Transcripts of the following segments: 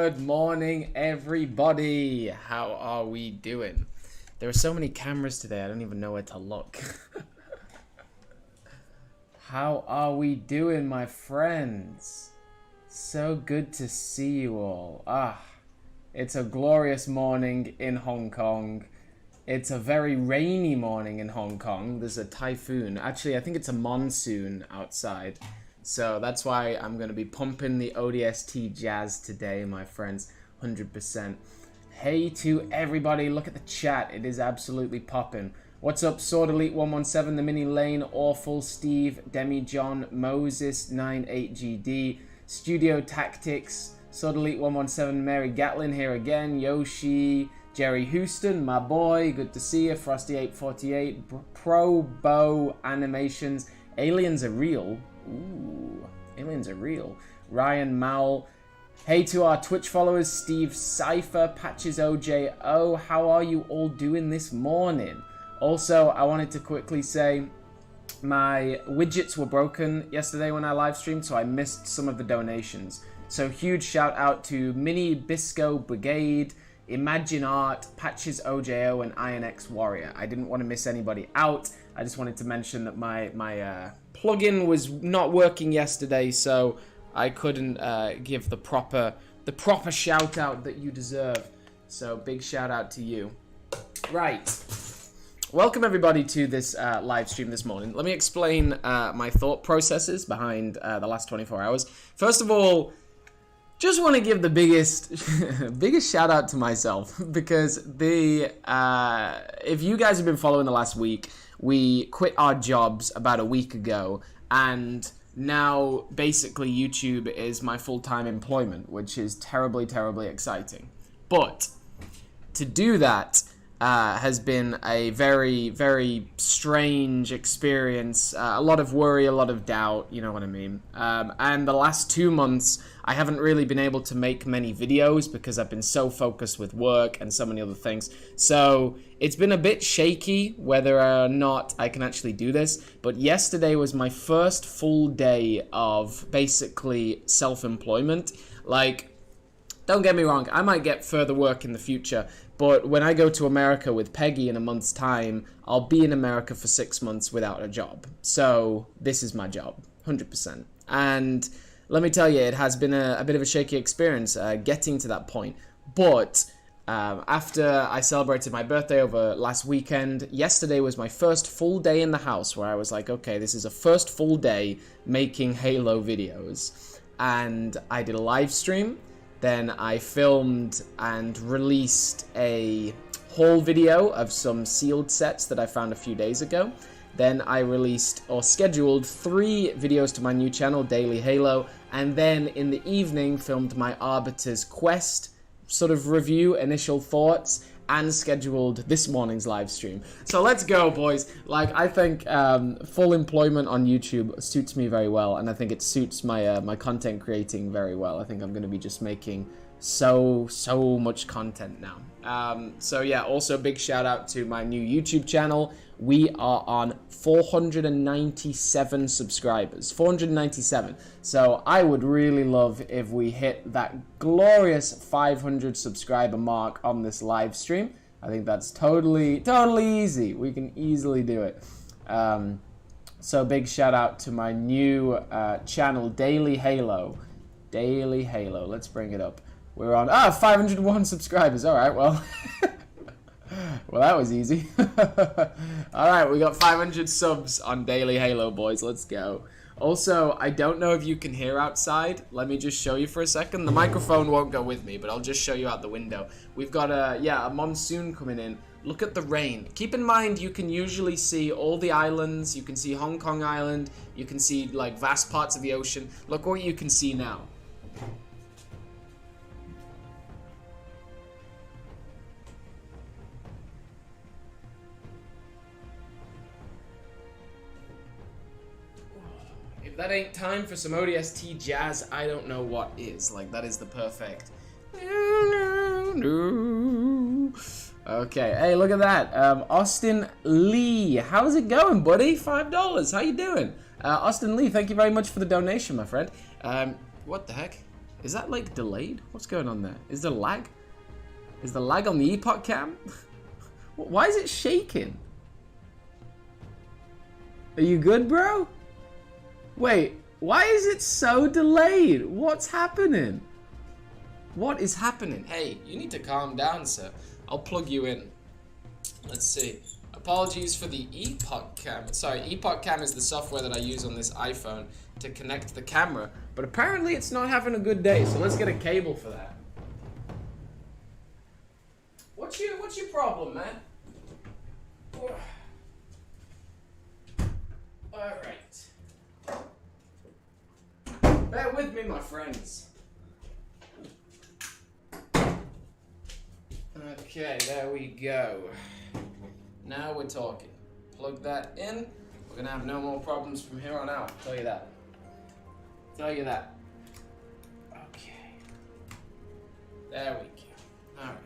Good morning, everybody. How are we doing? There are so many cameras today, I don't even know where to look. How are we doing, my friends? So good to see you all. It's a glorious morning in Hong Kong. It's a very rainy morning in Hong Kong. There's a typhoon. Actually, I think it's a monsoon outside. So that's why I'm going to be pumping the ODST jazz today, my friends. 100%. Hey to everybody, look at the chat. It is absolutely popping. What's up, Sword Elite 117, The Mini Lane, Awful, Steve, Demi John, Moses 98GD, Studio Tactics, Sword Elite 117, Mary Gatlin here again, Yoshi, Jerry Houston, my boy, good to see you, Frosty 848, Pro Bow Animations, Aliens Are Real. Ooh, aliens are real. Ryan Mowell. Hey to our Twitch followers, Steve Cypher, Patches OJO. How are you all doing this morning? Also, I wanted to quickly say my widgets were broken yesterday when I live streamed, so I missed some of the donations. So huge shout out to Mini Bisco Brigade, Imagine Art, Patches OJO, and IronX Warrior. I didn't want to miss anybody out. I just wanted to mention that my plugin was not working yesterday, so I couldn't give the proper shout out that you deserve. So big shout out to you. Right. Welcome everybody to this live stream this morning. Let me explain my thought processes behind the last 24 hours. First of all, just want to give the biggest shout out to myself because if you guys have been following the last week, we quit our jobs about a week ago, and now basically YouTube is my full-time employment, which is terribly, terribly exciting. But to do that has been a very, very strange experience. A lot of worry, a lot of doubt, you know what I mean. And the last 2 months, I haven't really been able to make many videos because I've been so focused with work and so many other things. So it's been a bit shaky whether or not I can actually do this. But yesterday was my first full day of basically self-employment. Like, don't get me wrong, I might get further work in the future, but when I go to America with Peggy in a month's time, I'll be in America for 6 months without a job. So this is my job, 100%. And let me tell you, it has been a bit of a shaky experience getting to that point. But after I celebrated my birthday over last weekend, yesterday was my first full day in the house where I was like, okay, this is a first full day making Halo videos. And I did a live stream. Then I filmed and released a haul video of some sealed sets that I found a few days ago. Then I released or scheduled 3 videos to my new channel, Daily Halo. And then in the evening, filmed my Arbiter's Quest sort of review, initial thoughts, and scheduled this morning's live stream. So let's go, boys. Like, I think full employment on YouTube suits me very well, and I think it suits my my content creating very well. I think I'm going to be just making so much content now. So yeah, also big shout out to my new YouTube channel. We are on 497 subscribers, 497. So I would really love if we hit that glorious 500 subscriber mark on this live stream. I think that's totally easy. We can easily do it. So big shout out to my new channel, Daily Halo. Daily Halo, let's bring it up. We're on 501 subscribers. All right, well. Well, that was easy. Alright, we got 500 subs on Daily Halo, boys. Let's go. Also, I don't know if you can hear outside. Let me just show you for a second. The microphone won't go with me, but I'll just show you out the window. We've got a monsoon coming in. Look at the rain. Keep in mind, you can usually see all the islands. You can see Hong Kong Island. You can see, like, vast parts of the ocean. Look what you can see now. If that ain't time for some ODST jazz, I don't know what is. Like, that is the perfect. Okay, hey, look at that. Austin Lee, how's it going, buddy? $5. How you doing? Austin Lee, thank you very much for the donation, my friend. What the heck? Is that like delayed? What's going on there? Is there lag? Is the lag on the epoch cam? Why is it shaking? Are you good, bro? Wait, why is it so delayed? What's happening? What is happening? Hey, you need to calm down, sir. I'll plug you in. Let's see. Apologies for the epoch cam. Sorry, epoch cam is the software that I use on this iPhone to connect the camera. But apparently it's not having a good day, so let's get a cable for that. What's your problem, man? Alright. Bear with me, my friends. Okay, there we go. Now we're talking. Plug that in. We're gonna have no more problems from here on out. Tell you that. Tell you that. Okay. There we go. Alright.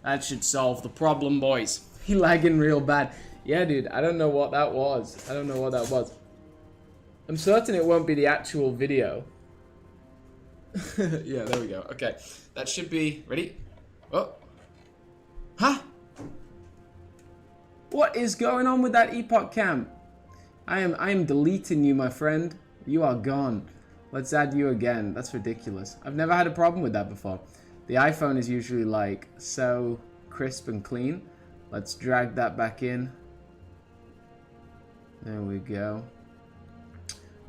That should solve the problem, boys. He lagging real bad. Yeah, dude, I don't know what that was. I don't know what that was. I'm certain it won't be the actual video. Yeah, there we go. Okay. That should be... Ready? Oh. Huh? What is going on with that epoch cam? I am deleting you, my friend. You are gone. Let's add you again. That's ridiculous. I've never had a problem with that before. The iPhone is usually like so crisp and clean. Let's drag that back in. There we go.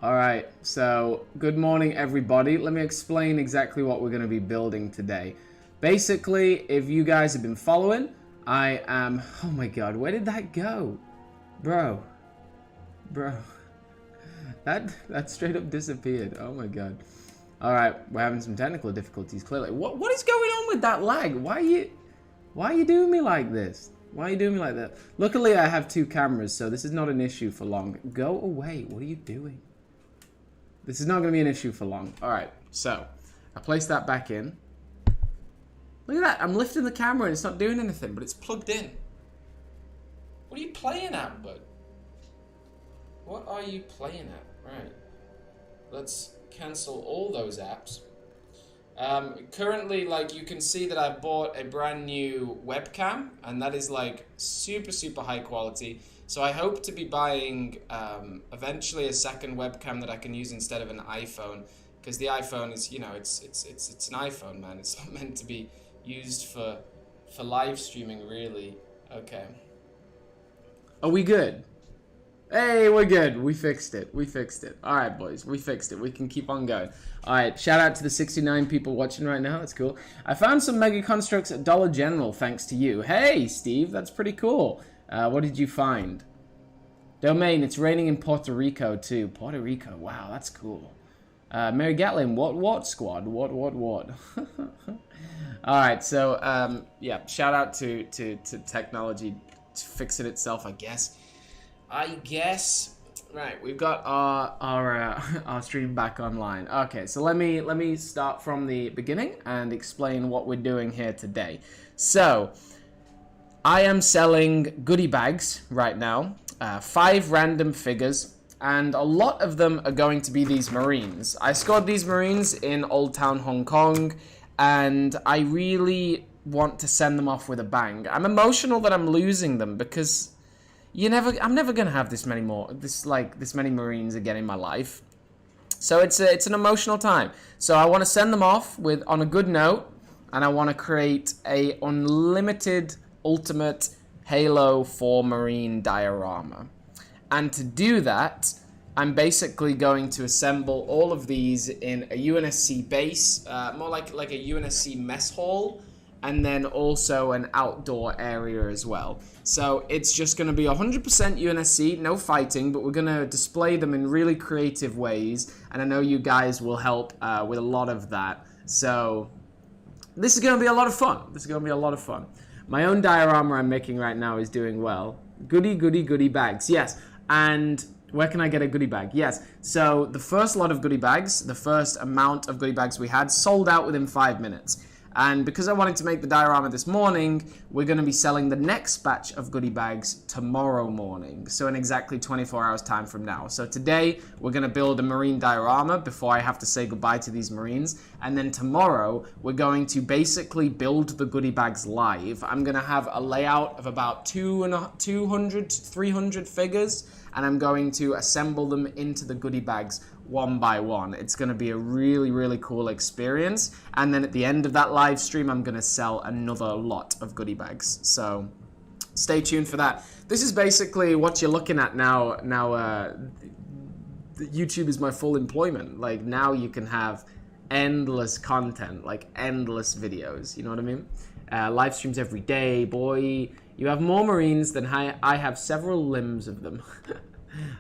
Alright, so good morning everybody. Let me explain exactly what we're going to be building today. Basically, if you guys have been following, I am... Oh my god, where did that go? Bro. That straight up disappeared. Oh my god. Alright, we're having some technical difficulties, clearly. What is going on with that lag? Why are you doing me like this? Why are you doing me like that? Luckily, I have two cameras, so this is not an issue for long. Go away. What are you doing? This is not going to be an issue for long. Alright, so I place that back in. Look at that. I'm lifting the camera and it's not doing anything, but it's plugged in. What are you playing at, bud? What are you playing at? Right. Let's cancel all those apps. Currently, like, you can see that I bought a brand new webcam, and that is like super high quality. So I hope to be buying eventually a second webcam that I can use instead of an iPhone, because the iPhone is, you know, it's an iPhone, man. It's not meant to be used for live streaming, really. Okay. Are we good? Hey, we're good. We fixed it. We fixed it. All right, boys. We fixed it. We can keep on going. All right. Shout out to the 69 people watching right now. That's cool. I found some Mega Construx at Dollar General thanks to you. Hey, Steve. That's pretty cool. What did you find? Domain. It's raining in Puerto Rico, too. Puerto Rico. Wow, that's cool. Mary Gatlin. What squad? What? All right. So, yeah. Shout out to technology fixing itself, I guess. Right, we've got our stream back online. Okay, so let me start from the beginning and explain what we're doing here today. So, I am selling goodie bags right now, 5 random figures, and a lot of them are going to be these Marines. I scored these Marines in Old Town Hong Kong, and I really want to send them off with a bang. I'm emotional that I'm losing them because... I'm never gonna have this many Marines again in my life. So it's an emotional time. So I want to send them off on a good note, and I want to create a unlimited ultimate Halo 4 Marine diorama. And to do that, I'm basically going to assemble all of these in a UNSC base, more like a UNSC mess hall, and then also an outdoor area as well. So it's just going to be 100% UNSC, no fighting, but we're going to display them in really creative ways, and I know you guys will help with a lot of that. So this is going to be a lot of fun. My own diorama I'm making right now is doing well. Goodie bags, yes. And where can I get a goodie bag? Yes. So the first lot of goodie bags, the first amount of goodie bags we had, sold out within 5 minutes. And because I wanted to make the diorama this morning, we're going to be selling the next batch of goodie bags tomorrow morning. So in exactly 24 hours time from now. So today, we're going to build a marine diorama before I have to say goodbye to these marines. And then tomorrow, we're going to basically build the goodie bags live. I'm going to have a layout of about 200 to 300 figures. And I'm going to assemble them into the goodie bags one by one. It's going to be a really, really cool experience. And then at the end of that live stream, I'm going to sell another lot of goodie bags. So stay tuned for that. This is basically what you're looking at now. YouTube is my full employment. Like, now you can have endless content, like endless videos. You know what I mean? Live streams every day, boy. You have more Marines than I have several limbs of them.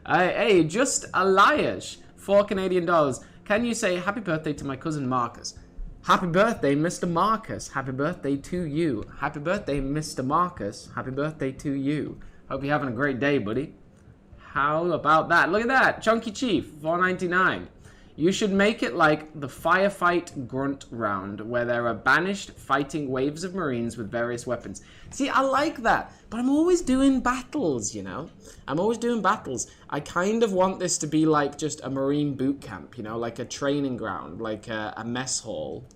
Hey, just Elias, $4 Canadian. Can you say happy birthday to my cousin Marcus? Happy birthday, Mr. Marcus. Happy birthday to you. Happy birthday, Mr. Marcus. Happy birthday to you. Hope you're having a great day, buddy. How about that? Look at that. Chunky Chief, $4.99. You should make it like the firefight grunt round, where there are banished fighting waves of Marines with various weapons. See, I like that, but I'm always doing battles, you know? I'm always doing battles. I kind of want this to be like just a Marine boot camp, you know, like a training ground, like a mess hall,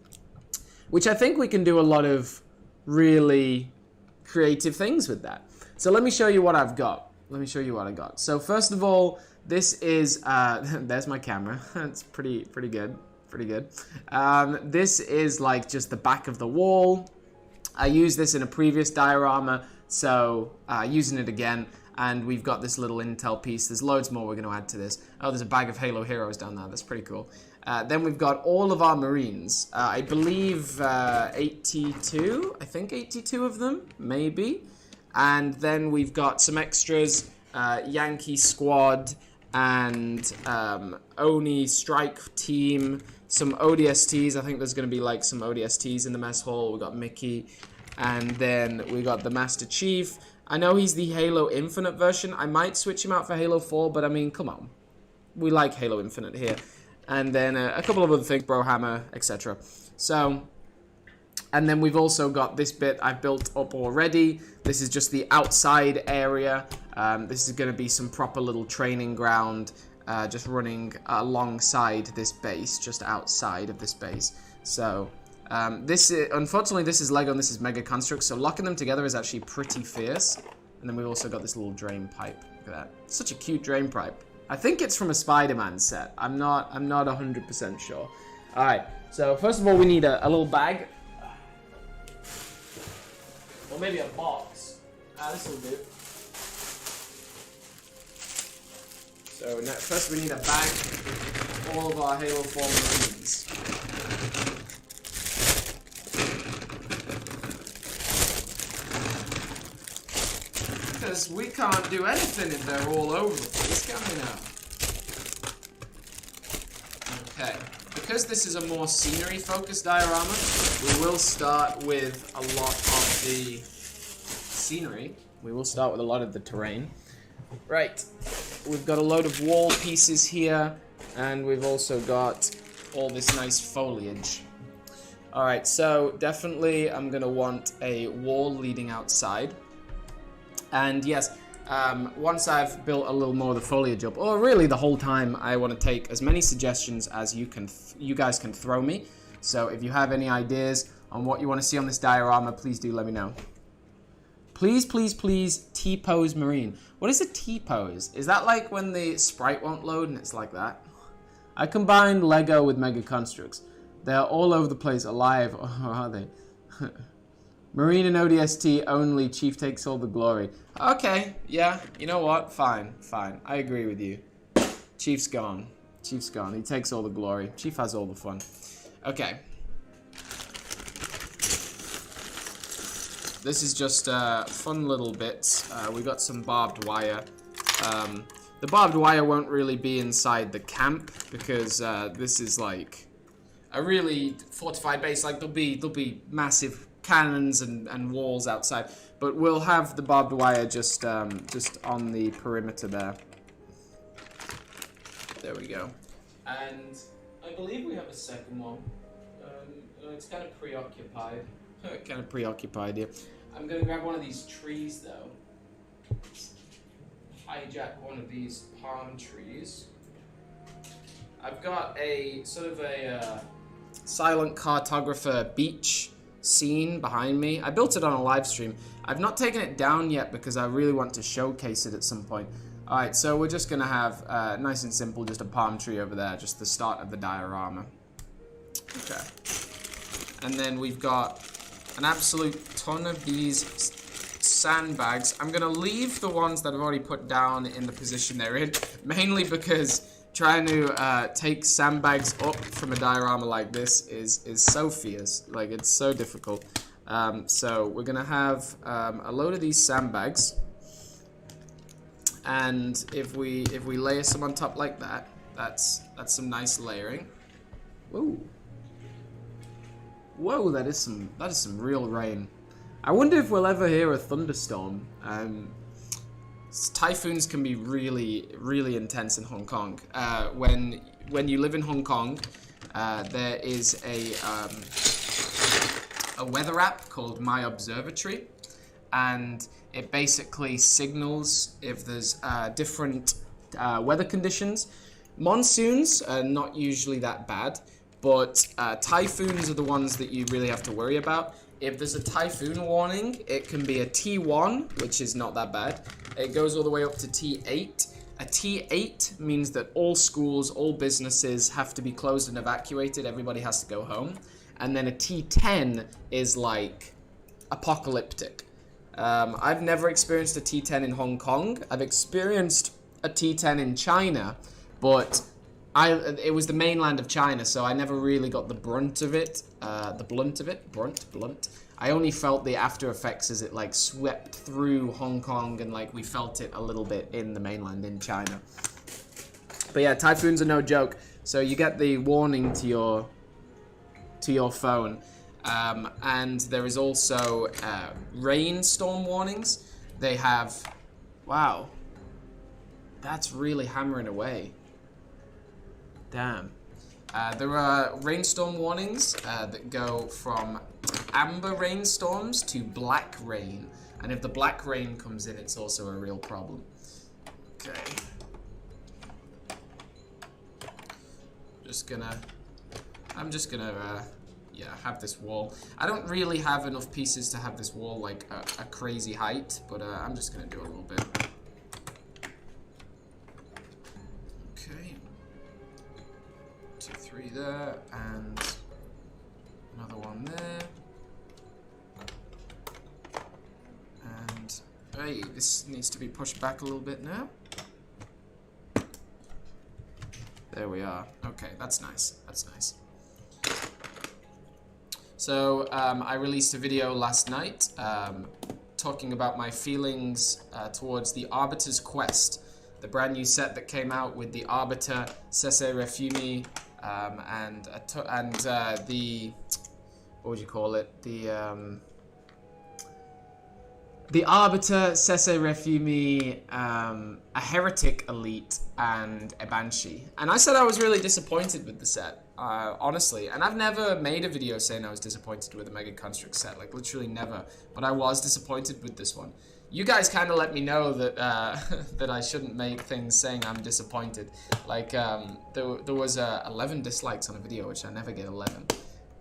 which I think we can do a lot of really creative things with that. So let me show you what I've got. So first of all, this is, there's my camera. It's pretty good. This is like just the back of the wall. I used this in a previous diorama, so using it again. And we've got this little intel piece. There's loads more we're going to add to this. Oh, there's a bag of Halo Heroes down there. That's pretty cool. Then we've got all of our Marines. I believe 82. I think 82 of them, maybe. And then we've got some extras. Yankee Squad and Oni Strike Team, some ODSTs. I think there's going to be like some ODSTs in the mess hall. We got Mickey, and then we got the Master Chief. I know he's the Halo Infinite version. I might switch him out for Halo 4, but I mean, come on. We like Halo Infinite here. And then a couple of other things, Brohammer, etc. So, and then we've also got this bit I've built up already. This is just the outside area. This is going to be some proper little training ground, just running alongside this base, just outside of this base. So, unfortunately, this is Lego and this is Mega Construx, so locking them together is actually pretty fierce. And then we've also got this little drain pipe. Look at that. Such a cute drain pipe. I think it's from a Spider-Man set. I'm not 100% sure. Alright, so first of all, we need a little bag. Or maybe a box. This will do. So first we need a bag with all of our Halo 4 Marines. Because we can't do anything if they're all over the place, can we now? Okay. Because this is a more scenery-focused diorama, we will start with a lot of the scenery. We will start with a lot of the terrain. Right. We've got a load of wall pieces here, and we've also got all this nice foliage. Alright, so definitely I'm going to want a wall leading outside. And yes, once I've built a little more of the foliage up, or really the whole time, I want to take as many suggestions as you guys can throw me. So if you have any ideas on what you want to see on this diorama, please do let me know. Please, please, please, T-pose Marine. What is a T-pose? Is that like when the sprite won't load and it's like that? I combined Lego with Mega Construx. They're all over the place alive, or are they? Marine and ODST only, Chief takes all the glory. Okay, yeah, you know what? Fine. I agree with you. Chief's gone. He takes all the glory. Chief has all the fun. Okay. This is just fun little bits. We got some barbed wire. The barbed wire won't really be inside the camp because this is like a really fortified base. Like there'll be massive cannons and walls outside, but we'll have the barbed wire just on the perimeter there. There we go. And I believe we have a second one. It's kind of preoccupied. Kind of preoccupied here. I'm gonna grab one of these trees though. Hijack one of these palm trees. I've got a sort of a silent cartographer beach scene behind me. I built it on a live stream. I've not taken it down yet because I really want to showcase it at some point. Alright, so we're just gonna have nice and simple, just a palm tree over there, just the start of the diorama. Okay. And then we've got an absolute ton of these sandbags. I'm gonna leave the ones that I've already put down in the position they're in, mainly because trying to take sandbags up from a diorama like this is so fierce. Like, it's so difficult. So we're gonna have a load of these sandbags, and if we layer some on top like that, that's some nice layering. Whoa. Whoa, that is some real rain. I wonder if we'll ever hear a thunderstorm. Typhoons can be really, really intense in Hong Kong. When you live in Hong Kong, there is a weather app called My Observatory, and it basically signals if there's different weather conditions. Monsoons are not usually that bad, but typhoons are the ones that you really have to worry about. If there's a typhoon warning, it can be a T1, which is not that bad. It goes all the way up to T8. A T8 means that all schools, all businesses have to be closed and evacuated. Everybody has to go home. And then a T10 is like apocalyptic. I've never experienced a T10 in Hong Kong. I've experienced a T10 in China, but it was the mainland of China, so I never really got the brunt of it. Blunt. I only felt the after effects as it like swept through Hong Kong, and like we felt it a little bit in the mainland in China. But yeah, typhoons are no joke. So you get the warning to your phone, and there is also rainstorm warnings. They have, wow, that's really hammering away. Damn. There are rainstorm warnings that go from amber rainstorms to black rain. And if the black rain comes in, it's also a real problem. Okay. I'm just gonna, yeah, have this wall. I don't really have enough pieces to have this wall like a crazy height, but I'm just gonna do a little bit. Okay. 2, 3 there, and another one there. And, hey, this needs to be pushed back a little bit now. There we are. Okay, that's nice. That's nice. So, I released a video last night talking about my feelings towards the Arbiter's Quest, the brand new set that came out with the Arbiter, Sese Refumi, and the, what would you call it? The Arbiter, Sese Refumi, a Heretic Elite, and a Banshee. And I said I was really disappointed with the set, honestly. And I've never made a video saying I was disappointed with a Mega Construx set, like literally never. But I was disappointed with this one. You guys kind of let me know that that I shouldn't make things saying I'm disappointed. Like, there was 11 dislikes on a video, which I never get 11.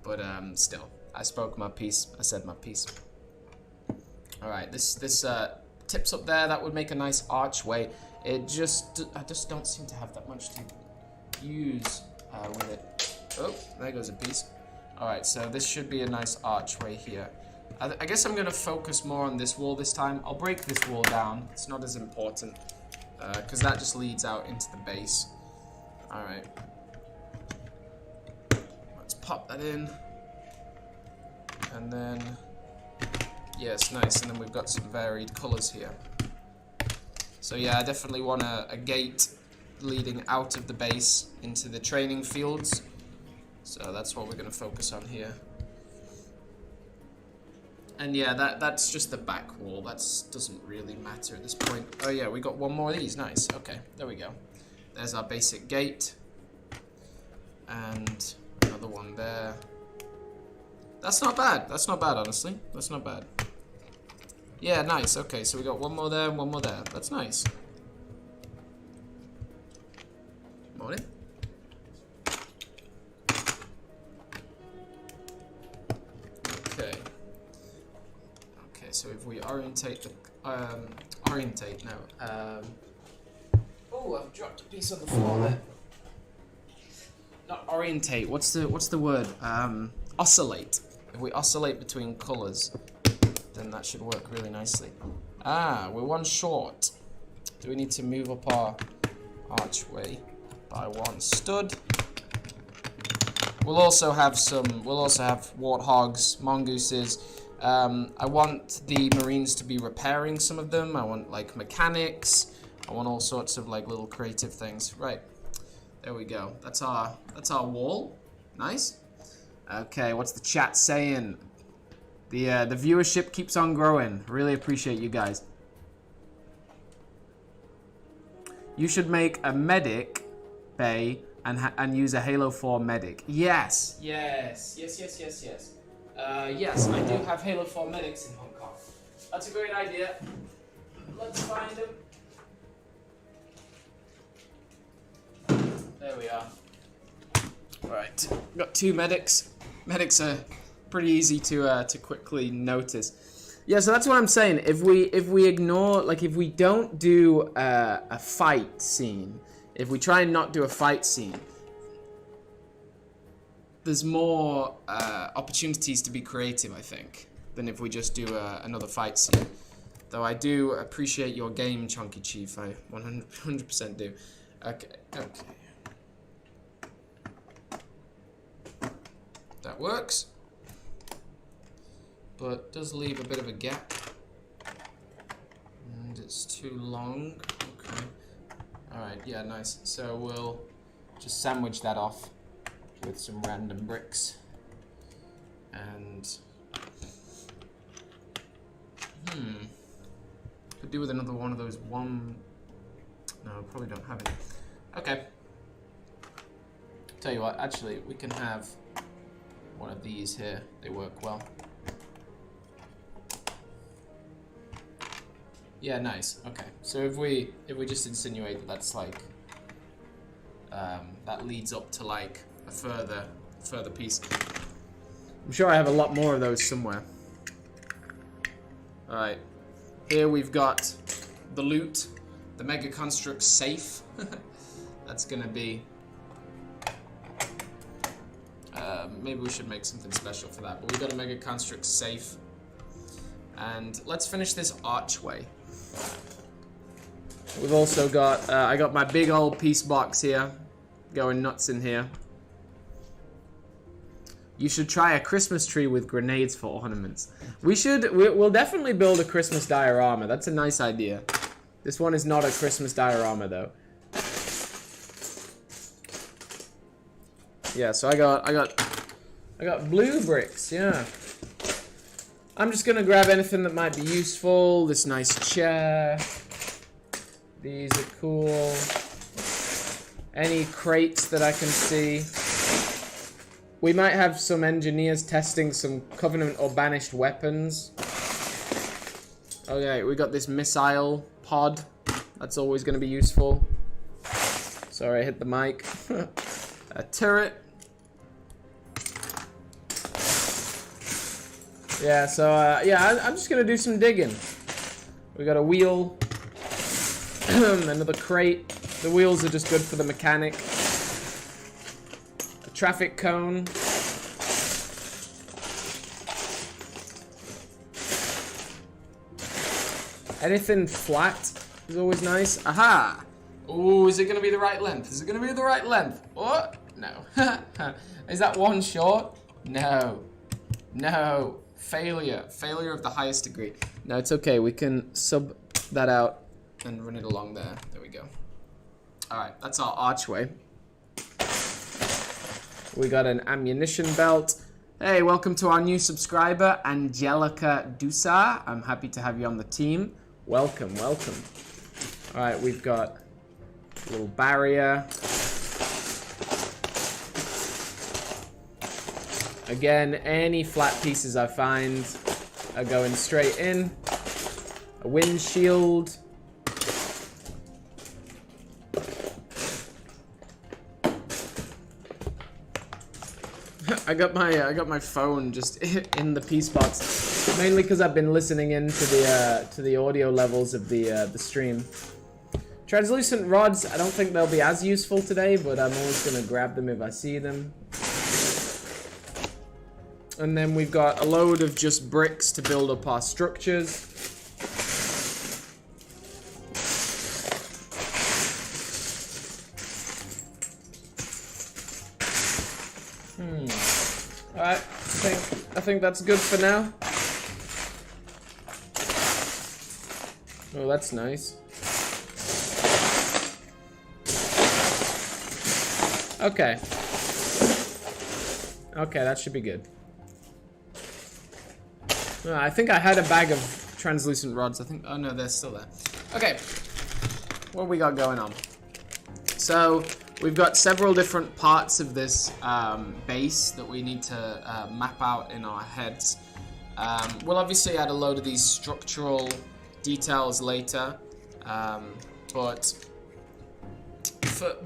But still, I spoke my piece. I said my piece. All right, this tips up there. That would make a nice archway. I just don't seem to have that much to use with it. Oh, there goes a piece. All right, so this should be a nice archway here. I guess I'm gonna focus more on this wall this time. I'll break this wall down. It's not as important because that just leads out into the base. All right, let's pop that in, and then. Yes, nice, and then we've got some varied colors here. So yeah, I definitely want a gate leading out of the base into the training fields. So that's what we're going to focus on here. And yeah, that's just the back wall. That doesn't really matter at this point. Oh yeah, we got one more of these. Nice. Okay, there we go. There's our basic gate. And another one there. That's not bad. That's not bad, honestly. That's not bad. Yeah, nice. Okay, so we got one more there, one more there. That's nice. Morning. Okay. Okay, so if we orientate the orientate now. Oh, I've dropped a piece on the floor there. Not orientate. What's the word? Oscillate. If we oscillate between colors, then that should work really nicely. Ah, we're one short. Do we need to move up our archway by one stud? We'll also have warthogs, mongooses. I want the Marines to be repairing some of them. I want like mechanics. I want all sorts of like little creative things. Right. There we go. That's our wall. Nice. Okay, what's the chat saying? The viewership keeps on growing. Really appreciate you guys. You should make a medic bay and use a Halo 4 medic. Yes. Yes. Yes, I do have Halo 4 medics in Hong Kong. That's a great idea. Let's find them. There we are. Right, got 2 medics. Medics are pretty easy to quickly notice. Yeah, so that's what I'm saying. If we ignore, like, if we don't do a fight scene, if we try and not do a fight scene, there's more opportunities to be creative, I think, than if we just do another fight scene. Though I do appreciate your game, Chunky Chief. I 100% do. Okay. That works, but does leave a bit of a gap, and it's too long. Okay. All right. Yeah. Nice. So we'll just sandwich that off with some random bricks, and could do with another one of those one. No, probably don't have any. Okay. Tell you what. Actually, we can have one of these here. They work well. Yeah, nice. Okay, so if we just insinuate that that's like that leads up to like a further piece. I'm sure I have a lot more of those somewhere. All right, here we've got the loot, the Mega Construx safe. That's gonna be. Maybe we should make something special for that, but we've got a Mega Construx safe. And let's finish this archway. We've also got, I got my big old piece box here, going nuts in here. You should try a Christmas tree with grenades for ornaments. We'll definitely build a Christmas diorama. That's a nice idea. This one is not a Christmas diorama though. Yeah, so I got blue bricks, yeah. I'm just gonna grab anything that might be useful. This nice chair. These are cool. Any crates that I can see. We might have some engineers testing some Covenant or Banished weapons. Okay, we got this missile pod. That's always gonna be useful. Sorry, I hit the mic. A turret. Yeah, so, I'm just gonna do some digging. We got a wheel. Another crate. The wheels are just good for the mechanic. A traffic cone. Anything flat is always nice. Aha! Ooh, is it gonna be the right length? Is it gonna be the right length? What? No. Is that one short? No. No. Failure. Failure of the highest degree. No, it's okay. We can sub that out and run it along there. There we go. Alright, that's our archway. We got an ammunition belt. Hey, welcome to our new subscriber, Angelica Dusa. I'm happy to have you on the team. Welcome, welcome. Alright, we've got a little barrier. Again, any flat pieces I find are going straight in. A windshield. I got my phone just in the piece box, mainly because I've been listening in to the audio levels of the stream. Translucent rods, I don't think they'll be as useful today, but I'm always gonna grab them if I see them. And then we've got a load of just bricks to build up our structures. Alright, I think that's good for now. Oh, that's nice. Okay. Okay, that should be good. I think I had a bag of translucent rods. I think, oh no, they're still there. Okay, what we got going on? So, we've got several different parts of this base that we need to map out in our heads. We'll obviously add a load of these structural details later,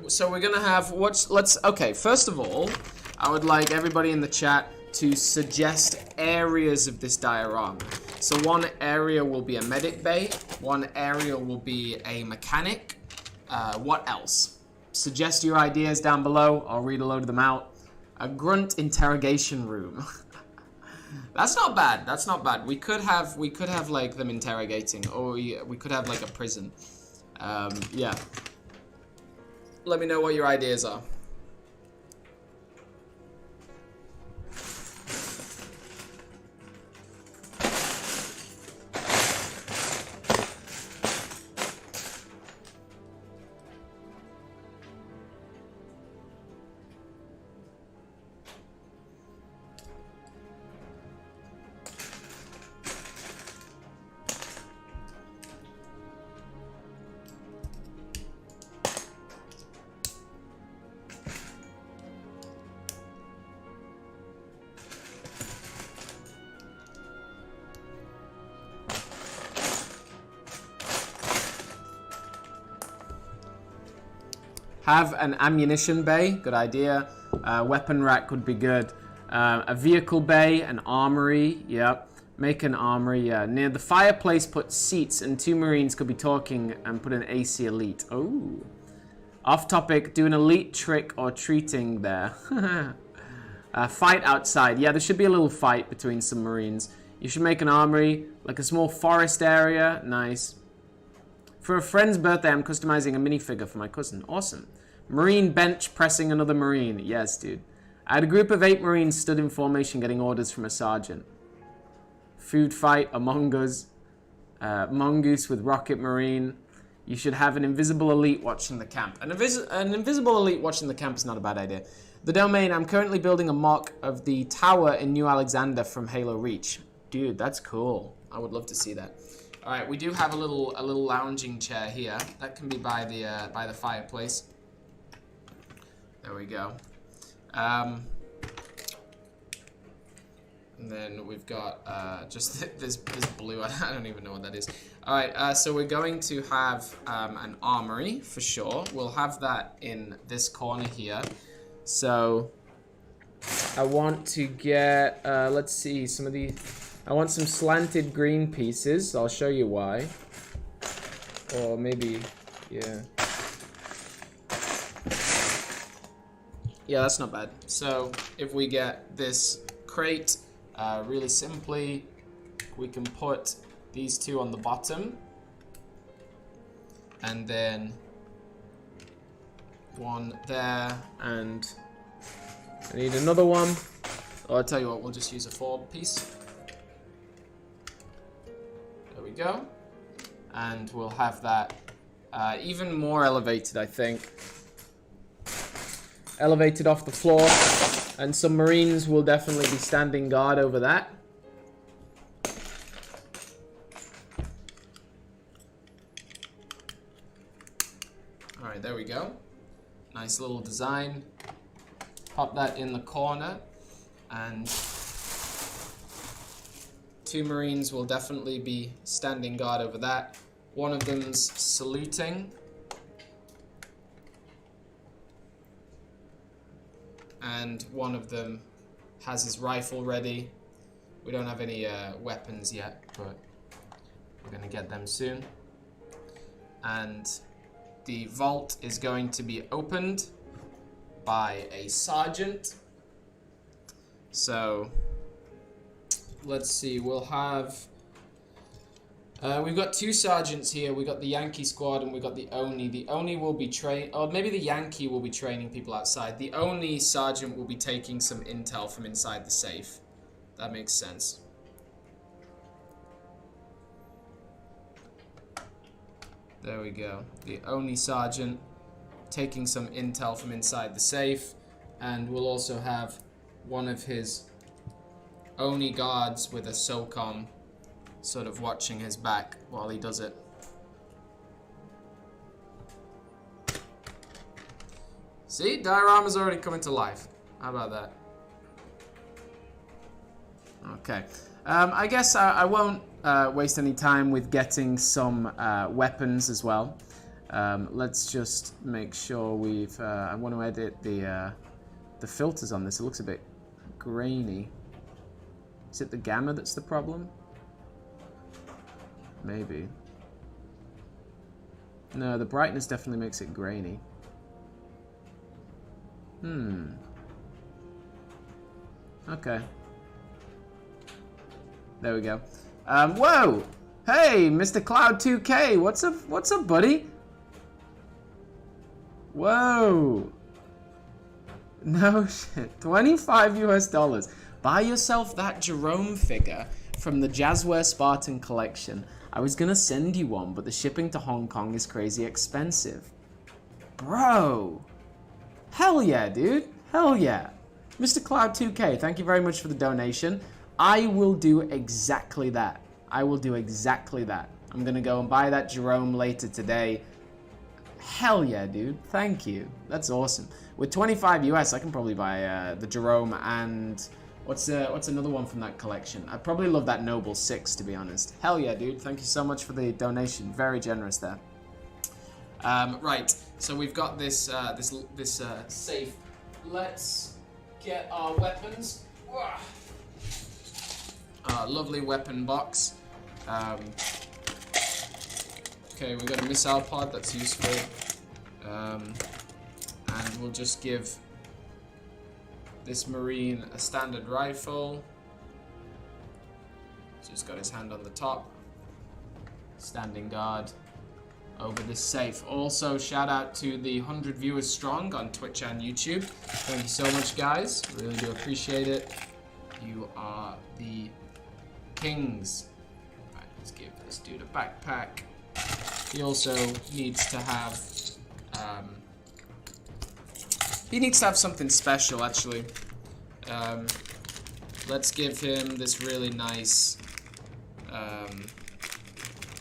so we're gonna have okay, first of all, I would like everybody in the chat to suggest areas of this diorama. So one area will be a medic bay, one area will be a mechanic. What else? Suggest your ideas down below. I'll read a load of them out. A grunt interrogation room. That's not bad. That's not bad. We could have like them interrogating, or we could have like a prison. Yeah. Let me know what your ideas are. Have an ammunition bay, good idea. Weapon rack would be good. A vehicle bay, an armory, yep. Make an armory, yeah. Near the fireplace, put seats, and 2 Marines could be talking and put an AC elite. Oh. Off topic, do an elite trick or treating there. Fight outside. Yeah, there should be a little fight between some Marines. You should make an armory, like a small forest area. Nice. For a friend's birthday, I'm customizing a minifigure for my cousin. Awesome. Marine bench pressing another Marine. Yes, dude. I had a group of 8 Marines stood in formation getting orders from a sergeant. Food fight, Among Us. Mongoose with Rocket Marine. You should have an invisible elite watching the camp. An invisible elite watching the camp is not a bad idea. The Domain, I'm currently building a mock of the tower in New Alexander from Halo Reach. Dude, that's cool. I would love to see that. All right, we do have a little lounging chair here. That can be by the fireplace. There we go. And then we've got just this blue. I don't even know what that is. All right, so we're going to have an armory for sure. We'll have that in this corner here. So I want to get. Let's see some of the. I want some slanted green pieces. I'll show you why. Or maybe, yeah. Yeah, that's not bad. So if we get this crate, really simply, we can put these 2 on the bottom. And then 1 there, and I need another one. Or I'll tell you what, we'll just use a 4 piece. There we go. And we'll have that even more elevated, I think. Elevated off the floor. And some Marines will definitely be standing guard over that. Alright, there we go. Nice little design. Pop that in the corner. And 2 Marines will definitely be standing guard over that. One of them's saluting. And one of them has his rifle ready. We don't have any weapons yet, but we're gonna get them soon. And the vault is going to be opened by a sergeant. So let's see, we'll have we've got 2 sergeants here. We got the Yankee squad and we got the Oni. The Oni will be or maybe the Yankee will be training people outside. The Oni sergeant will be taking some intel from inside the safe. That makes sense. There we go. The Oni sergeant taking some intel from inside the safe, and we'll also have one of his Oni guards with a SOCOM sort of watching his back while he does it. See, Diorama's already coming to life. How about that? Okay. I guess I won't waste any time with getting some weapons as well. Let's just make sure we've... I want to edit the filters on this. It looks a bit grainy. Is it the gamma that's the problem? Maybe. No, the brightness definitely makes it grainy. Okay. There we go. Whoa! Hey, Mr. Cloud 2K, what's up? What's up, buddy? Whoa! No shit. $25 US. Buy yourself that Jerome figure from the Jazzware Spartan collection. I was gonna send you one, but the shipping to Hong Kong is crazy expensive. Bro! Hell yeah, dude. Hell yeah. Mr. Cloud 2K, thank you very much for the donation. I will do exactly that. I will do exactly that. I'm gonna go and buy that Jerome later today. Hell yeah, dude. Thank you. That's awesome. With 25 US, I can probably buy the Jerome and... What's another one from that collection? I probably love that Noble 6, to be honest. Hell yeah, dude. Thank you so much for the donation. Very generous there. Right. So we've got this this safe. Let's get our weapons. Lovely weapon box. Okay, we've got a missile pod. That's useful. And we'll just give this Marine a standard rifle. Just got his hand on the top. Standing guard over this safe. Also, shout out to the 100 viewers strong on Twitch and YouTube. Thank you so much, guys. Really do appreciate it. You are the kings. Right, let's give this dude a backpack. He also needs to have something special, actually. Let's give him this really nice.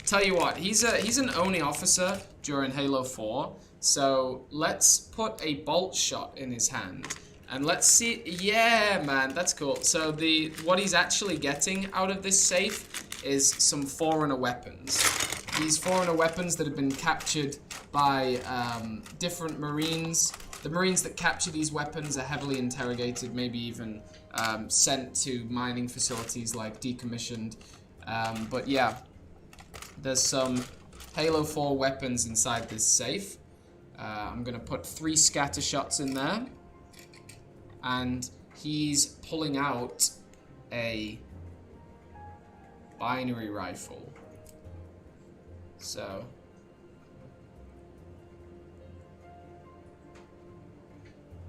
Tell you what, he's an Oni officer during Halo 4, so let's put a bolt shot in his hand, and let's see. Yeah, man, that's cool. So what he's actually getting out of this safe is some Forerunner weapons. These Forerunner weapons that have been captured by different Marines. The Marines that capture these weapons are heavily interrogated, maybe even sent to mining facilities, like decommissioned. But yeah, there's some Halo 4 weapons inside this safe. I'm going to put 3 scatter shots in there. And he's pulling out a binary rifle. So...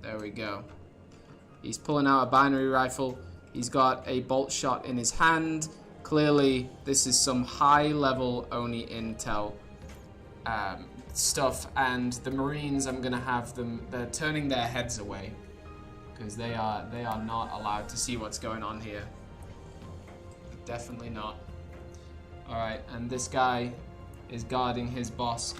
there we go. He's pulling out a binary rifle. He's got a bolt shot in his hand. Clearly, this is some high-level Oni intel stuff. And the Marines, I'm gonna have them. They're turning their heads away because they are not allowed to see what's going on here. Definitely not. All right, and this guy is guarding his boss.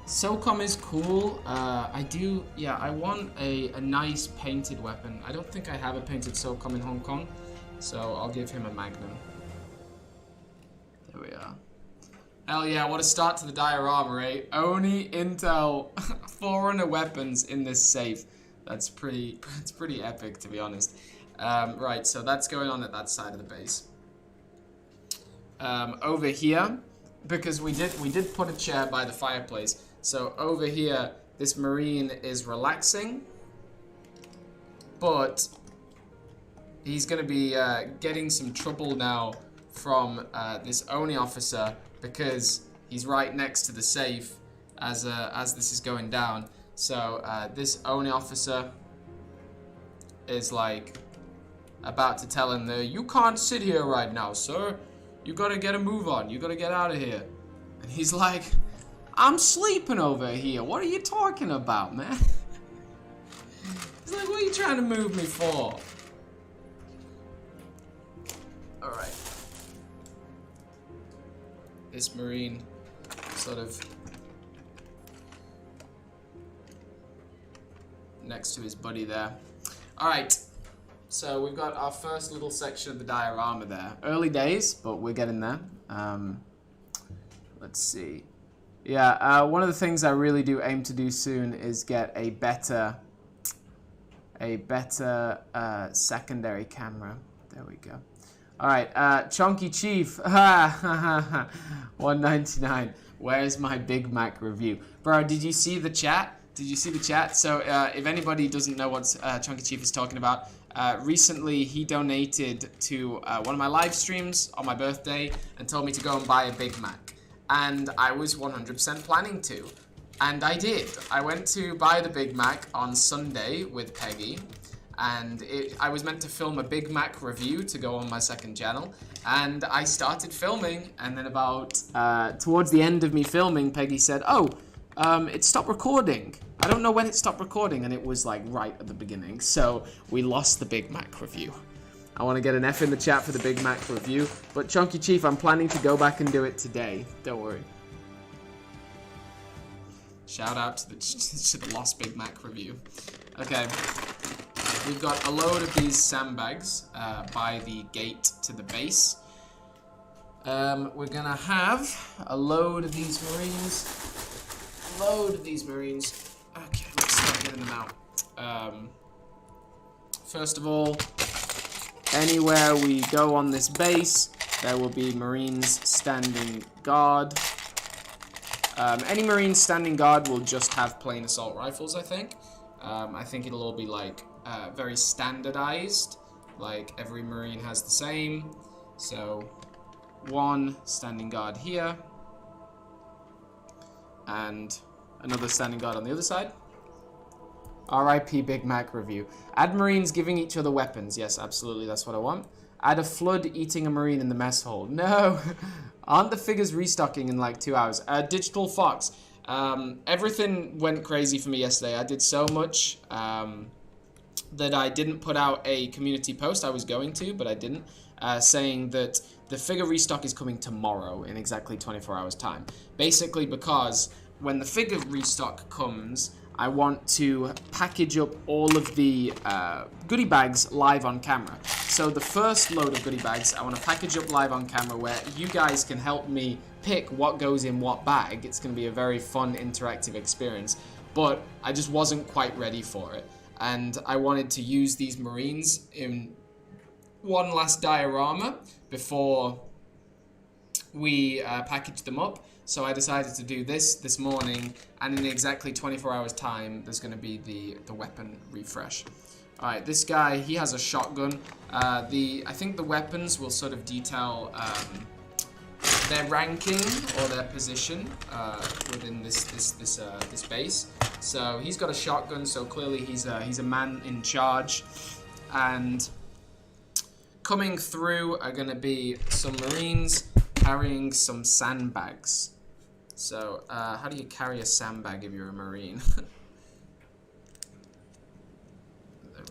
SOCOM is cool. I do, yeah, I want a nice painted weapon. I don't think I have a painted SOCOM in Hong Kong, so I'll give him a Magnum. There we are. Hell yeah, what a start to the diorama, eh? Only Intel Forerunner weapons in this safe. It's pretty epic, to be honest. Right, so that's going on at that side of the base. Over here, because we did put a chair by the fireplace. So over here, this Marine is relaxing, but he's going to be getting some trouble now from this ONI officer because he's right next to the safe as this is going down. So this ONI officer is like about to tell him that you can't sit here right now, sir. You got to get a move on. You got to get out of here. And he's like, I'm sleeping over here. What are you talking about, man? He's like, what are you trying to move me for? Alright. This Marine sort of next to his buddy there. Alright. So we've got our first little section of the diorama there. Early days, but we're getting there. Let's see. Yeah, one of the things I really do aim to do soon is get a better secondary camera. There we go. All right, Chunky Chief, 199. Where's my Big Mac review, bro? Did you see the chat? Did you see the chat? So if anybody doesn't know what Chunky Chief is talking about, recently he donated to one of my live streams on my birthday and told me to go and buy a Big Mac. And I was 100% planning to. And I did. I went to buy the Big Mac on Sunday with Peggy. And I was meant to film a Big Mac review to go on my second channel. And I started filming. And then about towards the end of me filming, Peggy said, oh, it stopped recording. I don't know when it stopped recording. And it was like right at the beginning. So we lost the Big Mac review. I want to get an F in the chat for the Big Mac review. But Chunky Chief, I'm planning to go back and do it today. Don't worry. Shout out to the lost Big Mac review. Okay. We've got a load of these sandbags by the gate to the base. We're going to have a load of these Marines. Okay, let's start getting them out. First of all, anywhere we go on this base, there will be Marines standing guard. Any Marines standing guard will just have plain assault rifles, I think. I think it'll all be like very standardized. Like every Marine has the same. So one standing guard here. And another standing guard on the other side. RIP Big Mac review. Add Marines giving each other weapons. Yes, absolutely, that's what I want. Add a flood eating a Marine in the mess hall. No! Aren't the figures restocking in like 2 hours? Digital Fox. Everything went crazy for me yesterday. I did so much that I didn't put out a community post. I was going to, but I didn't. Saying that the figure restock is coming tomorrow in exactly 24 hours time. Basically because when the figure restock comes, I want to package up all of the goodie bags live on camera. So the first load of goodie bags, I want to package up live on camera where you guys can help me pick what goes in what bag. It's going to be a very fun, interactive experience. But I just wasn't quite ready for it. And I wanted to use these Marines in one last diorama before we package them up. So I decided to do this morning, and in exactly 24 hours time, there's going to be the weapon refresh. Alright, this guy, he has a shotgun. I think the weapons will sort of detail their ranking or their position within this base. So he's got a shotgun, so clearly he's a man in charge. And coming through are going to be some Marines carrying some sandbags. So, how do you carry a sandbag if you're a Marine? There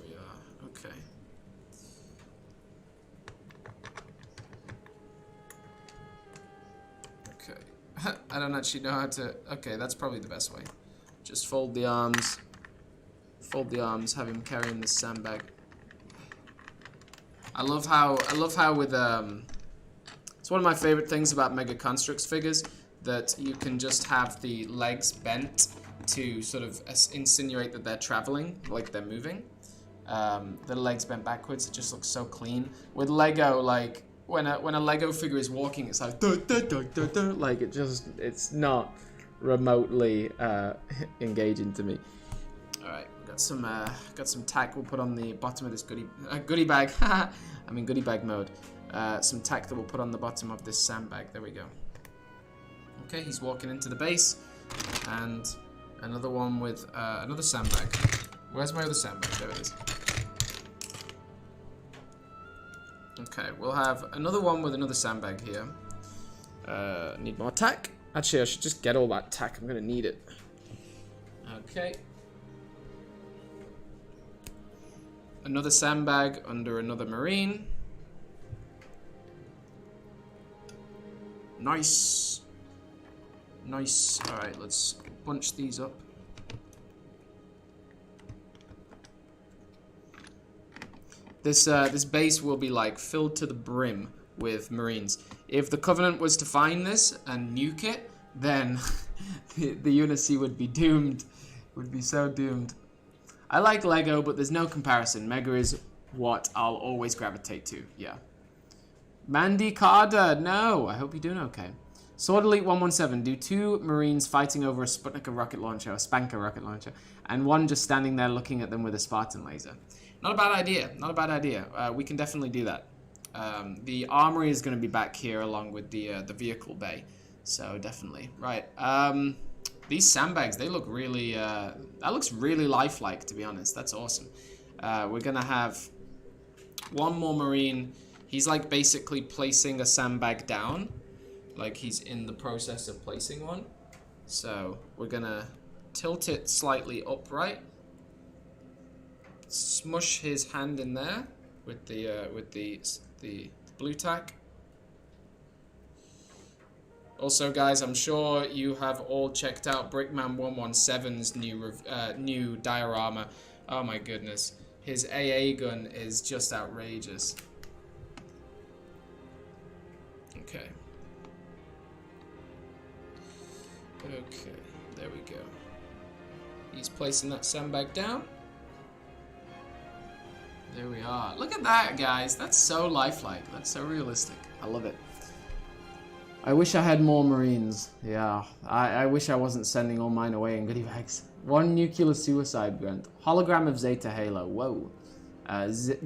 we are. Okay. Okay. I don't actually know how to... Okay, that's probably the best way. Just fold the arms. Fold the arms, have him carrying this sandbag. I love how with... It's one of my favorite things about Mega Construx figures, that you can just have the legs bent to sort of insinuate that they're traveling, like they're moving. The legs bent backwards, it just looks so clean. With Lego, like... When a Lego figure is walking, it's like duh, duh, duh, duh, duh. Like it's not remotely engaging to me. All right, got some tack we'll put on the bottom of this goodie bag. I'm in goodie bag mode. Some tack that we'll put on the bottom of this sandbag. There we go. Okay, he's walking into the base, and another one with another sandbag. Where's my other sandbag? There it is. Okay, we'll have another one with another sandbag here. Need more tack. Actually, I should just get all that tack. I'm gonna need it. Okay. Another sandbag under another marine. Nice. Nice. Alright, let's bunch these up. This base will be like filled to the brim with marines. If the Covenant was to find this and nuke it, then the UNSC would be doomed. Would be so doomed. I like Lego, but there's no comparison. Mega is what I'll always gravitate to. Yeah. Mandy Carter, no. I hope you're doing okay. Sword Elite 117. Do 2 marines fighting over a Sputnik rocket launcher, a Spanker rocket launcher, and one just standing there looking at them with a Spartan laser. Not a bad idea. Not a bad idea. We can definitely do that. The armory is going to be back here along with the vehicle bay. So definitely. Right. These sandbags, they look really... that looks really lifelike, to be honest. That's awesome. We're going to have one more marine. He's like basically placing a sandbag down. Like he's in the process of placing one. So we're going to tilt it slightly upright. Smush his hand in there with the blue tack. Also, guys, I'm sure you have all checked out Brickman 117's new diorama. Oh my goodness, his AA gun is just outrageous. Okay. Okay, there we go. He's placing that sandbag down. There we are. Look at that, guys. That's so lifelike. That's so realistic. I love it. I wish I had more Marines. Yeah. I wish I wasn't sending all mine away in goodie bags. 1 nuclear suicide grunt. Hologram of Zeta Halo. Whoa.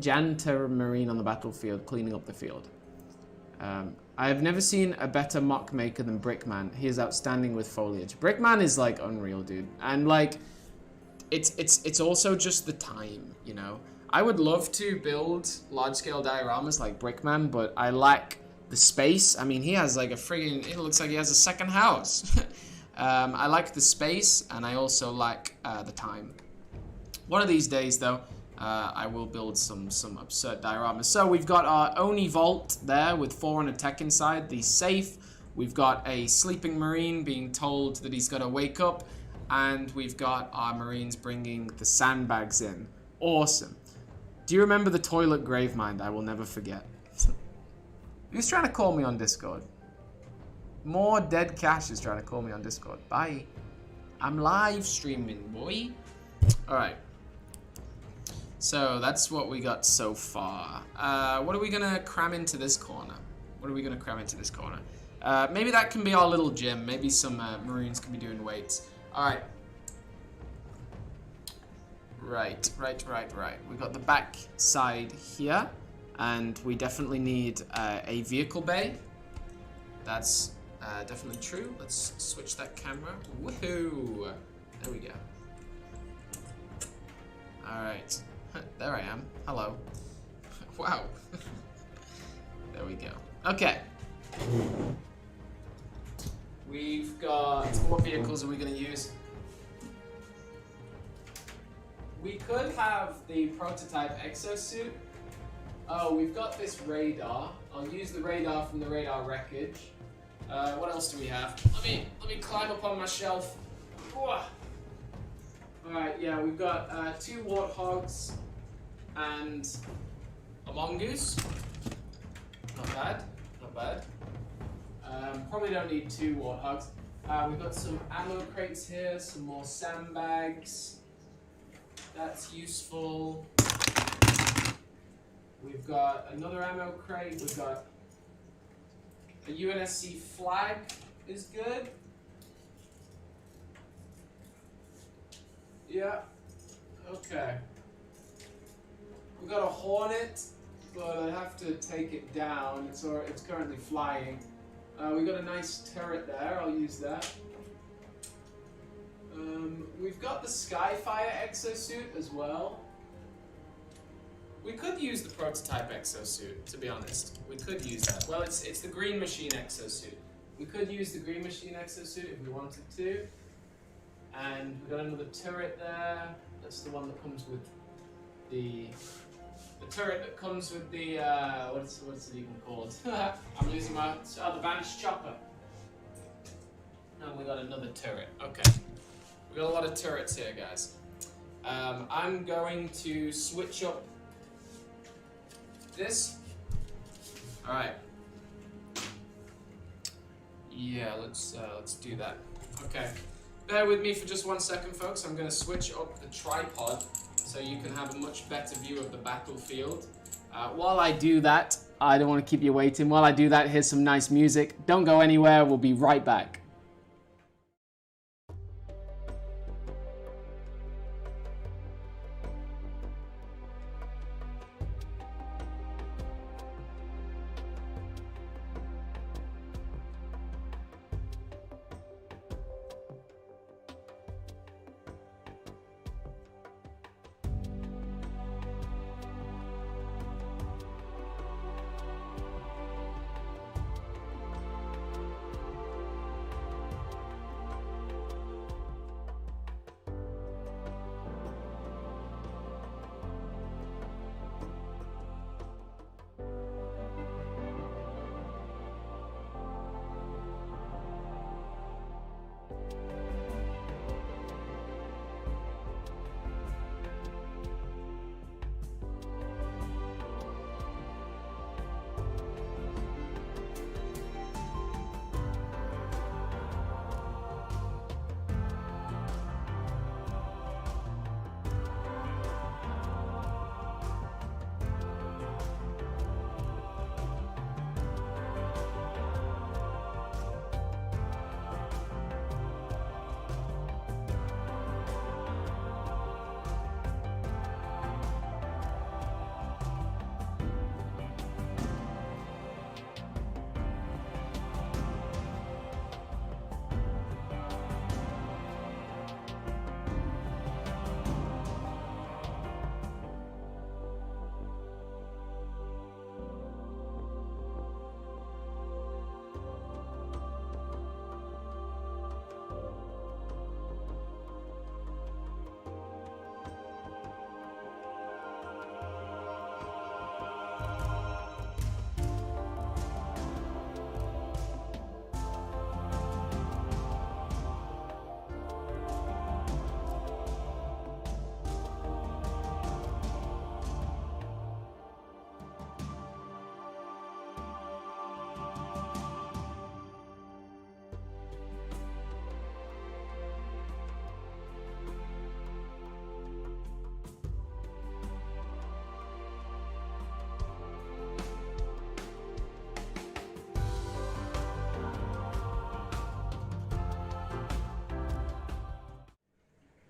Janitor Marine on the battlefield, cleaning up the field. I have never seen a better mock maker than Brickman. He is outstanding with foliage. Brickman is like unreal, dude. And like, it's also just the time, you know. I would love to build large-scale dioramas like Brickman, but I lack the space. I mean, he has like a friggin'... It looks like he has a second house. I like the space, and I also lack the time. One of these days, though, I will build some absurd dioramas. So we've got our Oni Vault there with 400 tech inside, the safe. We've got a sleeping Marine being told that he's got to wake up, and we've got our Marines bringing the sandbags in. Awesome. Do you remember the toilet Gravemind? I will never forget. Who's trying to call me on Discord? More Dead Cash is trying to call me on Discord. Bye. I'm live streaming, boy. Alright. So, that's what we got so far. What are we going to cram into this corner? What are we going to cram into this corner? Maybe that can be our little gym. Maybe some Marines can be doing weights. Alright. Right. We got the back side here, and we definitely need a vehicle bay. That's definitely true. Let's switch that camera. Woohoo! There we go. Alright. There I am. Hello. Wow. There we go. Okay. We've got... What vehicles are we going to use? We could have the prototype exosuit. Oh, we've got this radar. I'll use the radar from the radar wreckage. What else do we have? Let me climb up on my shelf. Alright, yeah, we've got 2 warthogs and a mongoose. Not bad, not bad. Probably don't need 2 warthogs. We've got some ammo crates here, some more sandbags. That's useful. We've got another ammo crate. We've got a UNSC flag is good. Yeah. Okay. We've got a Hornet, but I have to take it down. It's currently flying. We've got a nice turret there. I'll use that. We've got the Skyfire exosuit as well. We could use the prototype exosuit, to be honest. We could use that. Well, it's the Green Machine exosuit. We could use the Green Machine exosuit if we wanted to. And we've got another turret there. That's the one that comes with the turret that comes with the what's it even called? I'm losing my the vanished chopper. And we got another turret. Okay, we got a lot of turrets here, guys. I'm going to switch up this. All right. Yeah, let's do that. Okay. Bear with me for just 1 second, folks. I'm going to switch up the tripod so you can have a much better view of the battlefield. While I do that, I don't want to keep you waiting. While I do that, here's some nice music. Don't go anywhere. We'll be right back.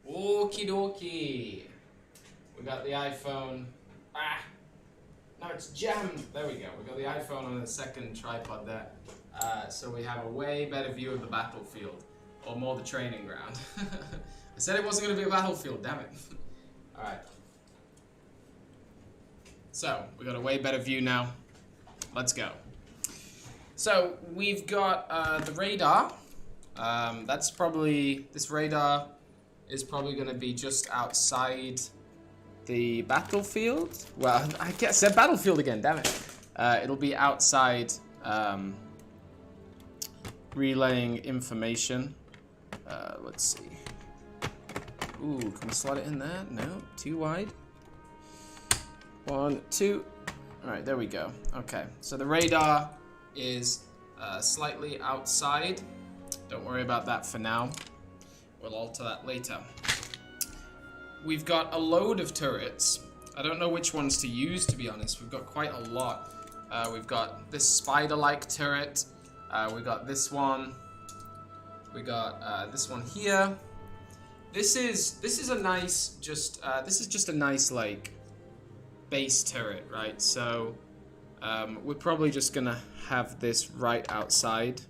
Okie dokie. We got the iPhone. No, it's jammed. There we go. We got the iPhone on the second tripod there. So we have a way better view of the battlefield. Or more the training ground. I said it wasn't going to be a battlefield, damn it. Alright. So, we got a way better view now. Let's go. So, we've got the radar. This radar is probably going to be just outside the battlefield. Well, I said battlefield again, damn it. It'll be outside relaying information. Let's see. Ooh, can we slot it in there? No, too wide. 1, 2. All right, there we go. Okay, so the radar is slightly outside. Don't worry about that for now. We'll alter that later. We've got a load of turrets. I don't know which ones to use, to be honest. We've got quite a lot. We've got this spider-like turret. We got this one. We got this one here. This is a nice, this is just a nice like base turret, right? So we're probably just gonna have this right outside.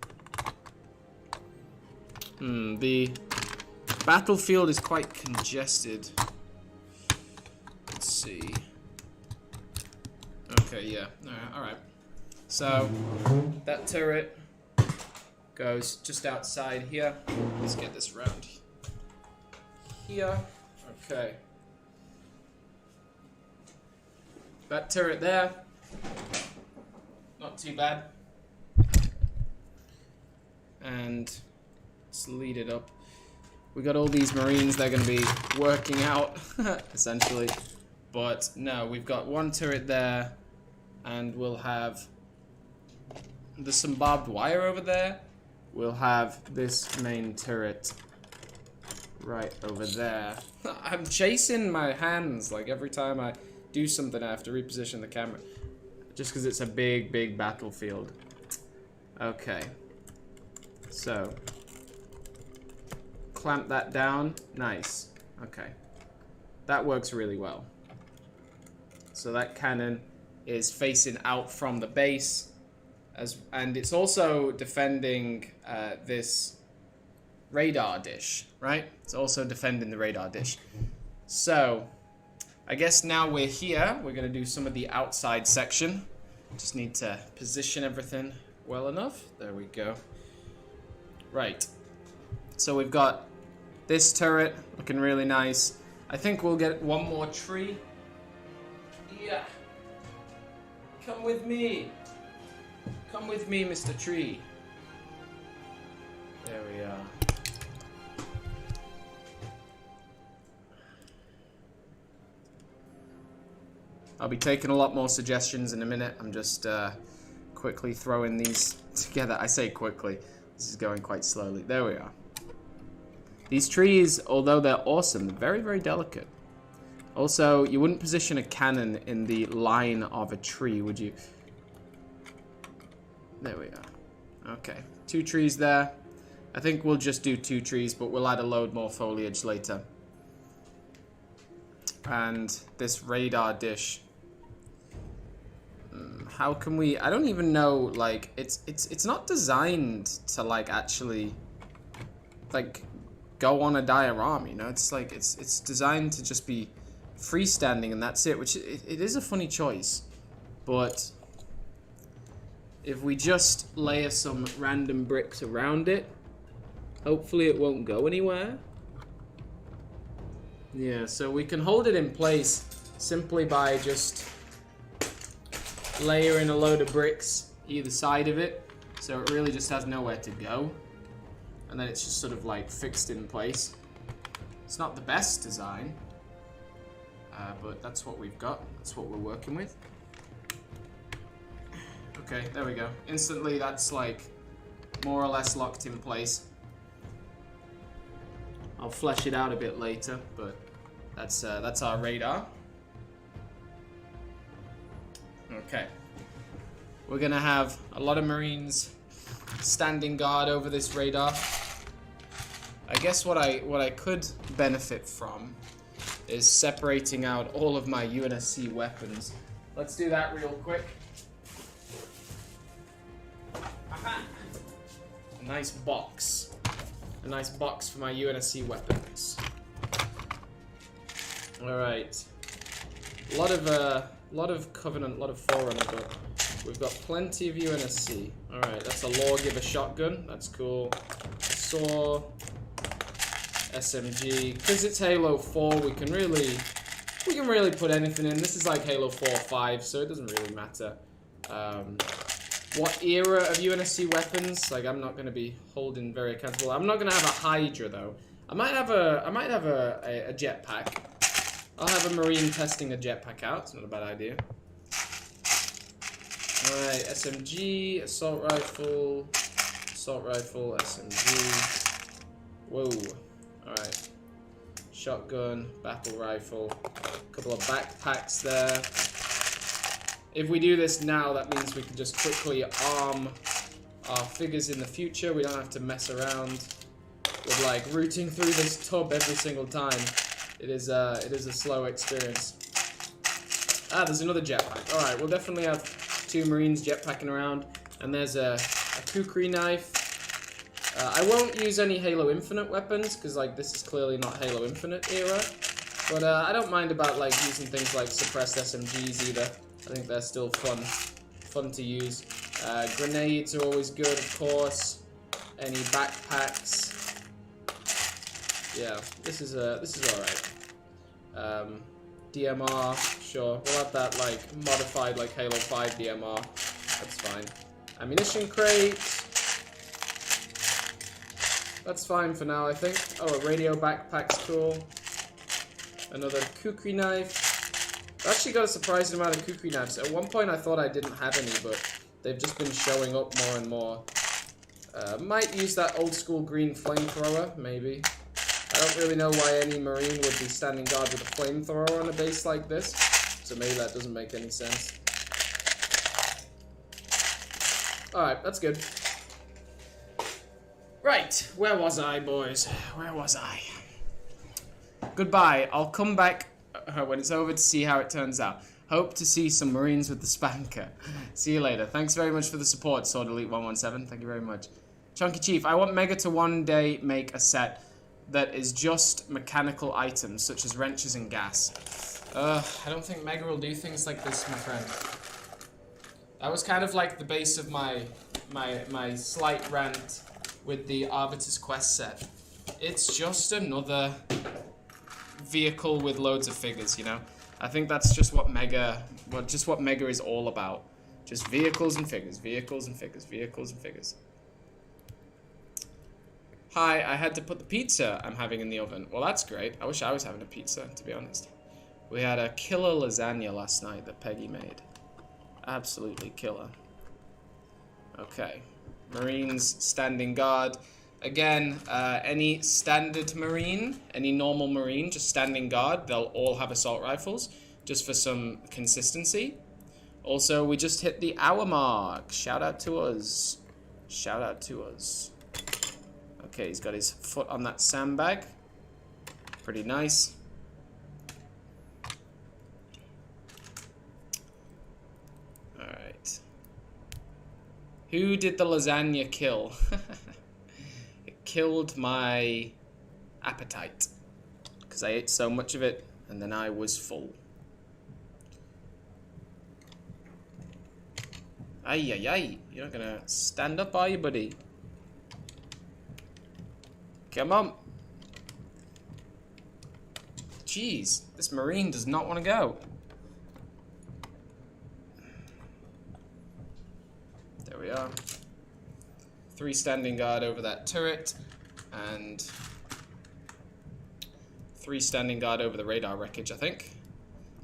The battlefield is quite congested. Let's see. Okay, yeah. All right. So that turret goes just outside here. Let's get this round here. Okay. That turret there. Not too bad. And let's lead it up. We got all these Marines, they're going to be working out, essentially. But no, we've got one turret there, and we'll have... There's some barbed wire over there. We'll have this main turret right over there. I'm chasing my hands, like every time I do something I have to reposition the camera. Just because it's a big, big battlefield. Okay. So... clamp that down. Nice. Okay. That works really well. So that cannon is facing out from the base, and it's also defending this radar dish, right? It's also defending the radar dish. So I guess now we're here. We're going to do some of the outside section. Just need to position everything well enough. There we go. Right. So we've got this turret looking really nice. I think we'll get one more tree. Yeah. Come with me. Come with me, Mr. Tree. There we are. I'll be taking a lot more suggestions in a minute. I'm just quickly throwing these together. I say quickly. This is going quite slowly. There we are. These trees, although they're awesome, they're very, very delicate. Also, you wouldn't position a cannon in the line of a tree, would you? There we are. Okay, 2 trees there. I think we'll just do 2 trees, but we'll add a load more foliage later. And this radar dish. How can we... I don't even know, like, it's not designed to, like, actually, like, go on a diorama, you know? It's like, it's designed to just be freestanding and that's it, which it is a funny choice. But if we just layer some random bricks around it, hopefully it won't go anywhere. Yeah, so we can hold it in place simply by just layering a load of bricks either side of it, so it really just has nowhere to go. And then it's just sort of like fixed in place. It's not the best design, but that's what we've got. That's what we're working with. Okay, there we go. Instantly, that's like more or less locked in place. I'll flesh it out a bit later, but that's our radar. Okay, we're gonna have a lot of Marines standing guard over this radar. I guess what I could benefit from is separating out all of my UNSC weapons. Let's do that real quick. Aha! A nice box. A nice box for my UNSC weapons. Alright. A lot of Covenant, a lot of Forerunner, but we've got plenty of UNSC. Alright, that's a Lawgiver shotgun. That's cool. Saw. SMG. Because it's Halo 4, we can really put anything in. This is like Halo 4 or 5, so it doesn't really matter. what era of UNSC weapons. Like, I'm not going to be holding very accountable. I'm not going to have a Hydra, though. I might have a jetpack. I'll have a Marine testing a jetpack out. It's not a bad idea. Alright, SMG, assault rifle, SMG. Whoa. Alright. Shotgun, battle rifle. A couple of backpacks there. If we do this now, that means we can just quickly arm our figures in the future. We don't have to mess around with like rooting through this tub every single time. It is a slow experience. Ah, there's another jetpack. Alright, we'll definitely have 2 Marines jetpacking around. And there's a kukri knife. I won't use any Halo Infinite weapons, because like this is clearly not Halo Infinite era. But I don't mind about like using things like suppressed SMGs either. I think they're still fun to use. Grenades are always good, of course. Any backpacks. Yeah, this is alright. DMR, sure. We'll have that like modified like Halo 5 DMR. That's fine. Ammunition crate. That's fine for now, I think. Oh, a radio backpack's cool. Another kukri knife. I've actually got a surprising amount of kukri knives. At one point I thought I didn't have any, but they've just been showing up more and more. Might use that old school green flamethrower, maybe. I don't really know why any Marine would be standing guard with a flamethrower on a base like this, so maybe that doesn't make any sense. Alright, that's good. Right, where was I, boys? Where was I? Goodbye. I'll come back when it's over to see how it turns out. Hope to see some Marines with the spanker. See you later. Thanks very much for the support, Sword Elite 117. Thank you very much. Chunky Chief, I want Mega to one day make a set that is just mechanical items, such as wrenches and gas. I don't think Mega will do things like this, my friend. That was kind of like the base of my slight rant with the Arbiter's Quest set. It's just another vehicle with loads of figures, you know? I think that's just what Mega is all about. Just vehicles and figures, vehicles and figures, vehicles and figures. Hi, I had to put the pizza I'm having in the oven. Well, that's great. I wish I was having a pizza, to be honest. We had a killer lasagna last night that Peggy made. Absolutely killer. Okay. Marines standing guard. Again, any standard Marine, any normal Marine, just standing guard, they'll all have assault rifles, just for some consistency. Also, we just hit the hour mark. Shout out to us. Shout out to us. Okay, he's got his foot on that sandbag. Pretty nice. Alright. Who did the lasagna kill? It killed my appetite. Because I ate so much of it, and then I was full. Ay, ay, ay. You're not gonna stand up, are you, buddy? Come on. Jeez, this Marine does not want to go. There we are. 3 standing guard over that turret, and 3 standing guard over the radar wreckage, I think.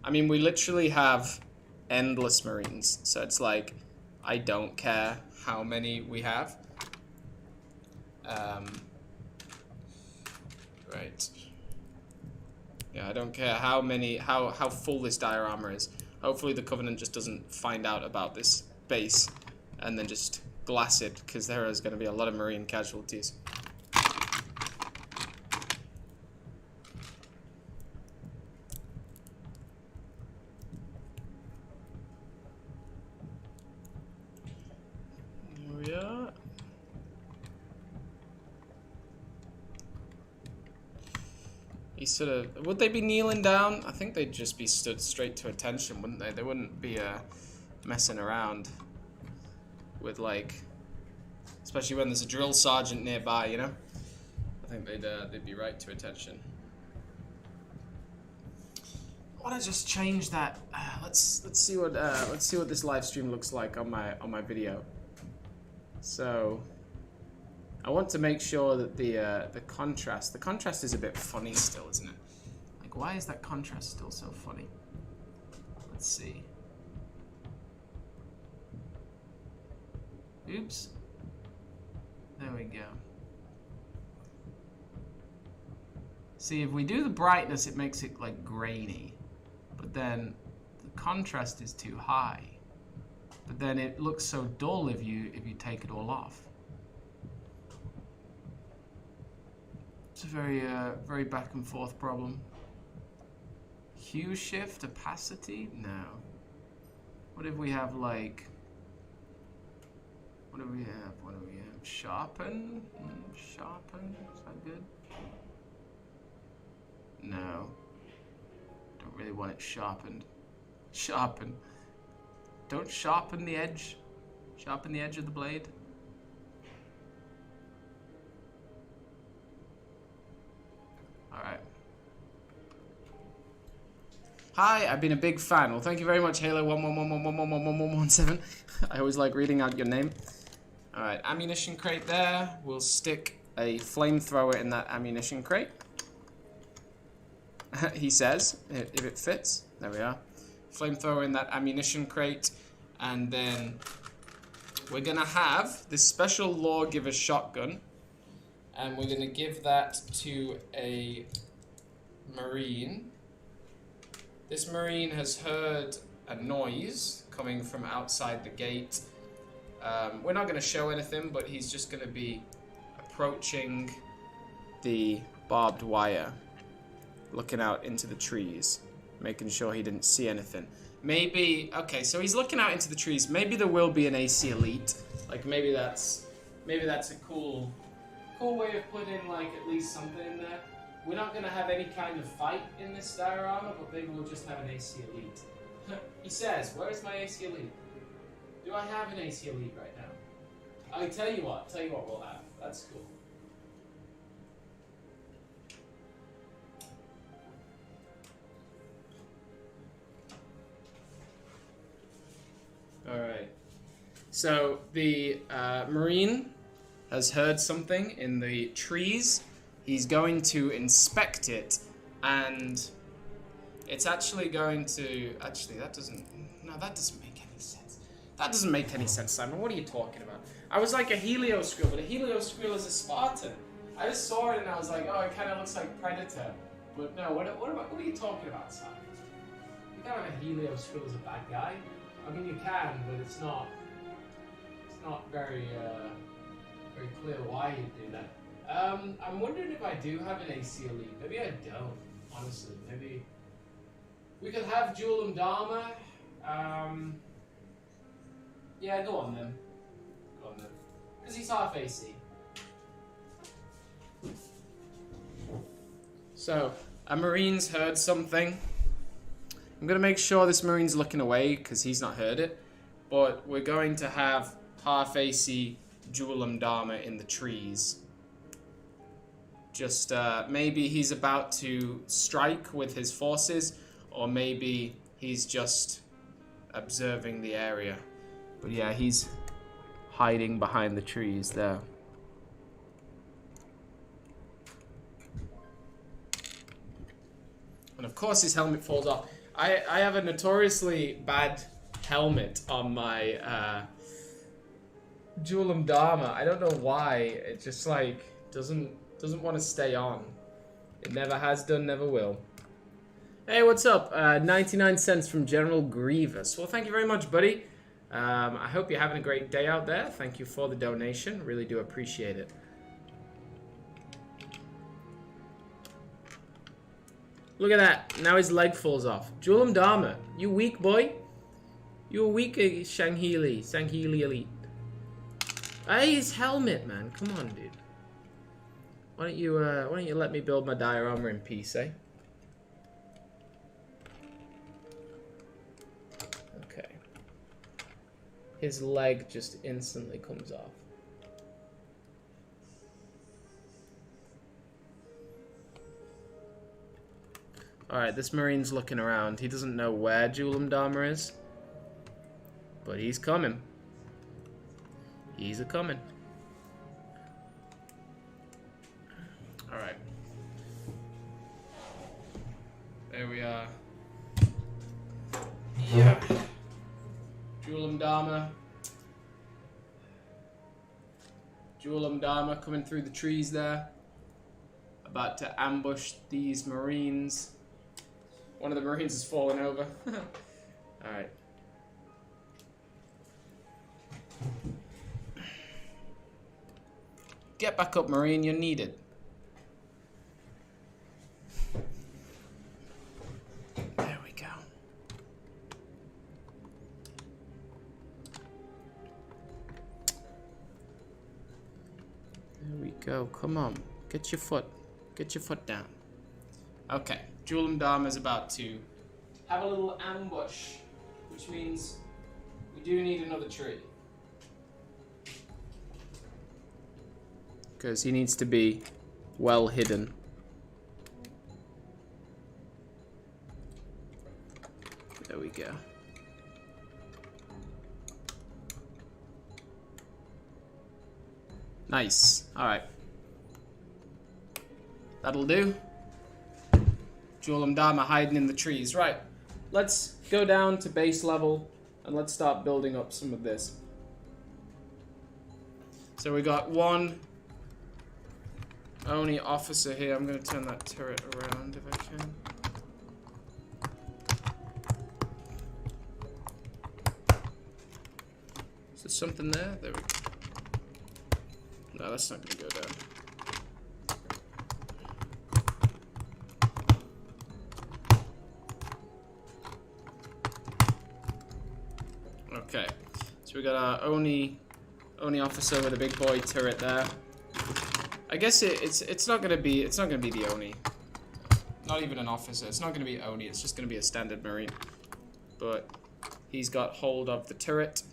I mean, we literally have endless Marines, so it's like, I don't care how many we have. Right. Yeah, I don't care how many, how full this diorama is. Hopefully the Covenant just doesn't find out about this base and then just glass it, because there is going to be a lot of Marine casualties. Here we are. Sort of, would they be kneeling down? I think they'd just be stood straight to attention, wouldn't they? They wouldn't be messing around with, like, especially when there's a drill sergeant nearby, you know. I think they'd be right to attention. I want to just change that. Let's see what this live stream looks like on my video. So I want to make sure that the contrast is a bit funny still, isn't it? Like, why is that contrast still so funny? Let's see. Oops. There we go. See, if we do the brightness, it makes it like grainy, but then the contrast is too high. But then it looks so dull if you take it all off. It's a very back and forth problem. Hue shift, opacity? No. What if we have like? What do we have? What do we have? Sharpen? Sharpen? Is that good? No. Don't really want it sharpened. Sharpen. Don't sharpen the edge. Sharpen the edge of the blade. Alright. Hi, I've been a big fan. Well, thank you very much, Halo1111111117. I always like reading out your name. Alright, ammunition crate there. We'll stick a flamethrower in that ammunition crate. He says, if it fits. There we are. Flamethrower in that ammunition crate. And then we're going to have this special lawgiver shotgun. And we're going to give that to a Marine. This Marine has heard a noise coming from outside the gate. We're not going to show anything, but he's just going to be approaching the barbed wire, looking out into the trees, making sure he didn't see anything. Maybe, okay, so he's looking out into the trees. Maybe there will be an AC Elite. Like, maybe that's a cool way of putting, like, at least something in there. We're not going to have any kind of fight in this diorama, but maybe we'll just have an AC Elite. He says, where's my AC Elite? Do I have an AC Elite right now? I tell you what we'll have. That's cool. Alright. So the Marine has heard something in the trees. He's going to inspect it, and it's actually going to... Actually, that doesn't make any sense. That doesn't make any sense, Simon. What are you talking about? I was like a Helioscrew, but a Helioscrew is a Spartan. I just saw it and I was like, oh, it kind of looks like Predator. But no, what are you talking about, Simon? You can't have a Helioscrew as a bad guy. I mean, you can, but it's not very clear why you'd do that. I'm wondering if I do have an AC Elite. Maybe I don't, honestly. Maybe we could have Julum Dharma. Yeah, go on then. Because he's half AC. So, a Marine's heard something. I'm going to make sure this Marine's looking away because he's not heard it. But we're going to have half AC Julum Dharma in the trees. Just maybe he's about to strike with his forces, or maybe he's just observing the area. But yeah, he's hiding behind the trees there. And of course his helmet falls off. I have a notoriously bad helmet on my Julum Dharma. I don't know why. It just like doesn't want to stay on. It never has done, never will. Hey, what's up? 99 cents from General Grievous. Well, thank you very much, buddy. I hope you're having a great day out there. Thank you for the donation. Really do appreciate it. Look at that. Now his leg falls off. Julum Dharma, you weak boy. You're weak, Sanghili Elite. Hey, his helmet, man. Come on, dude. Why don't you let me build my diorama in peace, eh? Okay. His leg just instantly comes off. Alright, this Marine's looking around. He doesn't know where Julum Dharma is. But he's coming. He's a coming. Alright. There we are. Yeah. Julam Dharma coming through the trees there. About to ambush these Marines. One of the Marines has fallen over. Alright. Get back up, Marine, you're needed. There we go. There we go. Come on. Get your foot down. Okay. Julam Dharma is about to have a little ambush, which means we do need another tree. Because he needs to be well hidden. There we go. Nice. Alright. That'll do. Julam Dharma hiding in the trees. Right. Let's go down to base level and let's start building up some of this. So we got one only officer here. I'm going to turn that turret around if I can. Is there something there? There we go. No, that's not going to go down. Okay, so we got our only officer with a big boy turret there. I guess it's not gonna be the Oni. Not even an officer. It's not gonna be Oni. It's just gonna be a standard Marine. But he's got hold of the turret.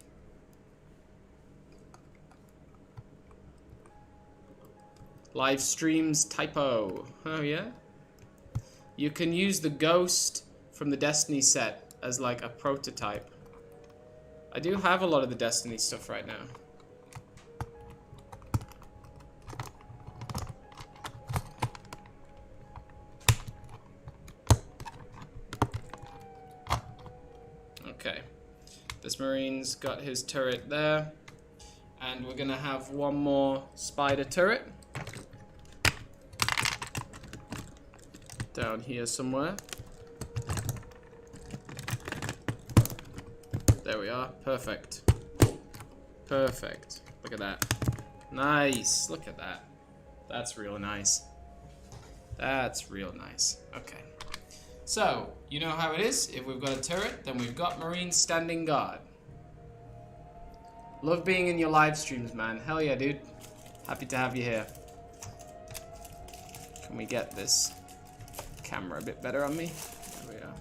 Live streams typo. Oh yeah. You can use the ghost from the Destiny set as like a prototype. I do have a lot of the Destiny stuff right now. Okay. This Marine's got his turret there. And we're gonna have one more spider turret. Down here somewhere. There we are. Perfect. Perfect. Look at that. Nice. Look at that. That's real nice. That's real nice. Okay. So, you know how it is. If we've got a turret, then we've got Marines standing guard. Love being in your live streams, man. Hell yeah, dude. Happy to have you here. Can we get this camera a bit better on me? There we are.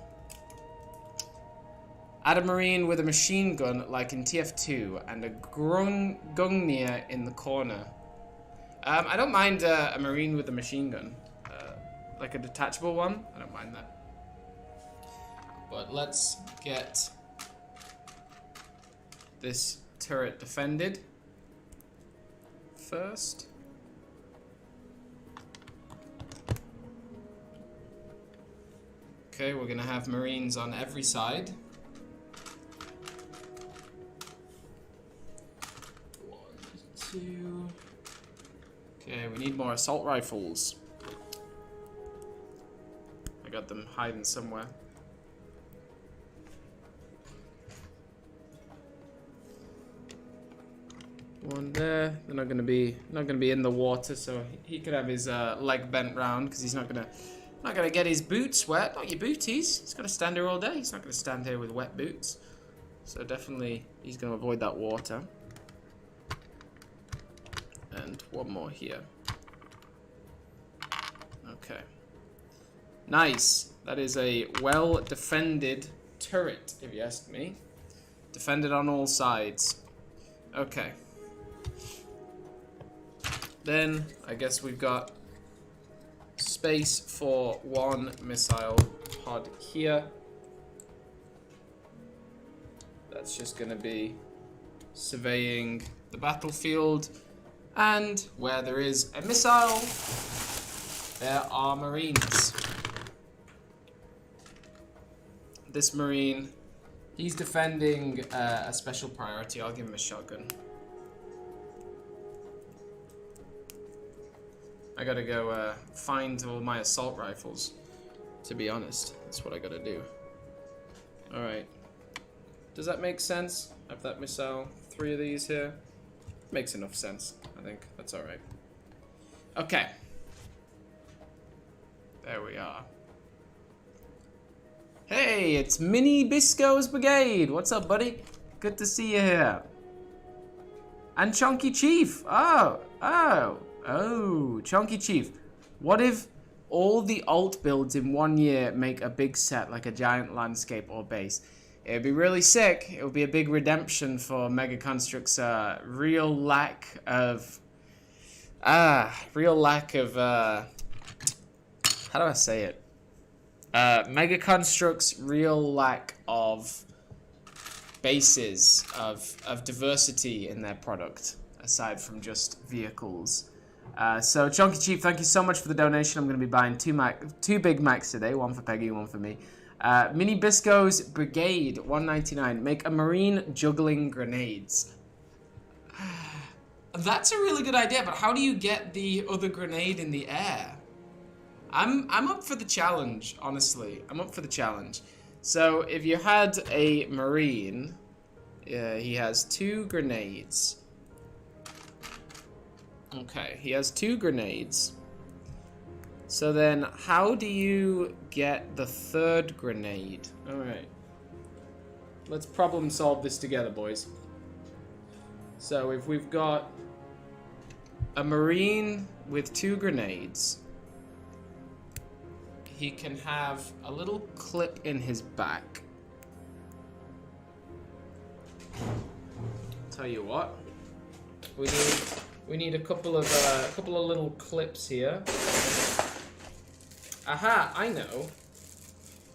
Add a Marine with a machine gun like in TF2 and a Gungnir in the corner. I don't mind a Marine with a machine gun. Like a detachable one. I don't mind that. But let's get this turret defended first. Okay, we're gonna have Marines on every side. 1, 2. Okay, we need more assault rifles. I got them hiding somewhere. One there. They're not gonna be in the water, so he could have his leg bent round because he's not gonna get his boots wet. Not your booties. He's gonna stand here all day. He's not gonna stand here with wet boots. So definitely he's gonna avoid that water. And one more here. Okay. Nice. That is a well-defended turret, if you ask me. Defended on all sides. Okay. Then, I guess we've got space for one missile pod here. That's just going to be surveying the battlefield, and where there is a missile, there are Marines. This Marine, he's defending a special priority. I'll give him a shotgun. I gotta go find all my assault rifles, to be honest. That's what I gotta do. Alright. Does that make sense? I have that missile. 3 of these here. Makes enough sense, I think. That's alright. Okay. There we are. Hey, it's Mini Bisco's Brigade. What's up, buddy? Good to see you here. And Chunky Chief. Oh, Chunky Chief. What if all the alt builds in 1 year make a big set, like a giant landscape or base? It'd be really sick. It would be a big redemption for Mega Construx's real lack of... how do I say it? Mega Construx's real lack of bases, of diversity in their product, aside from just vehicles. So Chunky Chief, thank you so much for the donation. I'm going to be buying two Big Macs today, one for Peggy, one for me. Mini Bisco's Brigade, $1.99. Make a Marine juggling grenades. That's a really good idea, but how do you get the other grenade in the air? I'm up for the challenge, honestly. I'm up for the challenge. So if you had a Marine, he has 2 grenades. Okay, he has 2 grenades. So then, how do you get the 3rd grenade? Alright. Let's problem solve this together, boys. So if we've got a Marine with 2 grenades, he can have a little clip in his back. Tell you what, we need a couple of little clips here. Aha, I know.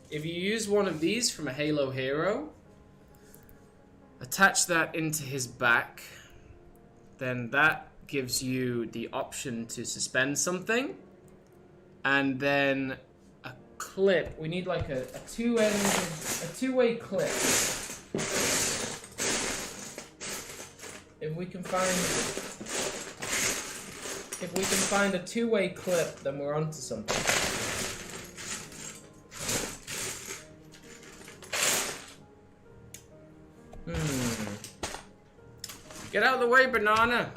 If you use one of these from a Halo hero, attach that into his back, then that gives you the option to suspend something, and then a clip. We need like a two-way clip. If we can find a two-way clip, then we're onto something. Get out of the way, banana.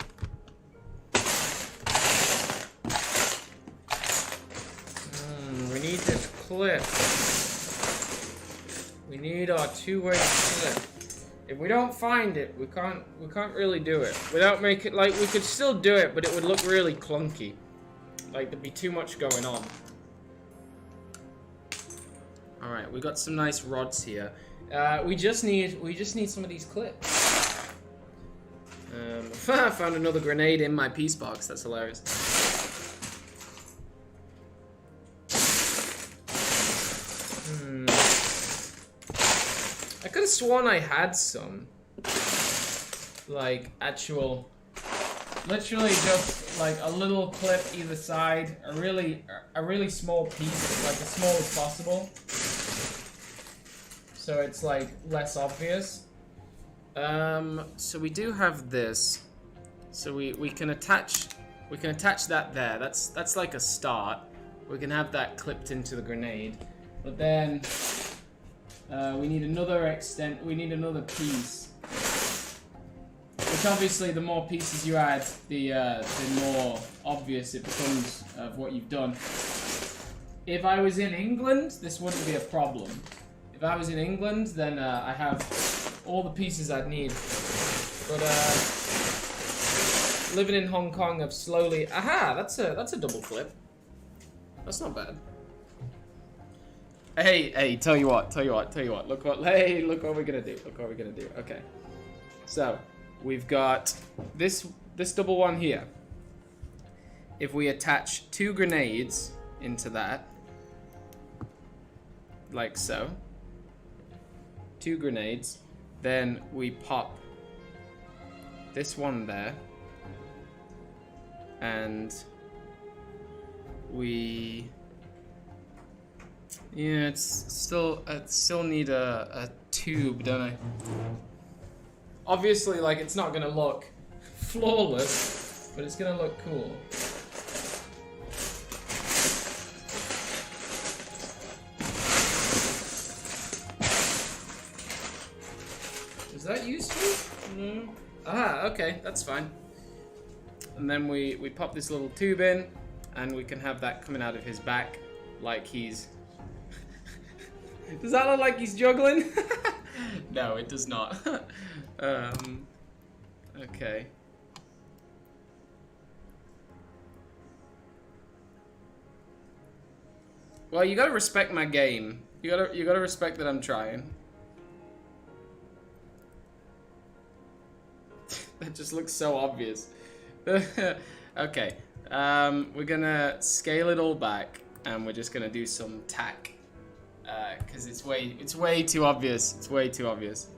We need this clip. We need our two-way clip. If we don't find it, we can't really do it. Without making, like, we could still do it, but it would look really clunky. Like, there'd be too much going on. Alright, we got some nice rods here. We just need some of these clips. I found another grenade in my piece box. That's hilarious. I could have sworn I had some, like, actual, literally just like a little clip either side, a really small piece, like as small as possible, so it's like less obvious. So we do have this, so we can attach that there. That's like a start. We can have that clipped into the grenade, but then we need another piece. Which obviously, the more pieces you add, the more obvious it becomes of what you've done. If I was in England, this wouldn't be a problem. If I was in England, then I have all the pieces I'd need. But living in Hong Kong, I've slowly. Aha! That's a double clip. That's not bad. Hey, tell you what. Look what we're gonna do. Okay. So, we've got this double one here. If we attach 2 grenades into that, like so, 2 grenades, then we pop this one there. And we... Yeah, I still need a tube, don't I? Obviously, like, it's not gonna look flawless, but it's gonna look cool. Is that useful? No. Ah, okay, that's fine. And then we pop this little tube in, and we can have that coming out of his back, like he's... Does that look like he's juggling? No, it does not. Okay. Well, you gotta respect my game. You gotta respect that I'm trying. That just looks so obvious. Okay. We're gonna scale it all back, and we're just gonna do some tack. Because it's way too obvious. It's way too obvious.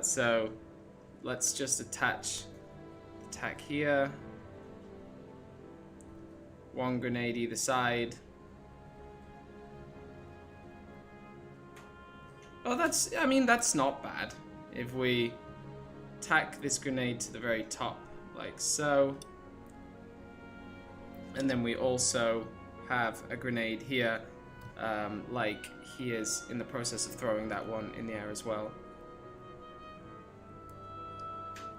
So let's just attach the tack here. One grenade either side. Oh, that's not bad. If we tack this grenade to the very top, like so. And then we also have a grenade here, like he is in the process of throwing that one in the air as well.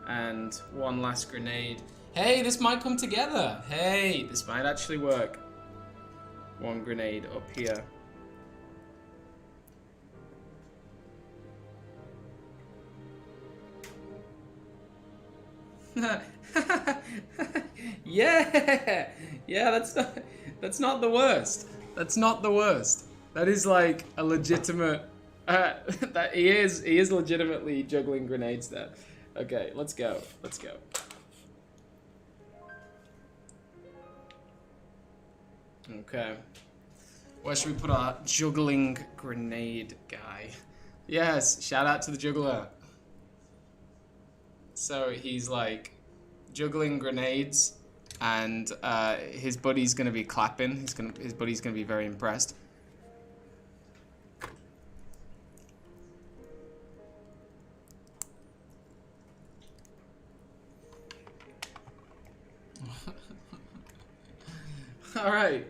And one last grenade. Hey, this might come together. Hey, this might actually work. One grenade up here. Yeah, that's not the worst. That's not the worst. That is like a legitimate. That he is legitimately juggling grenades there. Okay, let's go. Let's go. Okay. Where should we put our juggling grenade guy? Yes, shout out to the juggler. So he's like juggling grenades, and his buddy's gonna be clapping. His buddy's gonna be very impressed. All right.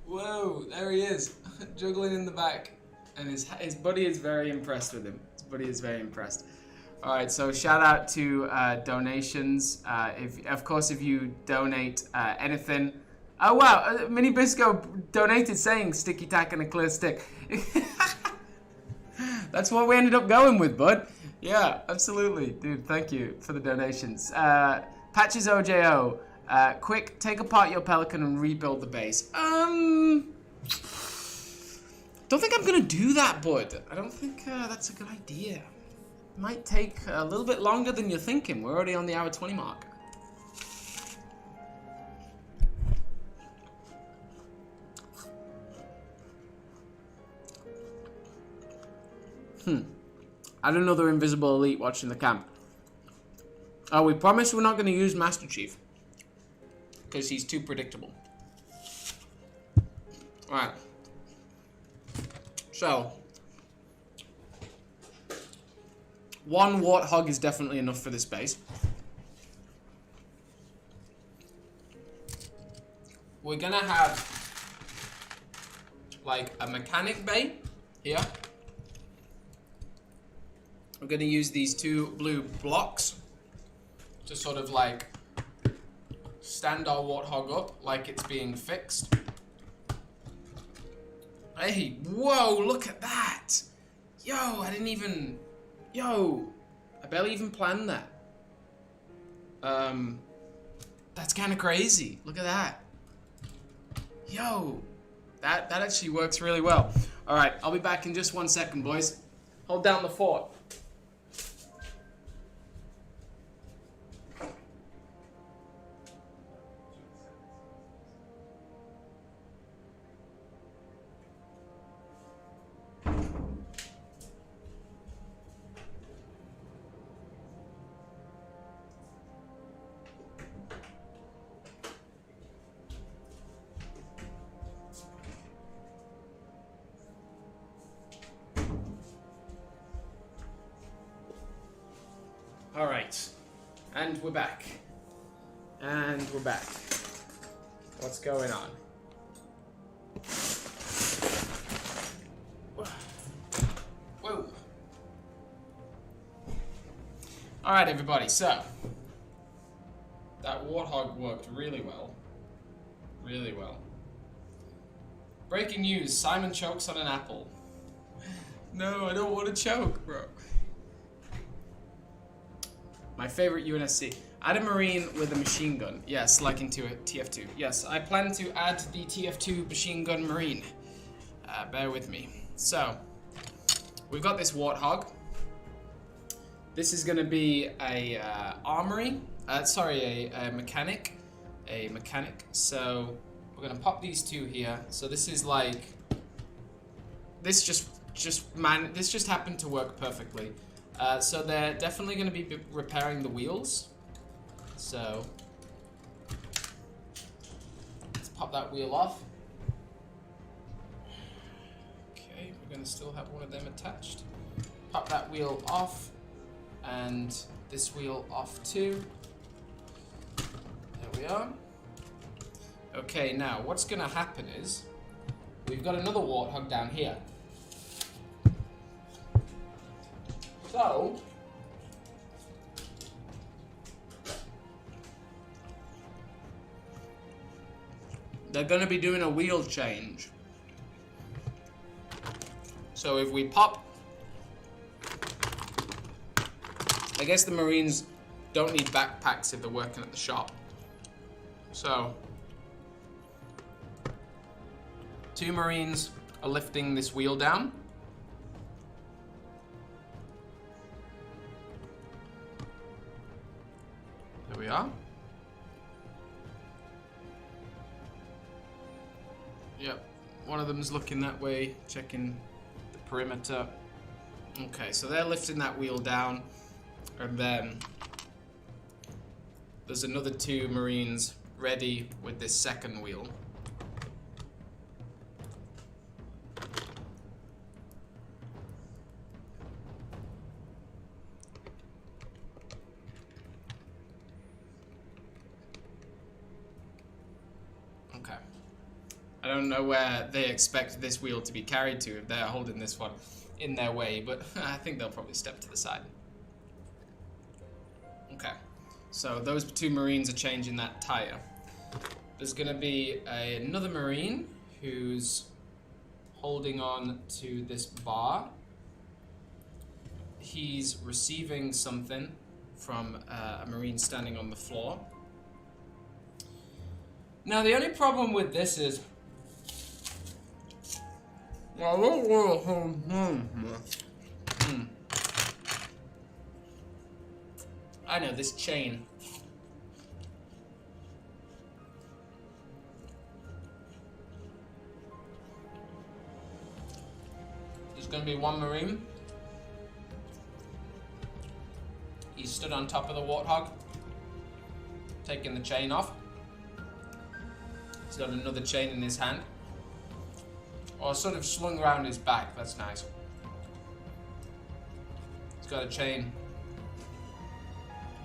Whoa, there he is, juggling in the back, and his buddy is very impressed with him. His buddy is very impressed. All right, so shout out to donations. If you donate anything. Oh wow, Mini Bisco donated saying sticky tack and a clear stick. That's what we ended up going with, bud. Yeah, absolutely, dude. Thank you for the donations. Patches OJO. Quick, take apart your Pelican and rebuild the base. Don't think I'm gonna do that, bud. I don't think that's a good idea. Might take a little bit longer than you're thinking. We're already on the hour 20 mark. Add another invisible elite watching the camp. Oh, we promise we're not going to use Master Chief. Because he's too predictable. Alright. So. One warthog is definitely enough for this base. We're going to have like a mechanic bay here. We're going to use these two blue blocks to sort of like stand our warthog up like it's being fixed. Hey, whoa, look at that. Yo, I barely even planned that. That's kind of crazy. Look at that. Yo, that actually works really well. All right, I'll be back in just 1 second, boys. Hold down the fort. And we're back. And we're back. What's going on? Whoa. Alright, everybody, so that warthog worked really well. Really well. Breaking news, Simon chokes on an apple. No, I don't want to choke, bro. My favorite UNSC. Add a Marine with a machine gun. Yes, like into a TF2. Yes, I plan to add the TF2 machine gun Marine. Bear with me. So, we've got this warthog. This is going to be a armory. Sorry, a mechanic. A mechanic. So, we're going to pop these two here. So this is like... This just happened to work perfectly. So they're definitely going to be repairing the wheels. So let's pop that wheel off. Okay, we're going to still have one of them attached. Pop that wheel off, and this wheel off too. There we are. Okay, now what's going to happen is we've got another warthog down here. So, they're going to be doing a wheel change. So if we pop... I guess the Marines don't need backpacks if they're working at the shop. So, 2 Marines are lifting this wheel down. There we are. Yep, one of them's looking that way, checking the perimeter. Okay, so they're lifting that wheel down, and then there's another 2 Marines ready with this second wheel. Okay. I don't know where they expect this wheel to be carried to if they're holding this one in their way, but I think they'll probably step to the side. Okay, so those 2 Marines are changing that tire. There's going to be another Marine who's holding on to this bar. He's receiving something from a Marine standing on the floor. Now, the only problem with this is... I know, this chain. There's going to be 1 Marine. He's stood on top of the warthog, taking the chain off. He's got another chain in his hand. Or sort of slung around his back, that's nice. He's got a chain.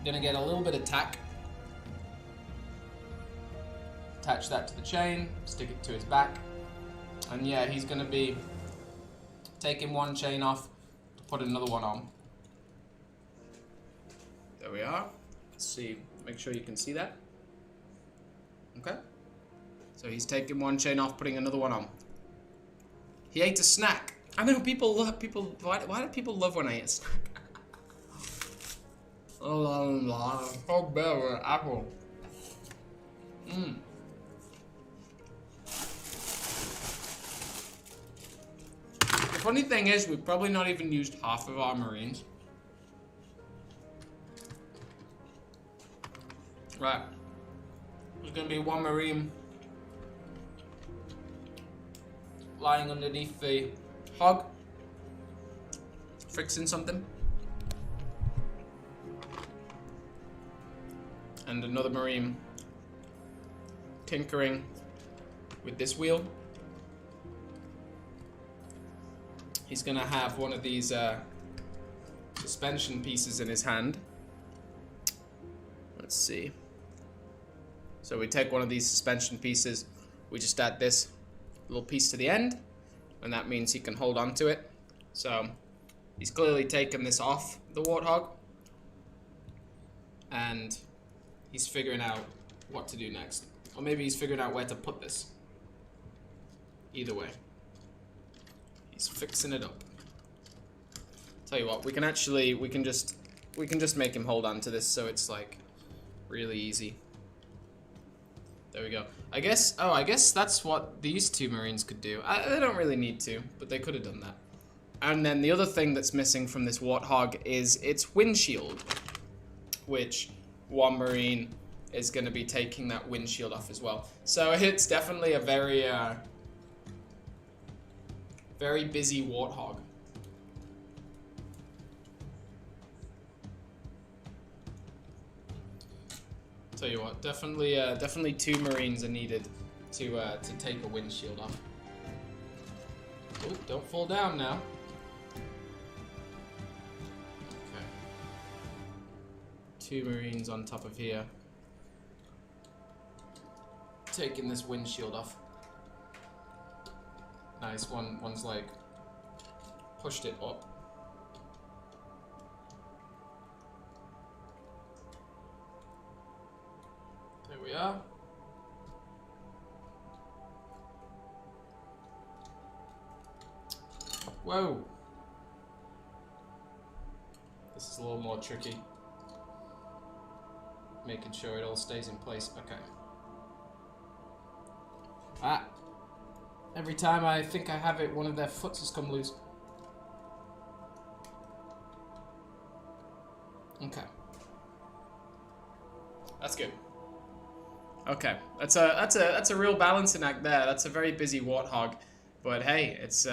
Gonna get a little bit of tack. Attach that to the chain, stick it to his back. And yeah, he's gonna be taking 1 chain off to put another one on. There we are. Let's see, make sure you can see that. Okay. So he's taking 1 chain off, putting another one on. He ate a snack. I know people love why do people love when I eat a snack? Oh, better apple. The funny thing is, we've probably not even used half of our Marines. Right. There's gonna be 1 Marine lying underneath the hog, fixing something. And another Marine tinkering with this wheel. He's gonna have one of these suspension pieces in his hand. Let's see. So we take one of these suspension pieces, we just add this little piece to the end, and that means he can hold on to it. So he's clearly taken this off the Warthog, and he's figuring out what to do next. Or maybe he's figuring out where to put this. Either way, he's fixing it up. Tell you what, we can just make him hold on to this so it's like really easy. There we go. I guess that's what these two Marines could do. They don't really need to, but they could have done that. And then the other thing that's missing from this Warthog is its windshield, which one Marine is going to be taking that windshield off as well. So it's definitely a very, very busy Warthog. Tell you what, definitely two Marines are needed to take a windshield off. Oh, don't fall down now. Okay. Two Marines on top of here, taking this windshield off. Nice. One's like pushed it up. There we are. Whoa. This is a little more tricky. Making sure it all stays in place. Okay. Ah. Every time I think I have it, one of their foots has come loose. Okay. That's good. Okay, that's a real balancing act there. That's a very busy Warthog, but hey, it's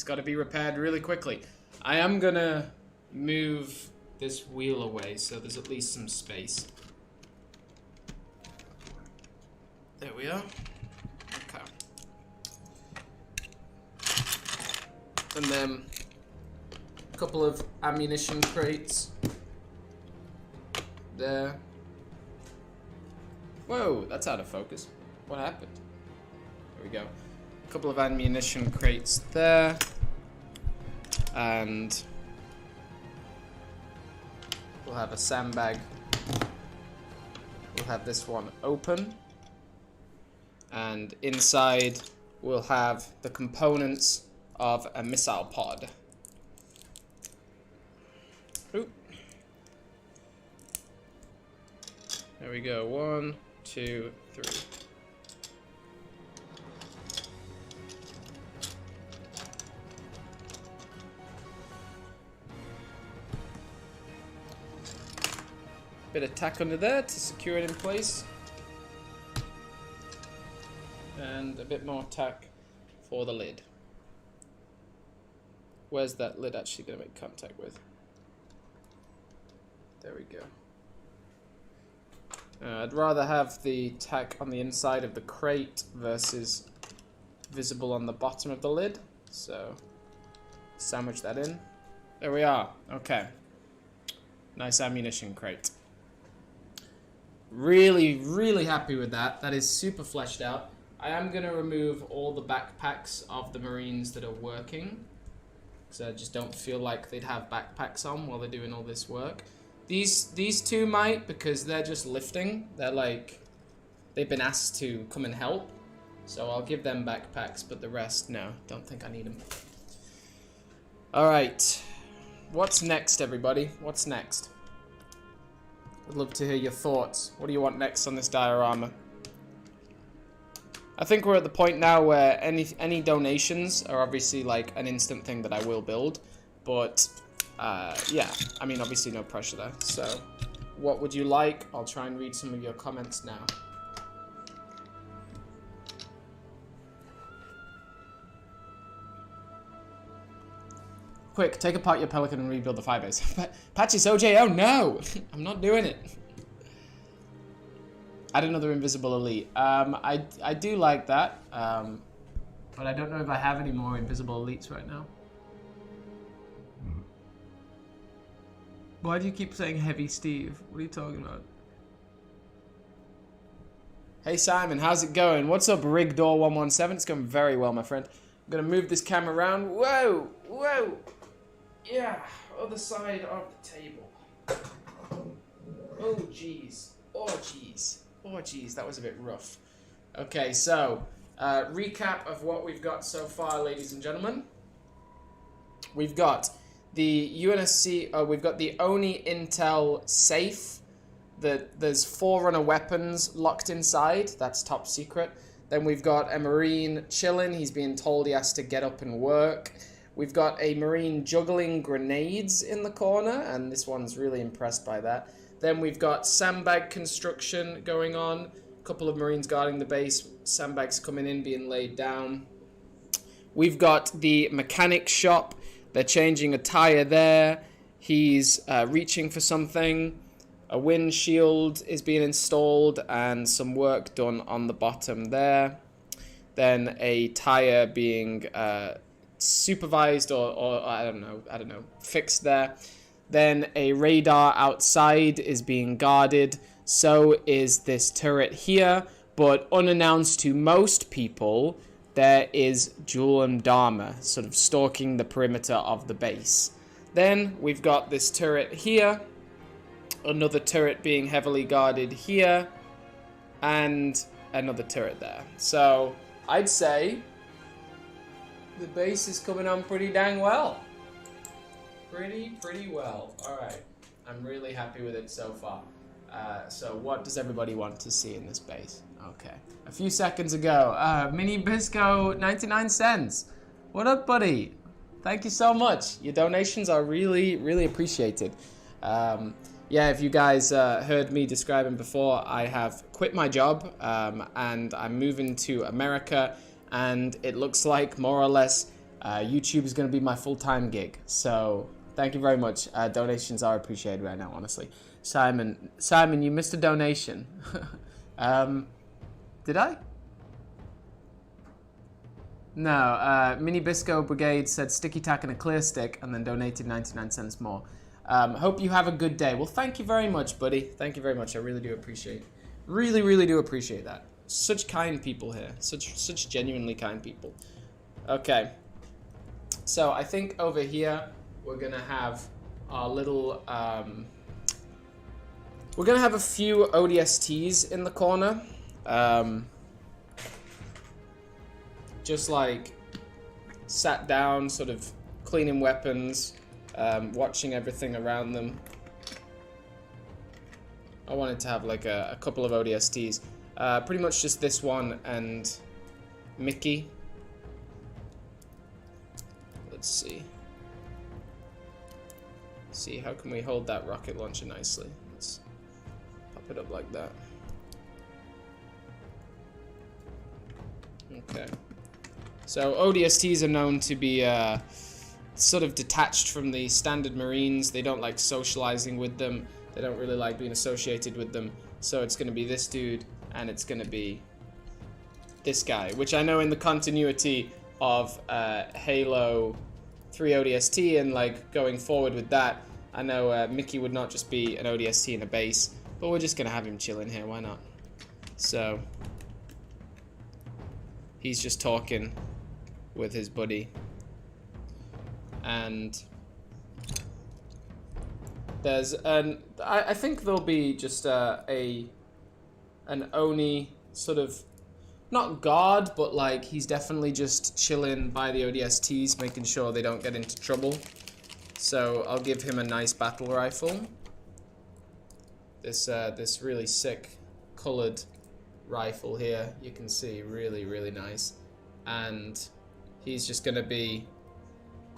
got to be repaired really quickly. I am gonna move this wheel away so there's at least some space. There we are. Okay. And then a couple of ammunition crates there. Whoa, that's out of focus. What happened? There we go. A couple of ammunition crates there. And we'll have a sandbag. We'll have this one open. And inside we'll have the components of a missile pod. Oop. There we go. 1, 2, 3. Bit of tack under there to secure it in place. And a bit more tack for the lid. Where's that lid actually going to make contact with? There we go. I'd rather have the tack on the inside of the crate versus visible on the bottom of the lid. So, sandwich that in. There we are. Okay. Nice ammunition crate. Really, really happy with that. That is super fleshed out. I am going to remove all the backpacks of the Marines that are working, because I just don't feel like they'd have backpacks on while they're doing all this work. These two might, because they're just lifting. They're like, they've been asked to come and help. So I'll give them backpacks, but the rest, no, don't think I need them. Alright. What's next, everybody? What's next? I'd love to hear your thoughts. What do you want next on this diorama? I think we're at the point now where any donations are obviously like an instant thing that I will build. But, yeah, I mean, obviously no pressure there. So, what would you like? I'll try and read some of your comments now. Quick, take apart your Pelican and rebuild the firebase. Patches OJ, oh no! I'm not doing it. Add another invisible elite. I do like that, but I don't know if I have any more invisible elites right now. Why do you keep saying Heavy Steve? What are you talking about? Hey Simon, how's it going? What's up, Rigdoor117? It's going very well, my friend. I'm gonna move this camera around. Whoa, whoa. Yeah, other side of the table. Oh jeez, oh jeez, oh jeez, that was a bit rough. Okay, so recap of what we've got so far, ladies and gentlemen. We've got the UNSC, we've got the Oni Intel safe. There's Forerunner weapons locked inside. That's top secret. Then we've got a Marine chilling. He's being told he has to get up and work. We've got a Marine juggling grenades in the corner, and this one's really impressed by that. Then we've got sandbag construction going on. A couple of Marines guarding the base. Sandbags coming in, being laid down. We've got the mechanic shop. They're changing a tire there. He's reaching for something. A windshield is being installed and some work done on the bottom there. Then a tire being supervised or I don't know, fixed there. Then a radar outside is being guarded. So is this turret here. But unannounced to most people, there is Diorama sort of stalking the perimeter of the base. Then we've got this turret here. Another turret being heavily guarded here, and another turret there. So I'd say the base is coming on pretty dang well. Pretty well. Alright, I'm really happy with it so far. So what does everybody want to see in this base? Okay, a few seconds ago, Mini Bisco 99 cents. What up, buddy? Thank you so much. Your donations are really appreciated. Yeah, if you guys heard me describing before, I have quit my job and I'm moving to America, and it looks like more or less YouTube is going to be my full-time gig. So thank you very much. Donations are appreciated right now, honestly. Simon, you missed a donation. Did I? No, Mini Bisco Brigade said sticky tack and a clear stick and then donated 99 cents more. Hope you have a good day. Well, thank you very much, buddy. Thank you very much. I really do appreciate. Really do appreciate that. Such kind people here. Such genuinely kind people. Okay. So I think over here we're gonna have our little. We're gonna have a few ODSTs in the corner. Just like sat down, sort of cleaning weapons. Watching everything around them. I wanted to have like a couple of ODSTs. Pretty much just this one and Mickey. Let's see. See, how can we hold that rocket launcher nicely? Let's pop it up like that. Okay. So ODSTs are known to be sort of detached from the standard Marines. They don't like socializing with them. They don't really like being associated with them. So it's going to be this dude, and it's going to be this guy, which I know in the continuity of Halo 3 ODST and like going forward with that, I know Mickey would not just be an ODST in a base, but we're just going to have him chilling here. Why not? So he's just talking with his buddy. And there's I think there'll be just an Oni sort of, not guard, but like he's definitely just chilling by the ODSTs, making sure they don't get into trouble. So I'll give him a nice battle rifle. This really sick colored rifle here, you can see, really nice. And he's just gonna be.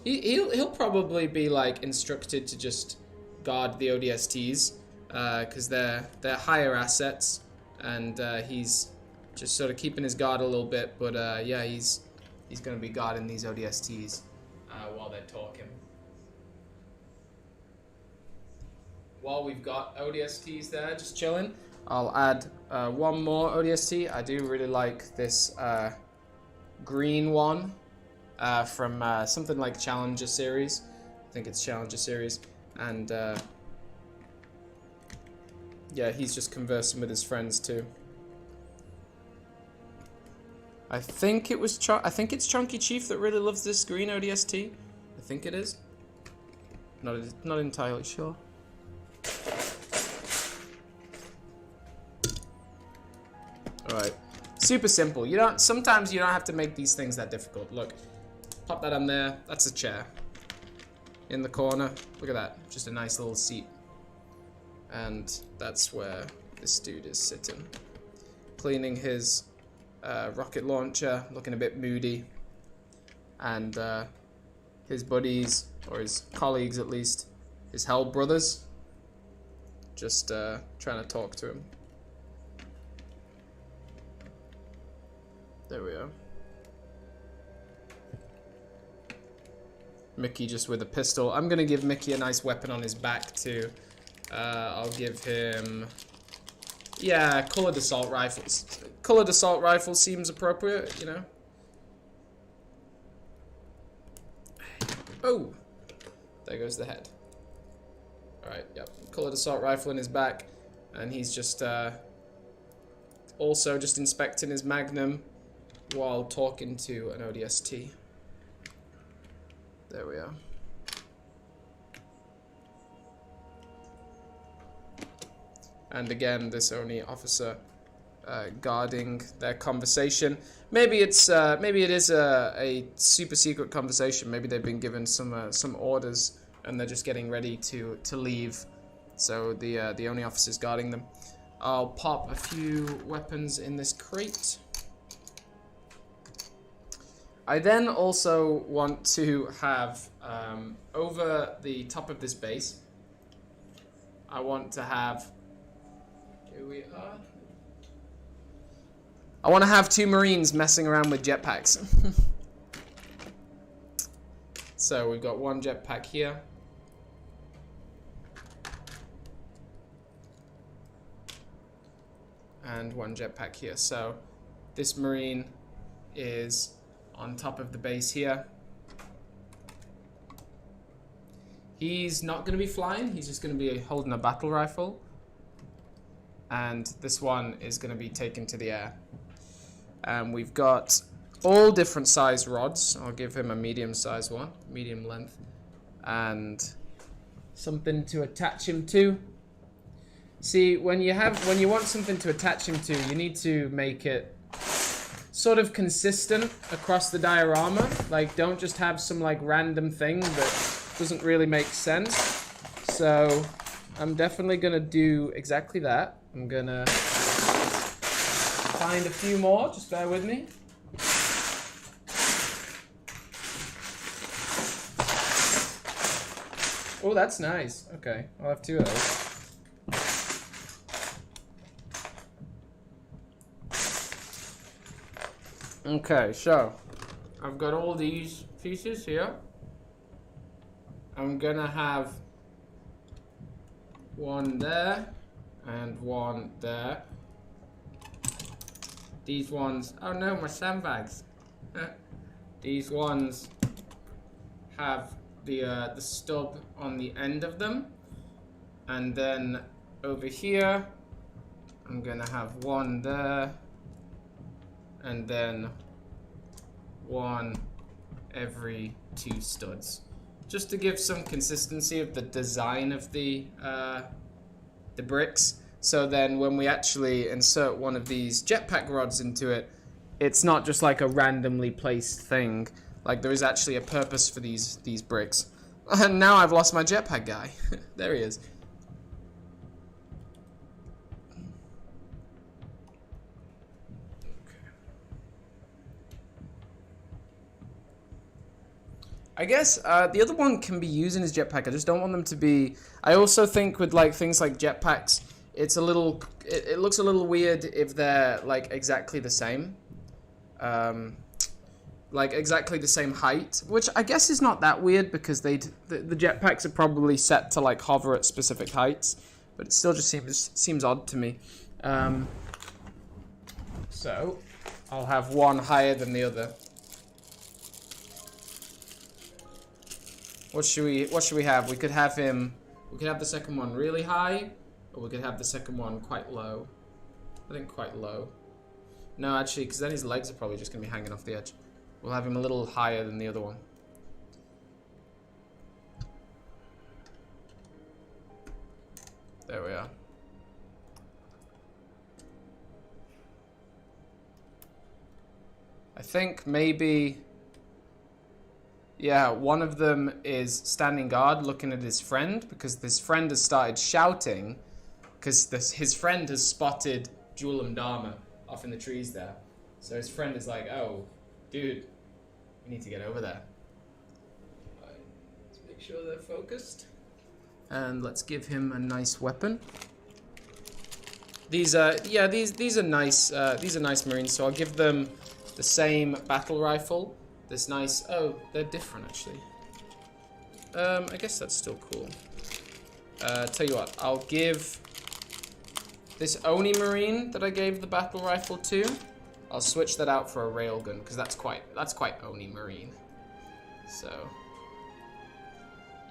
He'll probably be like instructed to just guard the ODSTs because they're higher assets, and he's just sort of keeping his guard a little bit. But yeah, he's going to be guarding these ODSTs while they're talking. While we've got ODSTs there just chilling, I'll add one more ODST. I do really like this green one. From something like Challenger series. I think it's Challenger series. And yeah, he's just conversing with his friends too. I think it was I think it's Chunky Chief that really loves this green ODST. I think it is. Not entirely sure. Alright. Super simple. Sometimes you don't have to make these things that difficult. Look. Pop that on there. That's a chair. In the corner. Look at that. Just a nice little seat. And that's where this dude is sitting. Cleaning his rocket launcher. Looking a bit moody. And his buddies, or his colleagues at least, his hell brothers, just trying to talk to him. There we are. Mickey just with a pistol. I'm gonna give Mickey a nice weapon on his back too. I'll give him, yeah, colored assault rifles. Colored assault rifle seems appropriate, you know. Oh, there goes the head. Alright, yep. Colored assault rifle in his back. And he's just also just inspecting his Magnum while talking to an ODST. There we are. And again, this only officer guarding their conversation. Maybe it is a super secret conversation. Maybe they've been given some orders and they're just getting ready to leave. So the only officer's guarding them. I'll pop a few weapons in this crate. I then also want to have over the top of this base. I want to have. Here we are. I want to have 2 Marines messing around with jetpacks. So we've got 1 jetpack here. And 1 jetpack here. So this Marine is on top of the base here. He's not going to be flying. He's just going to be holding a battle rifle. And this one is going to be taken to the air. And we've got all different size rods. I'll give him a medium size one, medium length, and something to attach him to. See, when you want something to attach him to, you need to make it sort of consistent across the diorama. Like, don't just have some like random thing that doesn't really make sense. So I'm definitely gonna do exactly that. I'm gonna find a few more, just bear with me. Oh, that's nice. Okay, I'll have 2 of those. Okay, so I've got all these pieces here. I'm gonna have 1 there and 1 there. These ones, oh no, my sandbags. These ones have the stub on the end of them, and then over here I'm gonna have 1 there, and then 1 every 2 studs, just to give some consistency of the design of the bricks. So then when we actually insert one of these jetpack rods into it, it's not just like a randomly placed thing. Like, there is actually a purpose for these bricks. And now I've lost my jetpack guy. There he is. I guess the other one can be used in his jetpack. I just don't want them to be. I also think with like things like jetpacks, it's a little. It looks a little weird if they're like exactly the same, like exactly the same height. Which I guess is not that weird because the jetpacks are probably set to like hover at specific heights, but it still just seems odd to me. So I'll have 1 higher than the other. What should we have? We could have the second one really high, or we could have the second one quite low. I think quite low. No, actually, because then his legs are probably just going to be hanging off the edge. We'll have him a little higher than the other one. There we are. I think maybe... Yeah, one of them is standing guard looking at his friend because his friend has started shouting because his friend has spotted Julam Dharma off in the trees there. So his friend is like, oh, dude, we need to get over there. Right, let's make sure they're focused. And let's give him a nice weapon. These are nice. These are nice Marines. So I'll give them the same battle rifle. This nice. Oh, they're different actually. I guess that's still cool. Tell you what, I'll give this Oni Marine that I gave the battle rifle to. I'll switch that out for a railgun because that's quite Oni Marine. So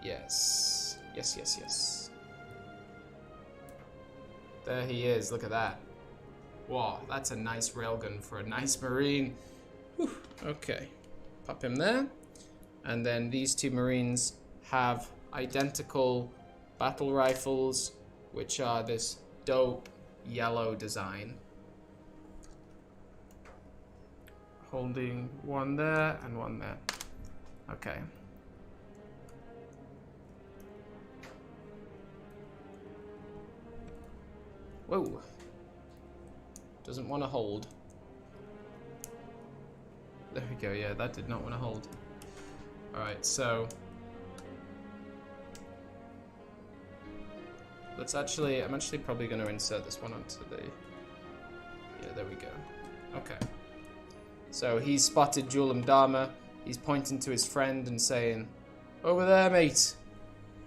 yes. There he is. Look at that. Wow, that's a nice railgun for a nice Marine. Whew. Okay, pop him there. And then these two Marines have identical battle rifles, which are this dope yellow design. Holding one there and one there. Okay. Whoa. Doesn't want to hold. There we go, yeah, that did not want to hold. Alright, so... I'm actually probably going to insert this one onto the... Yeah, there we go. Okay. So he's spotted Julam Dharma. He's pointing to his friend and saying, over there, mate.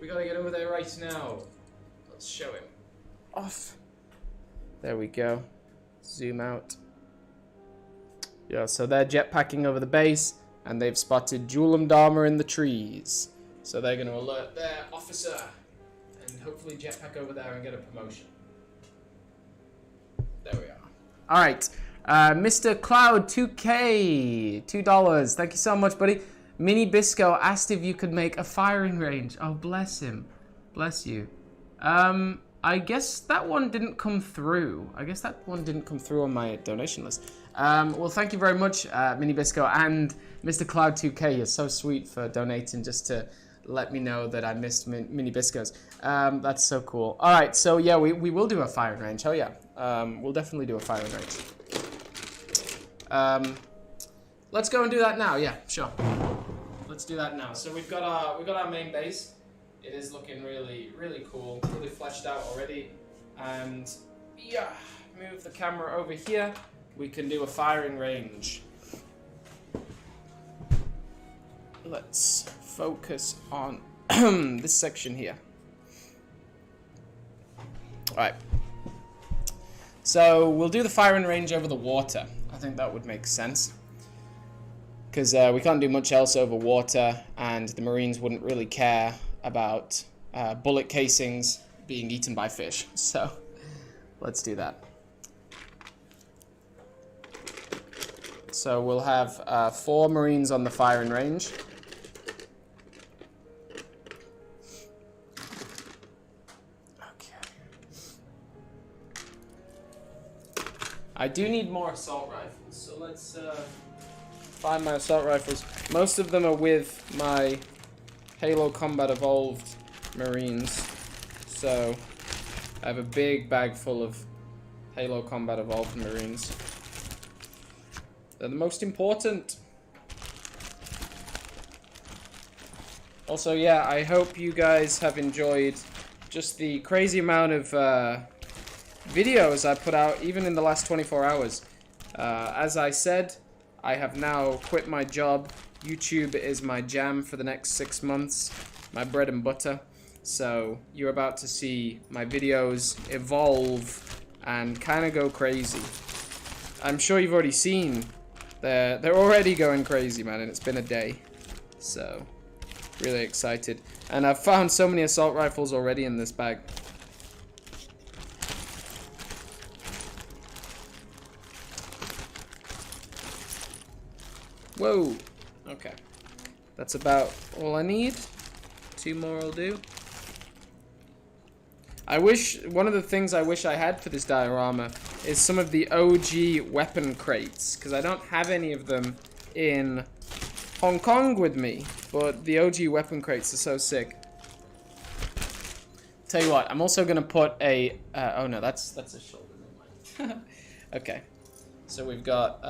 We gotta get over there right now. Let's show him. Off. There we go. Zoom out. Yeah, so they're jetpacking over the base, and they've spotted Julam Dharma in the trees. So they're going to alert their officer, and hopefully jetpack over there and get a promotion. There we are. All right, Mr. Cloud 2K, $2. Thank you so much, buddy. Mini Bisco asked if you could make a firing range. Oh, bless him. Bless you. I guess that one didn't come through. On my donation list. Well, thank you very much, Mini Bisco and Mr. Cloud 2K. You're so sweet for donating just to let me know that I missed Mini Biscos. That's so cool. All right, so yeah, we will do a firing range. Oh yeah, we'll definitely do a firing range. Let's go and do that now. Yeah, sure. Let's do that now. So we've got our main base. It is looking really, really cool, really fleshed out already. And yeah, move the camera over here. We can do a firing range. Let's focus on this section here. All right. So we'll do the firing range over the water. I think that would make sense. Because we can't do much else over water, and the Marines wouldn't really care about bullet casings being eaten by fish. So let's do that. So we'll have 4 Marines on the firing range. Okay. I do need more assault rifles, so let's find my assault rifles. Most of them are with my Halo Combat Evolved Marines, so I have a big bag full of Halo Combat Evolved Marines. They're the most important. Also, yeah, I hope you guys have enjoyed just the crazy amount of videos I put out, even in the last 24 hours. As I said, I have now quit my job. YouTube is my jam for the next 6 months, my bread and butter. So you're about to see my videos evolve and kind of go crazy. I'm sure you've already seen. They're already going crazy, man, and it's been a day. So really excited. And I've found so many assault rifles already in this bag. Whoa. Okay. That's about all I need. 2 more will do. I wish, one of the things I wish I had for this diorama is some of the OG weapon crates, because I don't have any of them in Hong Kong with me, but the OG weapon crates are so sick. Tell you what, I'm also going to put a, oh no, that's a shoulder. Okay. So we've got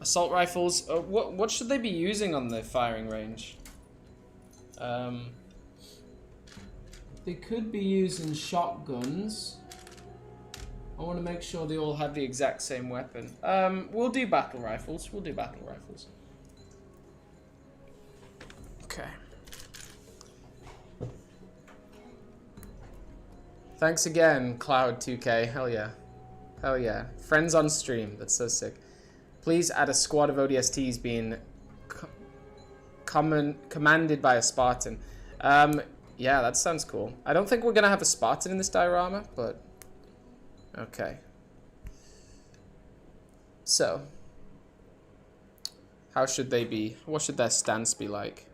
assault rifles. What should they be using on the firing range? They could be using shotguns. I want to make sure they all have the exact same weapon. We'll do battle rifles. We'll do battle rifles. Okay. Thanks again, Cloud2K. Hell yeah. Hell yeah. Friends on stream. That's so sick. Please add a squad of ODSTs being commanded by a Spartan. Yeah, that sounds cool. I don't think we're going to have a Spartan in this diorama, but... Okay. So. How should they be? What should their stance be like?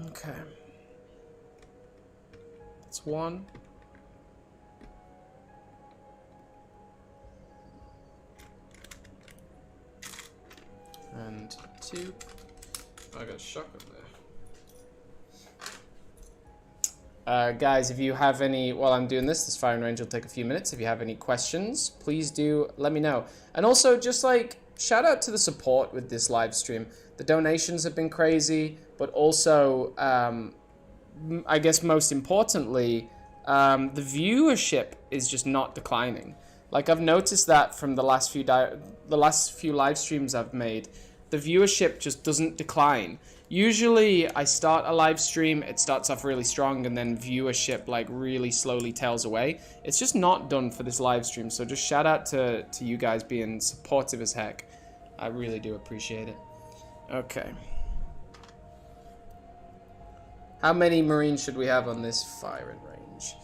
Okay. That's 1. And 2. I got a shock up there. Guys, if you have any, while I'm doing this firing range will take a few minutes. If you have any questions, please do let me know. And also, just like, shout out to the support with this live stream. The donations have been crazy, but also, I guess most importantly, the viewership is just not declining. Like, I've noticed that from the last few live streams I've made, the viewership just doesn't decline. Usually, I start a live stream, it starts off really strong, and then viewership, like, really slowly tails away. It's just not done for this live stream, so just shout out to you guys being supportive as heck. I really do appreciate it. Okay. How many Marines should we have on this firing range?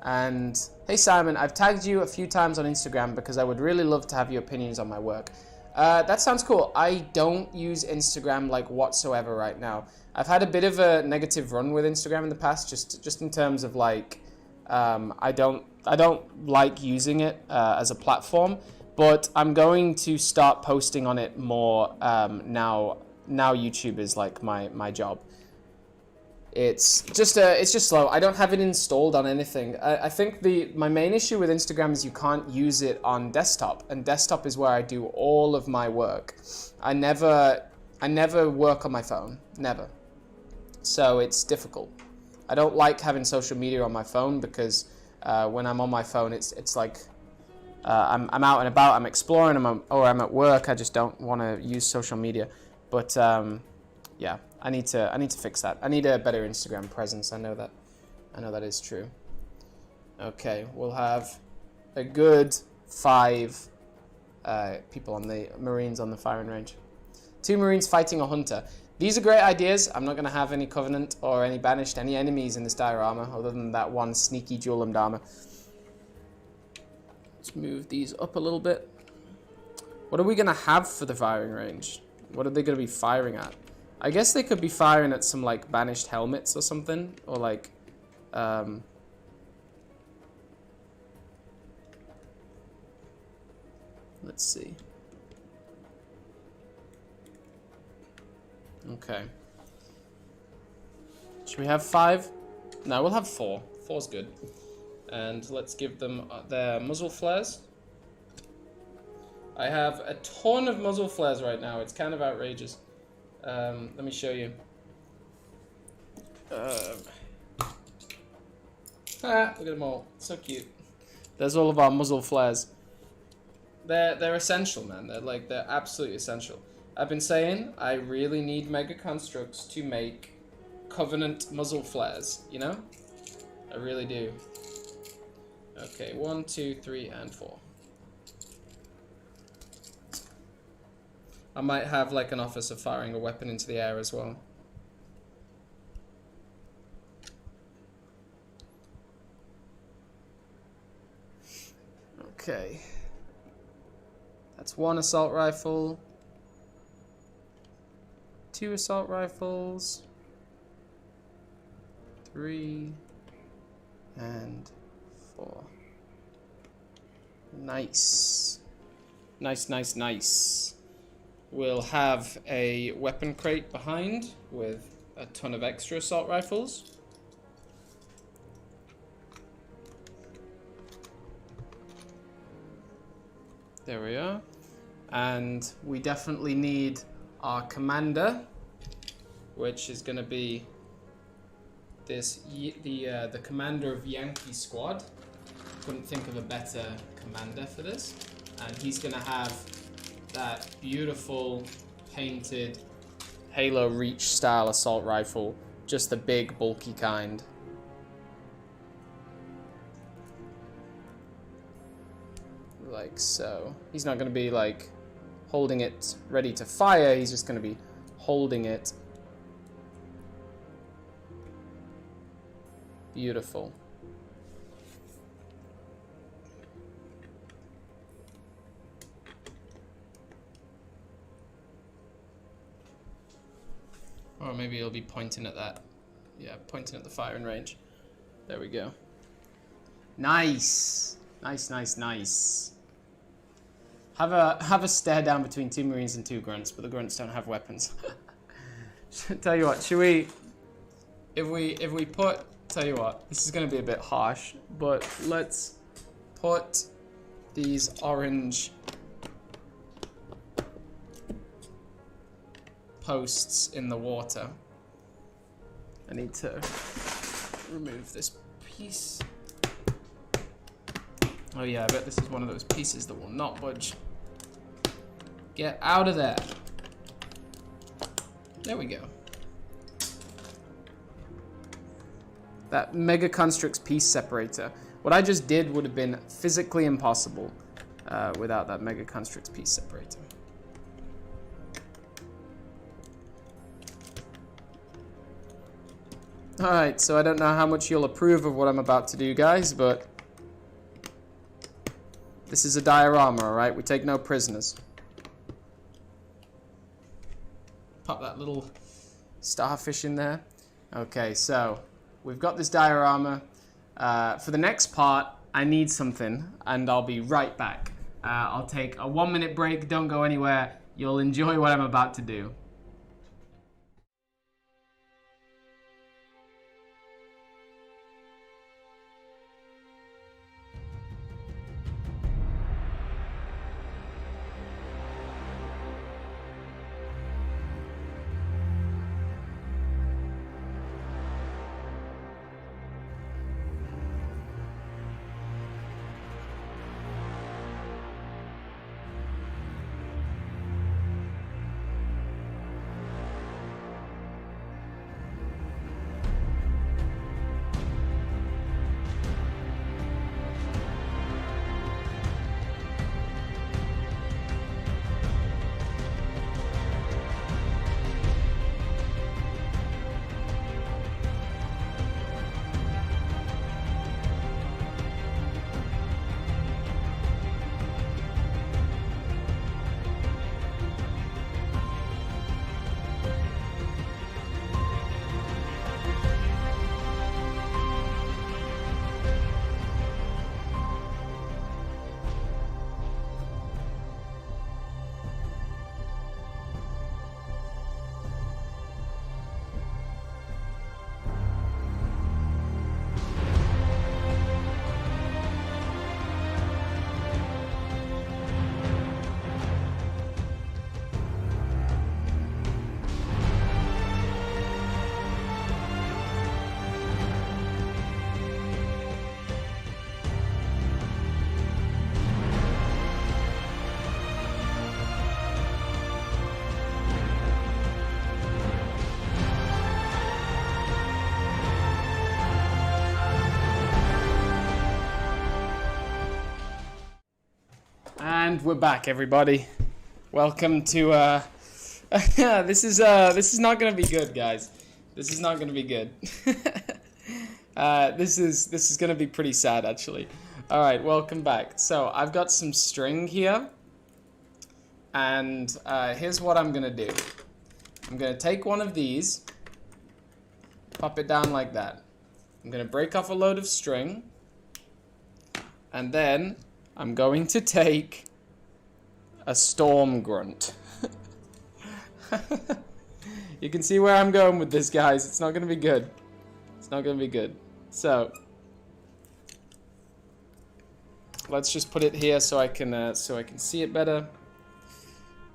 And, hey Simon, I've tagged you a few times on Instagram because I would really love to have your opinions on my work. That sounds cool. I don't use Instagram like whatsoever right now. I've had a bit of a negative run with Instagram in the past, just in terms of like, I don't like using it as a platform, but I'm going to start posting on it more now. Now YouTube is like my job. It's just slow. I don't have it installed on anything. I think my main issue with Instagram is you can't use it on desktop, and desktop is where I do all of my work. I never work on my phone, never. So it's difficult. I don't like having social media on my phone because when I'm on my phone, it's like I'm out and about, I'm exploring, or I'm at work. I just don't want to use social media, but yeah. I need to fix that. I need a better Instagram presence. I know that is true. Okay, we'll have a good 5 people on the Marines on the firing range. 2 Marines fighting a hunter. These are great ideas. I'm not going to have any Covenant or any Banished, any enemies in this diorama other than that one sneaky Jewel armor. Let's move these up a little bit. What are we going to have for the firing range? What are they going to be firing at? I guess they could be firing at some, like, Banished helmets or something. Or, like, let's see. Okay. Should we have 5? No, we'll have 4. 4's good. And let's give them their muzzle flares. I have a ton of muzzle flares right now. It's kind of outrageous. Let me show you. Look at them all. So cute. There's all of our muzzle flares. They're essential, man. They're absolutely essential. I've been saying I really need Mega Construx to make Covenant muzzle flares, you know? I really do. Okay, 1, 2, 3, and 4. I might have like an officer firing a weapon into the air as well. Okay. That's 1 assault rifle. 2 assault rifles. 3 and 4. Nice. Nice, nice, nice. We'll have a weapon crate behind with a ton of extra assault rifles. There we are. And we definitely need our commander, which is going to be the commander of Yankee Squad. Couldn't think of a better commander for this. And he's going to have that beautiful painted Halo Reach style assault rifle, just the big bulky kind. Like so. He's not going to be like holding it ready to fire, he's just going to be holding it. Beautiful. Or maybe it'll be pointing at that. Yeah, pointing at the firing range. There we go. Nice. Nice, nice, nice. Have a stare down between 2 Marines and 2 grunts, but the grunts don't have weapons. Tell you what, should we if we put, tell you what, this is gonna be a bit harsh, but let's put these orange posts in the water. I need to remove this piece. Oh yeah, I bet this is one of those pieces that will not budge. Get out of there. There we go. That Mega Construx piece separator. What I just did would have been physically impossible without that Mega Construx piece separator. Alright, so I don't know how much you'll approve of what I'm about to do, guys, but this is a diorama, alright? We take no prisoners. Pop that little starfish in there. Okay, so we've got this diorama. For the next part, I need something, and I'll be right back. I'll take a 1-minute break. Don't go anywhere. You'll enjoy what I'm about to do. And we're back, everybody. Welcome to this is not gonna be good, guys. This is not gonna be good. This is gonna be pretty sad, actually. Alright, welcome back. So, I've got some string here. And here's what I'm going to do. I'm going to take one of these. Pop it down like that. I'm going to break off a load of string. And then I'm going to take a storm grunt. You can see where I'm going with this, guys. It's not going to be good. It's not going to be good. So let's just put it here so I can see it better.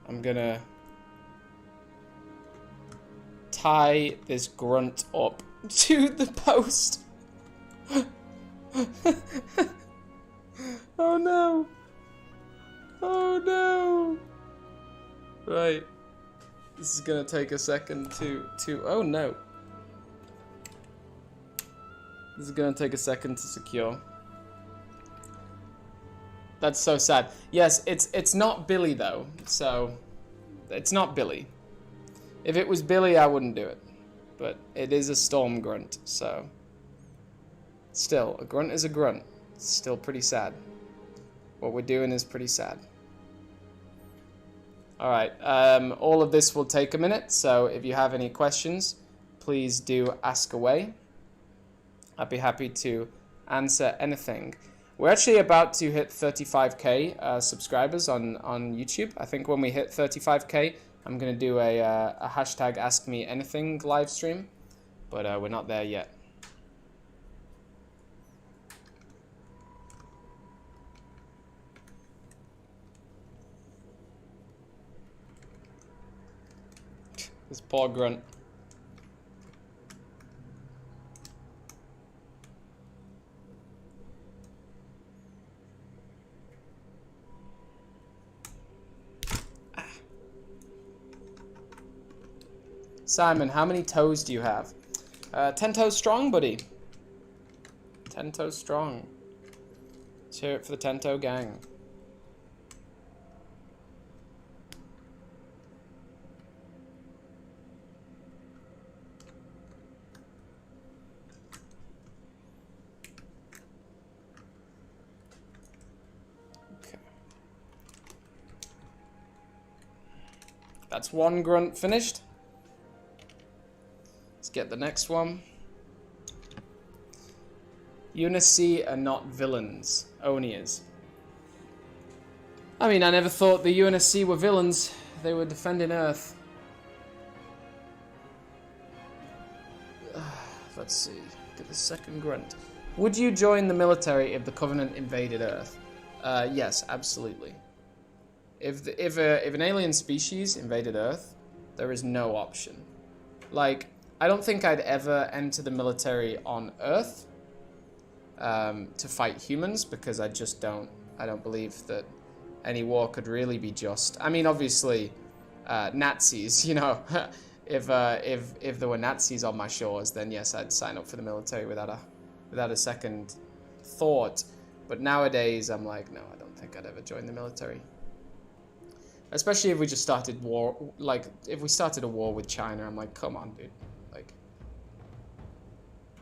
I'm gonna tie this grunt up to the post. Oh no! Oh no! Right. This is gonna take a second to oh no. This is gonna take a second to secure. That's so sad. Yes, it's not Billy though, so it's not Billy. If it was Billy, I wouldn't do it, but it is a storm grunt, so still, a grunt is a grunt. It's still pretty sad. What we're doing is pretty sad. All right, all of this will take a minute, so if you have any questions, please do ask away. I'd be happy to answer anything. We're actually about to hit 35k subscribers on YouTube. I think when we hit 35k, I'm going to do a hashtag Ask Me Anything live stream, but we're not there yet. This poor grunt. Simon, how many toes do you have? 10 toes strong, buddy. 10 toes strong. Let's hear it for the 10 toe gang. Okay. That's one grunt finished. Get the next one. UNSC are not villains. Oni is. I mean, I never thought the UNSC were villains. They were defending Earth. Let's see. Get the second grunt. Would you join the military if the Covenant invaded Earth? Yes, absolutely. If an alien species invaded Earth, there is no option. Like, I don't think I'd ever enter the military on Earth to fight humans, because I don't believe that any war could really be just. I mean, obviously, Nazis, you know, if there were Nazis on my shores, then yes, I'd sign up for the military without a second thought. But nowadays, I'm like, no, I don't think I'd ever join the military. Especially if we just started war, like, if we started a war with China, I'm like, come on, dude. Like,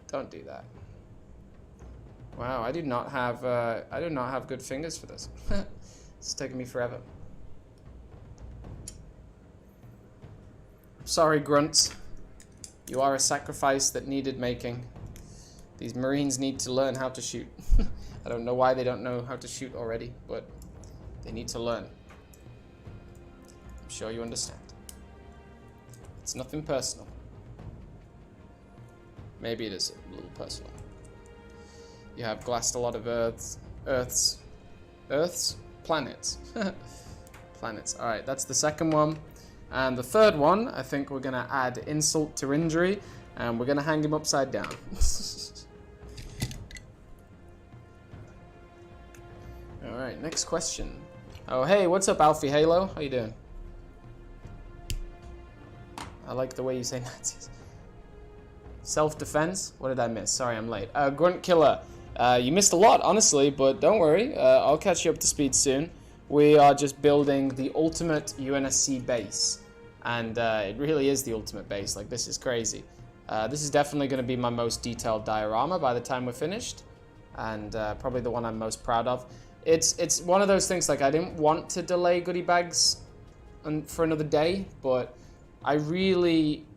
don't do that. Wow, I do not have good fingers for this. It's taking me forever. Sorry, grunts. You are a sacrifice that needed making. These Marines need to learn how to shoot. I don't know why they don't know how to shoot already, but they need to learn. I'm sure you understand. It's nothing personal. Maybe it is a little personal. You have glassed a lot of planets. Planets. All right, that's the second one. And the third one, I think we're gonna add insult to injury, and we're gonna hang him upside down. All right, next question. Oh, hey, what's up, Alfie Halo? How you doing? I like the way you say Nazis. Self-defense? What did I miss? Sorry, I'm late. Grunt Killer. You missed a lot, honestly, but don't worry. I'll catch you up to speed soon. We are just building the ultimate UNSC base. And it really is the ultimate base. Like, this is crazy. This is definitely going to be my most detailed diorama by the time we're finished. and probably the one I'm most proud of. It's one of those things, like, I didn't want to delay goodie bags for another day, but I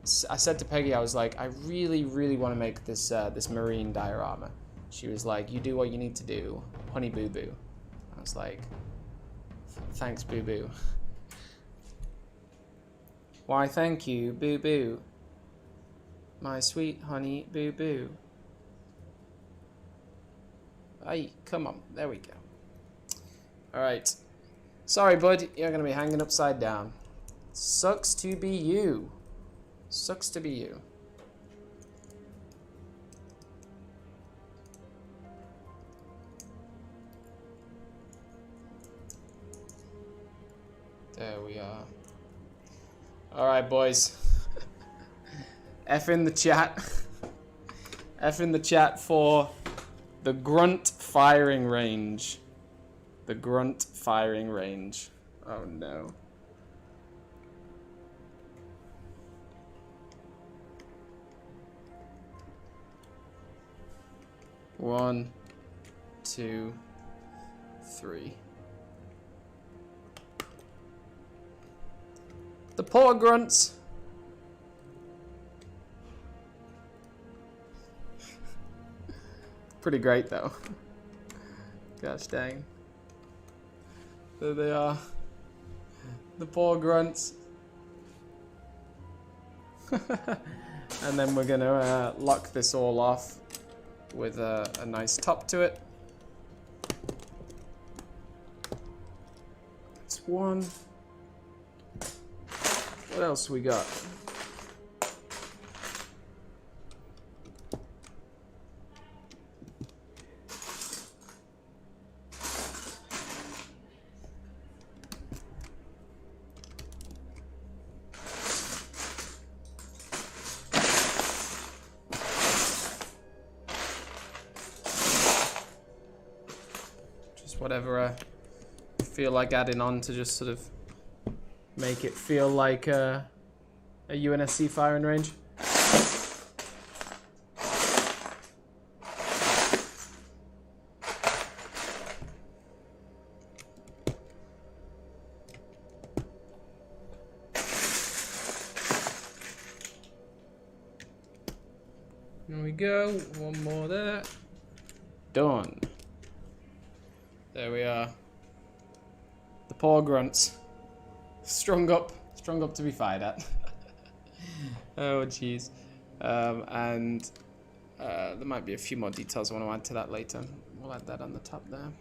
said to Peggy, I was like, I really, really want to make this this marine diorama. She was like, you do what you need to do, honey boo boo. I was like, thanks boo boo. Why thank you, boo boo. My sweet honey boo boo. Ay, come on, there we go. Alright. Sorry, bud, you're gonna be hanging upside down. Sucks to be you. Sucks to be you. There we are. Alright, boys. F in the chat. F in the chat for the grunt firing range. The grunt firing range. Oh no. One, two, three. The poor grunts. Pretty great though. Gosh dang. There they are. The poor grunts. And then we're gonna lock this all off with a nice top to it. That's one. What else we got? Whatever I feel like adding on to just sort of make it feel like a UNSC firing range. There we go, one more there. Done. There we are. The poor grunts. Strung up to be fired at. Oh jeez. And there might be a few more details I want to add to that later. We'll add that on the top there.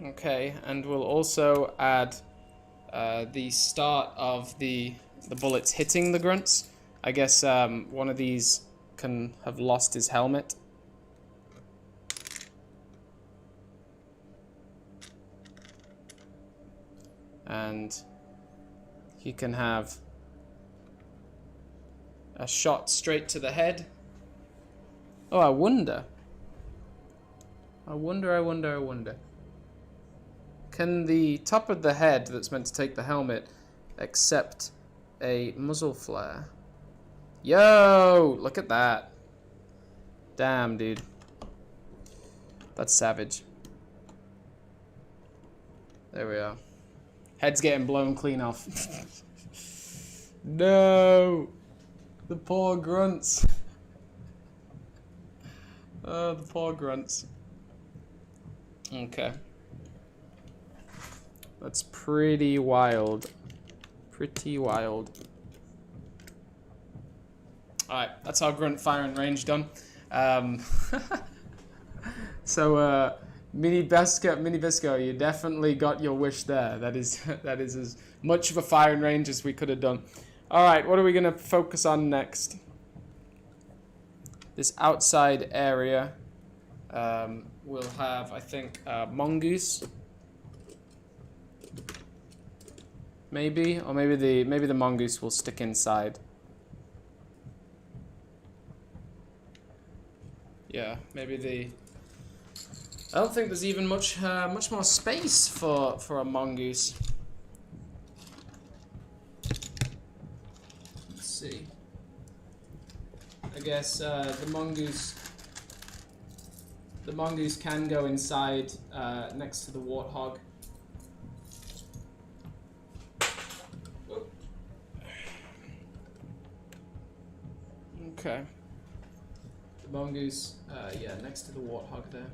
Okay, and we'll also add the start of the bullets hitting the grunts. I guess one of these can have lost his helmet. And he can have a shot straight to the head. Oh, I wonder. Can the top of the head that's meant to take the helmet accept a muzzle flare? Yo, look at that. Damn, dude. That's savage. There we are. Head's getting blown clean off. No! The poor grunts. Oh, the poor grunts. Okay. That's pretty wild. Pretty wild. Alright, that's our grunt firing range done. So, Mini Bisco, you definitely got your wish there. That is as much of a firing range as we could have done. Alright, what are we going to focus on next? This outside area will have, I think, mongoose. Maybe, or maybe the mongoose will stick inside. Yeah, maybe the... I don't think there's even much more space for a mongoose. Let's see. I guess the mongoose The mongoose can go inside next to the warthog. Okay. The mongoose, yeah, next to the warthog there.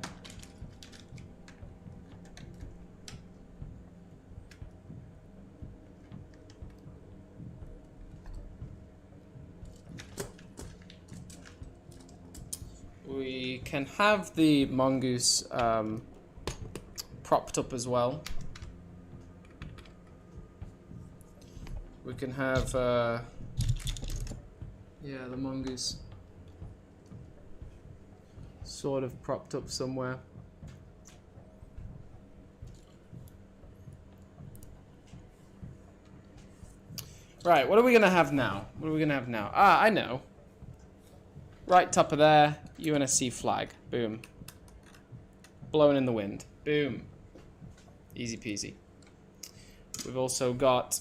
We can have the mongoose propped up as well. We can have, yeah, the mongoose sort of propped up somewhere. Right, what are we gonna have now? What are we gonna have now? Ah, I know. Right top of there, UNSC flag. Boom. Blowing in the wind. Boom. Easy peasy. We've also got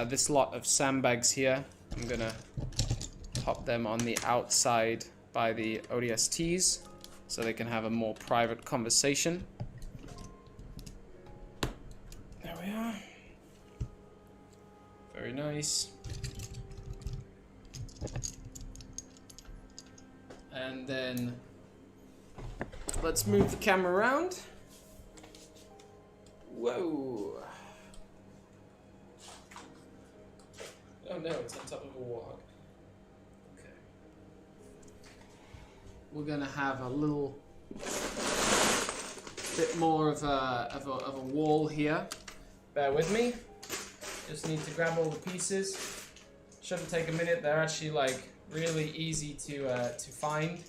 this lot of sandbags here. I'm gonna pop them on the outside by the ODSTs so they can have a more private conversation. There we are. Very nice. And then let's move the camera around. Whoa. Oh no, it's on top of a warthog. Okay. We're gonna have a little bit more of a wall here. Bear with me. Just need to grab all the pieces. Shouldn't take a minute. They're actually like really easy to find.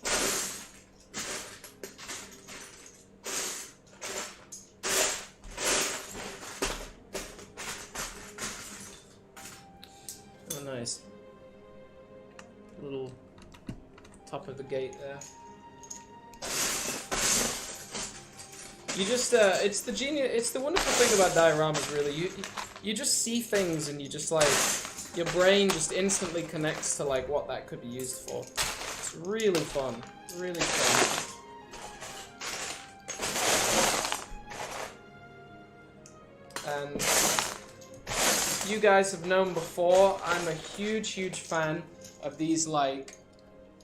Oh, nice. Little top of the gate there. You just, it's the wonderful thing about dioramas, really. You just see things and you just like, your brain just instantly connects to like what that could be used for. It's really fun, really fun. And you guys have known before, I'm a huge, huge fan of these like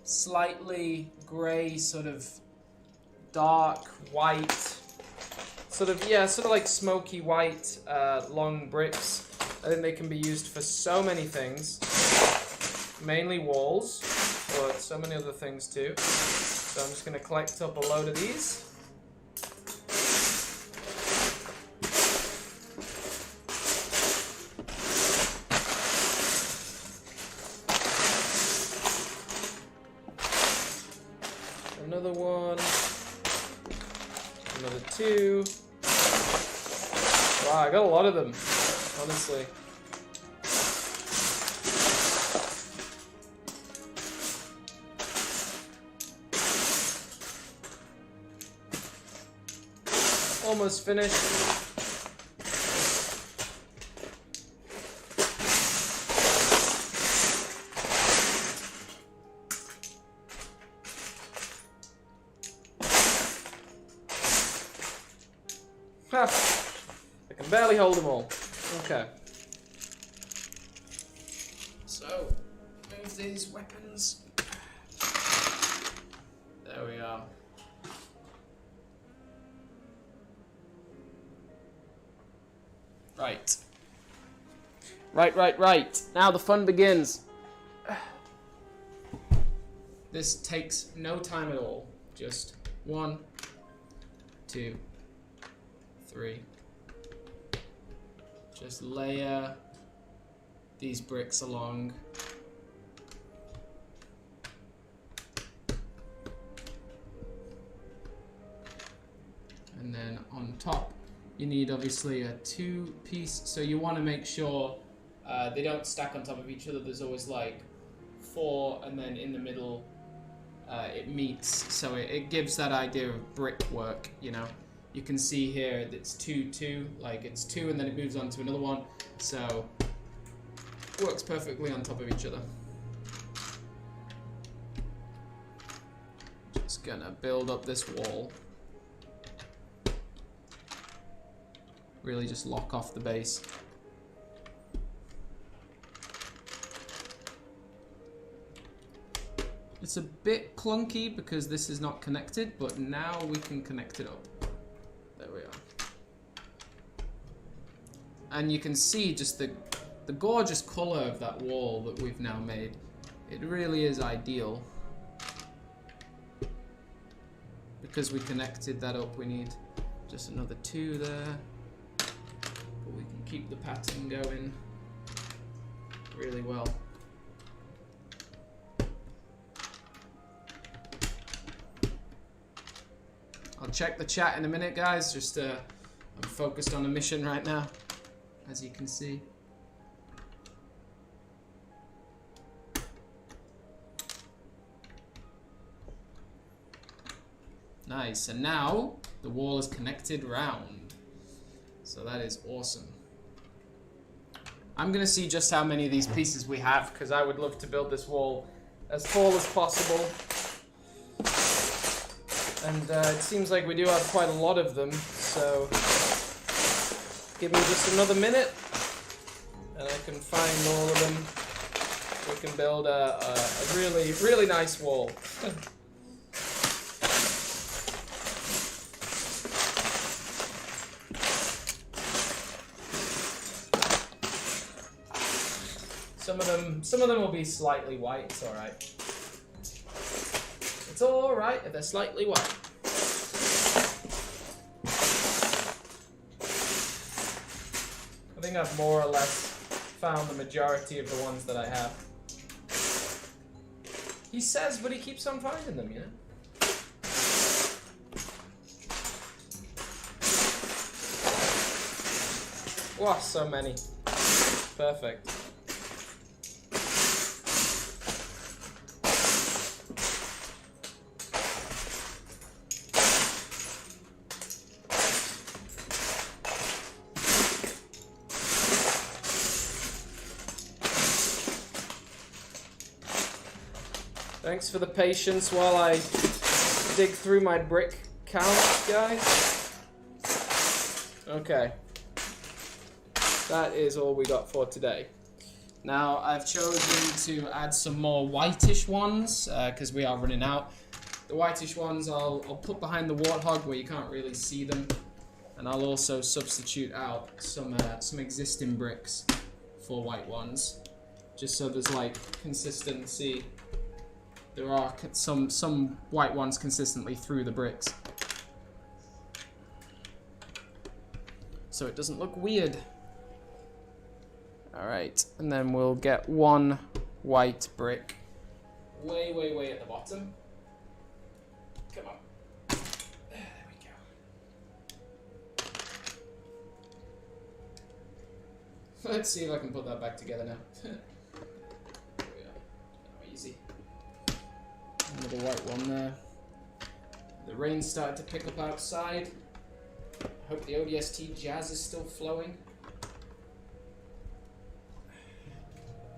slightly grey, sort of dark white, sort of like smoky white long bricks. I think they can be used for so many things, mainly walls, but so many other things too. So I'm just going to collect up a load of these. Another one, another two. Wow, I got a lot of them. Honestly. Almost finished. Ha! I can barely hold them all. Okay. So, move these weapons. There we are. Right. Right. Now the fun begins. This takes no time at all. Just 1, 2, 3. Just layer these bricks along. And then on top, you need obviously a 2-piece, so you want to make sure they don't stack on top of each other. There's always like 4, and then in the middle it meets, so it gives that idea of brickwork, you know. You can see here it's 2, 2, like it's 2 and then it moves on to another one, so works perfectly on top of each other. Just gonna build up this wall. Really just lock off the base. It's a bit clunky because this is not connected, but now we can connect it up. There we are. And you can see just the gorgeous color of that wall that we've now made. It really is ideal. Because we connected that up, we need just another 2 there. But we can keep the pattern going really well. I'll check the chat in a minute, guys. Just I'm focused on a mission right now, as you can see. Nice, and now the wall is connected round. So that is awesome. I'm gonna see just how many of these pieces we have, because I would love to build this wall as tall as possible. And it seems like we do have quite a lot of them, so give me just another minute and I can find all of them. We can build a really, really nice wall. Some of them will be slightly white, it's alright. It's alright if they're slightly white. I think I've more or less found the majority of the ones that I have. He says, but he keeps on finding them, you know? Wow, so many. Perfect. Thanks for the patience while I dig through my brick count, guys. Okay. That is all we got for today. Now, I've chosen to add some more whitish ones, because we are running out. The whitish ones I'll put behind the warthog where you can't really see them. And I'll also substitute out some existing bricks for white ones. Just so there's like consistency. There are some white ones consistently through the bricks. So it doesn't look weird. Alright, and then we'll get one white brick. Way, way, way at the bottom. Come on. There we go. Let's see if I can put that back together now. There we go. Oh, easy. Another white one there. The rain started to pick up outside. I hope the ODST jazz is still flowing.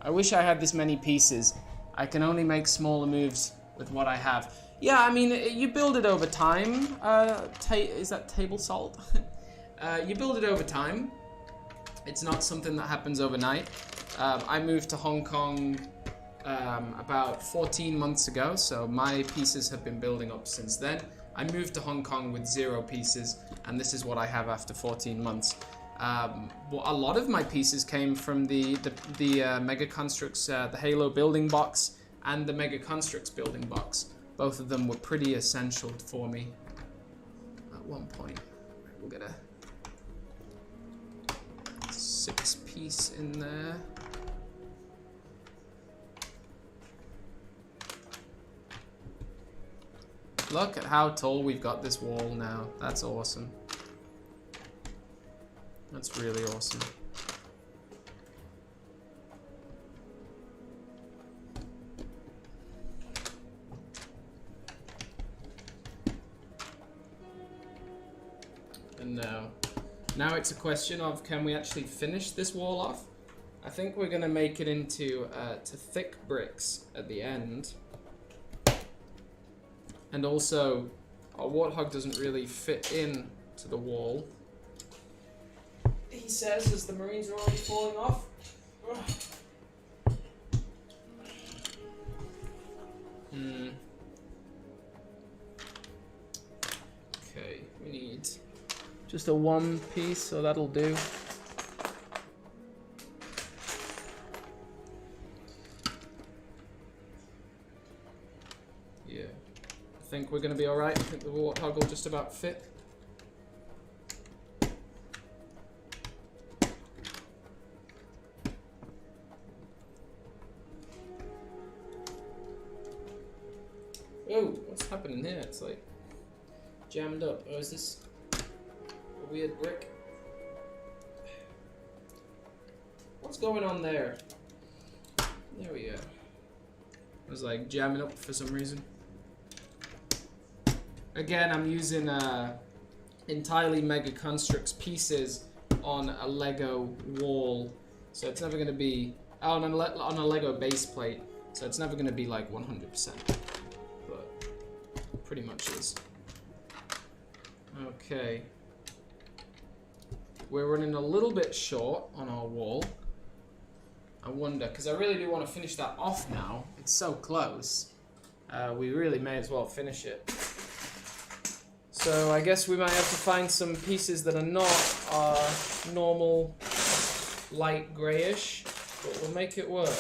I wish I had this many pieces. I can only make smaller moves with what I have. Yeah, I mean, you build it over time. Is that table salt? You build it over time. It's not something that happens overnight. I moved to Hong Kong about 14 months ago, so my pieces have been building up since then. I moved to Hong Kong with 0 pieces, and this is what I have after 14 months. Well, a lot of my pieces came from the Mega Construx, the Halo building box, and the Mega Construx building box. Both of them were pretty essential for me at one point. We'll get a 6-piece in there. Look at how tall we've got this wall now. That's awesome. That's really awesome. And now it's a question of, can we actually finish this wall off? I think we're gonna make it into to thick bricks at the end. And also, our warthog doesn't really fit in to the wall. He says, as the Marines are already falling off. Okay, we need just a one piece, so that'll do. Yeah, I think we're gonna be alright. I think the warthog will just about fit. Oh, what's happening here? It's like jammed up. Oh, is this a weird brick? What's going on there? There we go. It was like jamming up for some reason. Again, I'm using entirely Mega Construx pieces on a Lego wall, so it's never going to be on a Lego base plate, so it's never going to be like 100%. Pretty much is. Okay. We're running a little bit short on our wall. I wonder, because I really do want to finish that off now. It's so close. We really may as well finish it. So I guess we might have to find some pieces that are not normal light grayish, but we'll make it work.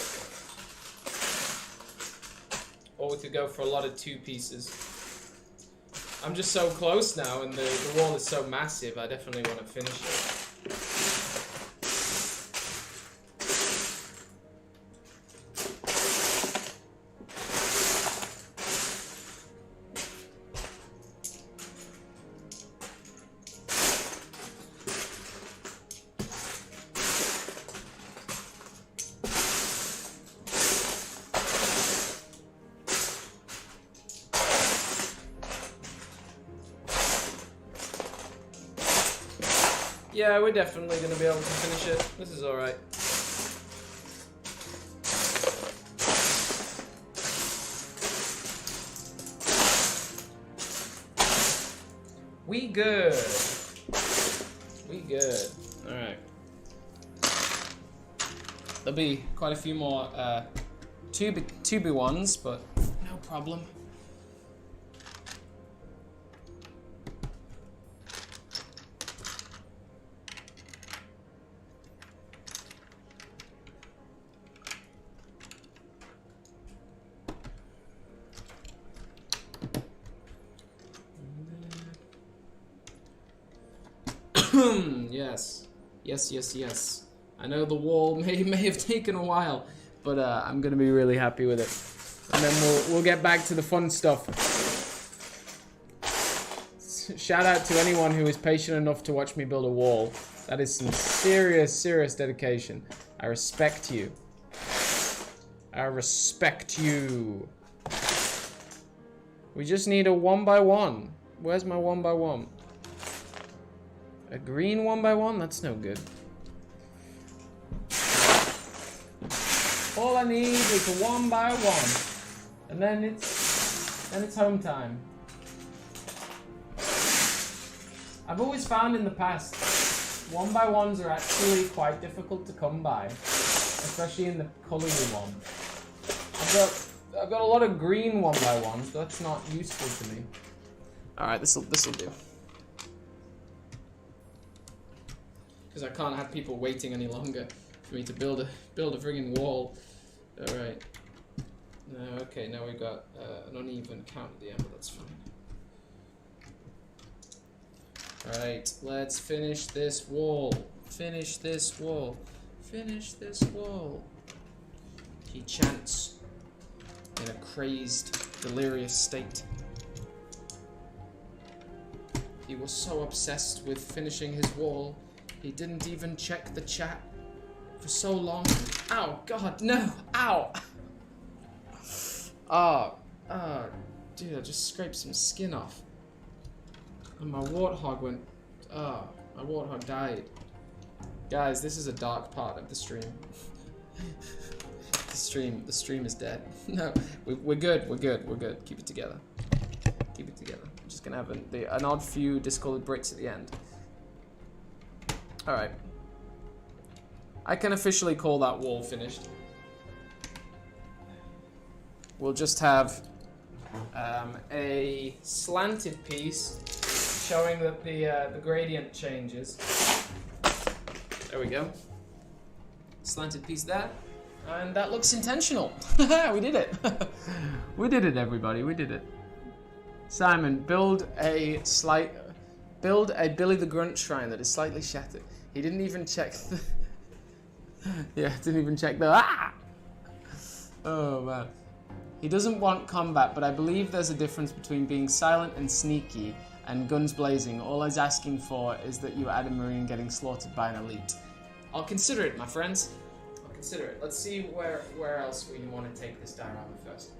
Or we could go for a lot of two pieces. I'm just so close now, and the wall is so massive, I definitely want to finish it. Yeah, we're definitely going to be able to finish it. This is alright. We good. We good. Alright. There'll be quite a few more tubey ones, but no problem. Yes. Yes, yes, yes. I know the wall may have taken a while, but I'm gonna be really happy with it. And then we'll get back to the fun stuff. Shout out to anyone who is patient enough to watch me build a wall. That is some serious dedication. I respect you. I respect you. We just need a 1x1. Where's my 1x1? A green 1x1? That's no good. All I need is a 1x1. And then it's home time. I've always found in the past 1x1s are actually quite difficult to come by. Especially in the colour you want. I've got a lot of green 1x1s, but that's not useful to me. Alright, this'll do. Because I can't have people waiting any longer for me to build a friggin' wall. Alright. No, okay, now we've got an uneven count at the end, but that's fine. Alright, let's finish this wall. Finish this wall. Finish this wall. He chants in a crazed, delirious state. He was so obsessed with finishing his wall, he didn't even check the chat for so long. Ow, God, no! Ow! Dude, I just scraped some skin off. And my warthog went... my warthog died. Guys, this is a dark part of the stream. The stream is dead. No, we're good, we're good. Keep it together. Keep it together. I'm just gonna have an odd few discolored bricks at the end. Alright. I can officially call that wall finished. We'll just have a slanted piece showing that the gradient changes. There we go. Slanted piece there. And that looks intentional. We did it. We did it, everybody. We did it. Simon, build a Billy the Grunt shrine that is slightly shattered. He didn't even check the... Yeah, didn't even check the... Ah! Oh, man. He doesn't want combat, but I believe there's a difference between being silent and sneaky and guns blazing. All he's asking for is that you add a Marine getting slaughtered by an elite. I'll consider it, my friends. I'll consider it. Let's see where else we want to take this diorama first.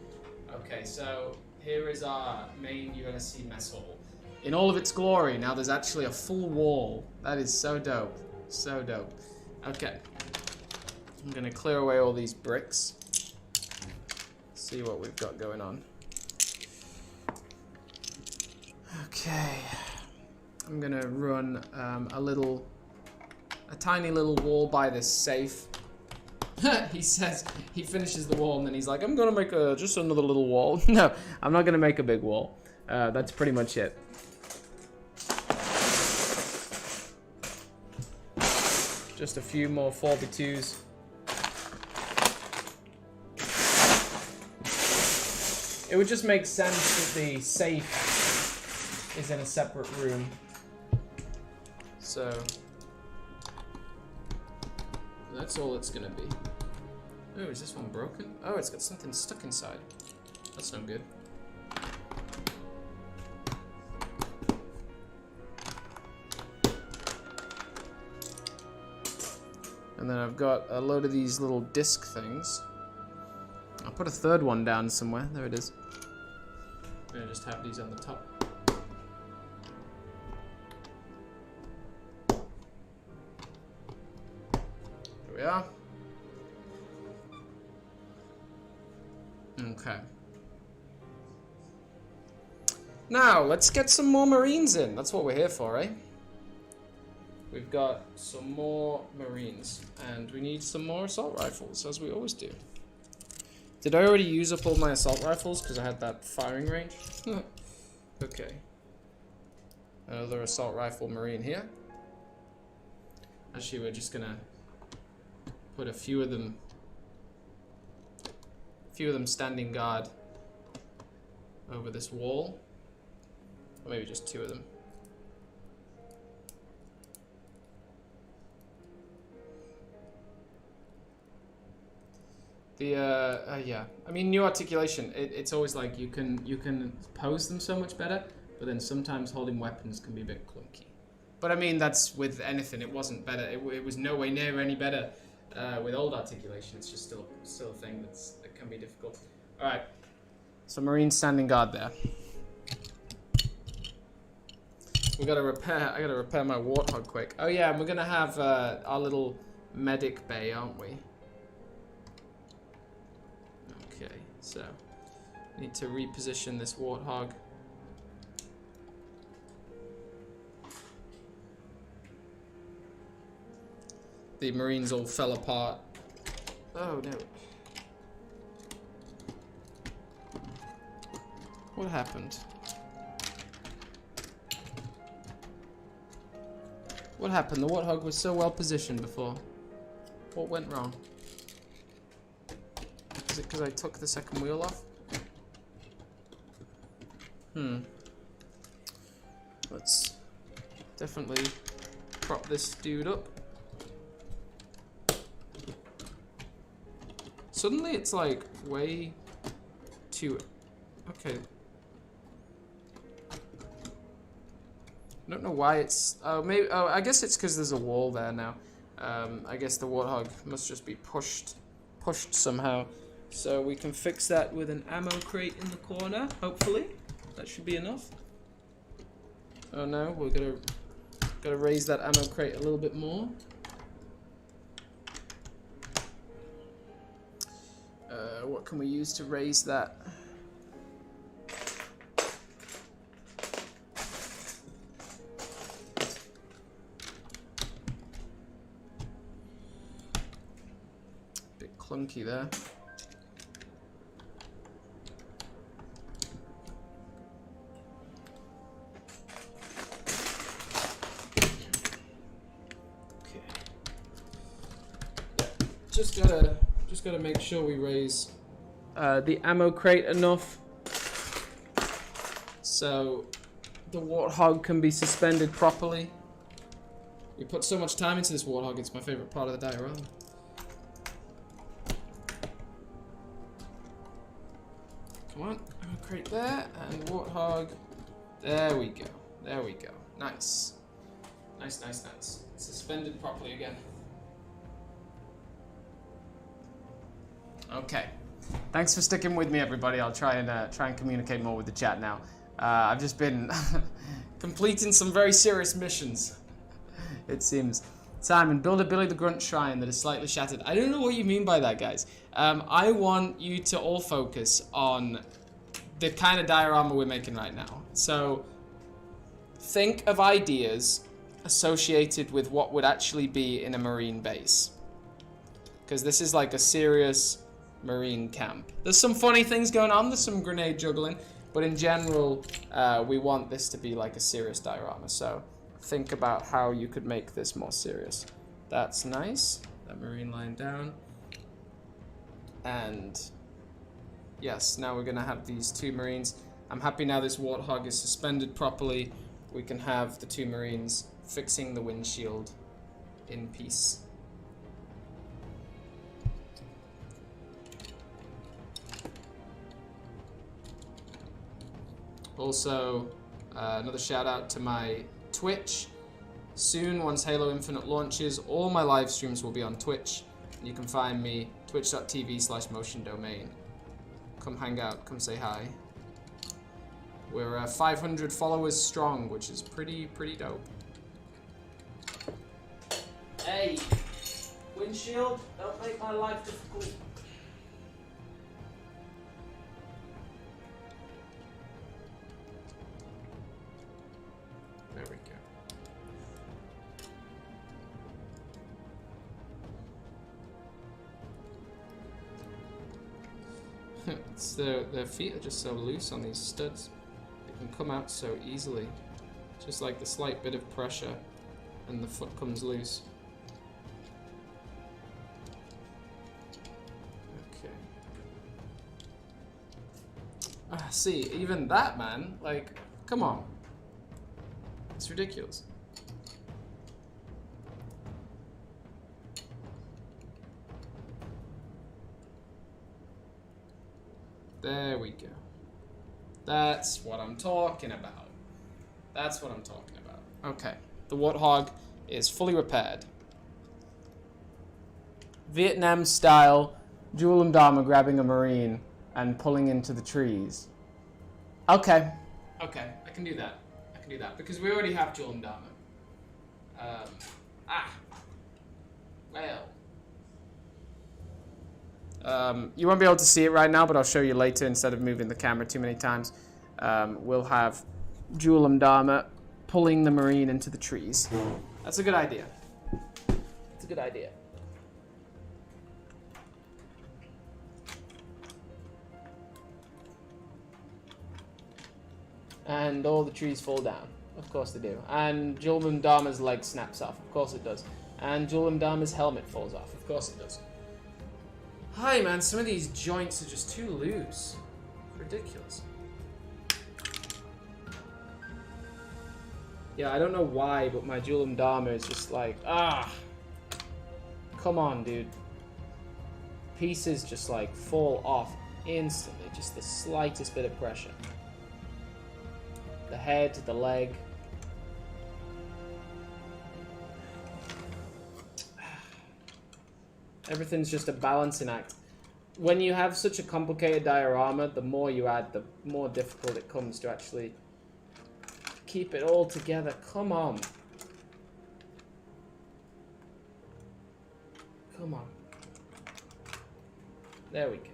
Okay, so here is our main UNSC mess hall. In all of its glory, now there's actually a full wall. That is so dope. So dope. Okay. I'm going to clear away all these bricks. See what we've got going on. Okay. I'm going to run a tiny little wall by this safe. He says, he finishes the wall and then he's like, I'm going to make just another little wall. No, I'm not going to make a big wall. That's pretty much it. Just a few more 4x2s. It would just make sense that the safe is in a separate room. So that's all it's gonna be. Oh, is this one broken? Oh, it's got something stuck inside. That's no good. And then I've got a load of these little disc things. I'll put a third one down somewhere. There it is. I'm gonna just have these on the top. There we are. Okay. Now, let's get some more Marines in. That's what we're here for, right? We've got some more Marines, and we need some more assault rifles, as we always do. Did I already use up all my assault rifles because I had that firing range? Okay. Another assault rifle Marine here. Actually, we're just gonna put a few of them standing guard over this wall. Or maybe just two of them. Yeah. I mean, new articulation. It's always like you can pose them so much better, but then sometimes holding weapons can be a bit clunky. But I mean, that's with anything. It wasn't better. It was no way near any better with old articulation. It's just still a thing that can be difficult. All right. So Marine standing guard there. I gotta repair my Warthog quick. Oh yeah, and we're gonna have our little medic bay, aren't we? Okay, so need to reposition this Warthog. The Marines all fell apart. Oh no. What happened? What happened? The Warthog was so well positioned before. What went wrong? Is it because I took the second wheel off? Let's definitely prop this dude up. Suddenly it's like way too... Okay. I don't know why it's... Oh, maybe... Oh, I guess it's because there's a wall there now. I guess the Warthog must just be pushed somehow. So we can fix that with an ammo crate in the corner, hopefully. That should be enough. Oh no, we're gotta raise that ammo crate a little bit more. What can we use to raise that? there. Okay. Just gotta make sure we raise the ammo crate enough so the warthog can be suspended properly. We put so much time into this warthog, it's my favorite part of the diorama. Come on, ammo crate there, and warthog. There we go. There we go. Nice. Nice, nice, nice. Suspended properly again. Okay. Thanks for sticking with me, everybody. I'll try and communicate more with the chat now. I've just been completing some very serious missions, it seems. Simon, build a Billy the Grunt shrine that is slightly shattered. I don't know what you mean by that, guys. I want you to all focus on the kind of diorama we're making right now. So think of ideas associated with what would actually be in a marine base, because this is like a serious marine camp. There's some funny things going on, there's some grenade juggling, but in general, we want this to be like a serious diorama. So think about how you could make this more serious. That's nice. That marine line down. And yes, now we're gonna have these two marines. I'm happy now this warthog is suspended properly. We can have the two marines fixing the windshield in peace. Also, another shout out to my Twitch. Soon, once Halo Infinite launches, all my live streams will be on Twitch. You can find me, twitch.tv/motiondomain. Come hang out, come say hi. We're 500 followers strong, which is pretty dope. Hey, windshield, don't make my life difficult. There we go. It's their feet are just so loose on these studs. They can come out so easily. Just like the slight bit of pressure and the foot comes loose. Okay. See, even that, man, like, come on. It's ridiculous. There we go. That's what I'm talking about. That's what I'm talking about. Okay, the warthog is fully repaired. Vietnam style, Jewel and Dharma grabbing a marine and pulling into the trees. Okay. Okay, I can do that. I can do that because we already have Jewel and Dharma. You won't be able to see it right now, but I'll show you later instead of moving the camera too many times. We'll have Jewel and Dharma pulling the marine into the trees. That's a good idea. It's a good idea. And all the trees fall down. Of course they do. And Jewel and Dharma's leg snaps off. Of course it does. And Jewel and Dharma's helmet falls off. Of course it does. Hi, man. Some of these joints are just too loose. Ridiculous. Yeah, I don't know why, but my Jewel and Dharma is just like, come on, dude. Pieces just like fall off instantly. Just the slightest bit of pressure. The head, the leg. Everything's just a balancing act. When you have such a complicated diorama, the more you add, the more difficult it comes to actually keep it all together. Come on. Come on. There we go.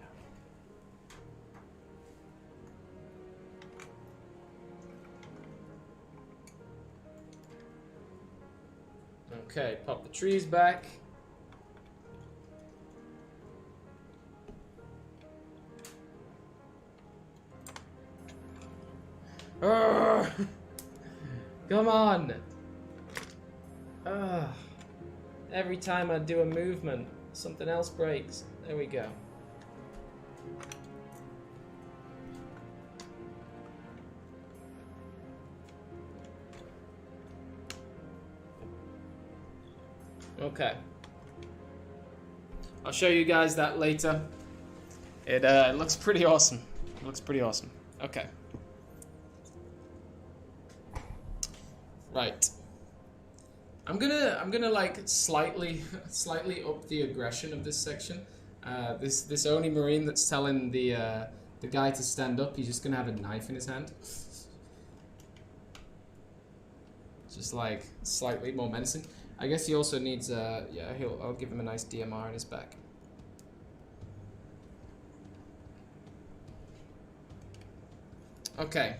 Okay, pop the trees back. Urgh. Come on. Every time I do a movement, something else breaks. There we go. Okay. I'll show you guys that later. It looks pretty awesome. It looks pretty awesome. Okay. Right. I'm gonna like slightly up the aggression of this section. This Oni Marine that's telling the guy to stand up, he's just gonna have a knife in his hand. Just like slightly more menacing. I guess he also needs yeah, I'll give him a nice DMR in his back. Okay.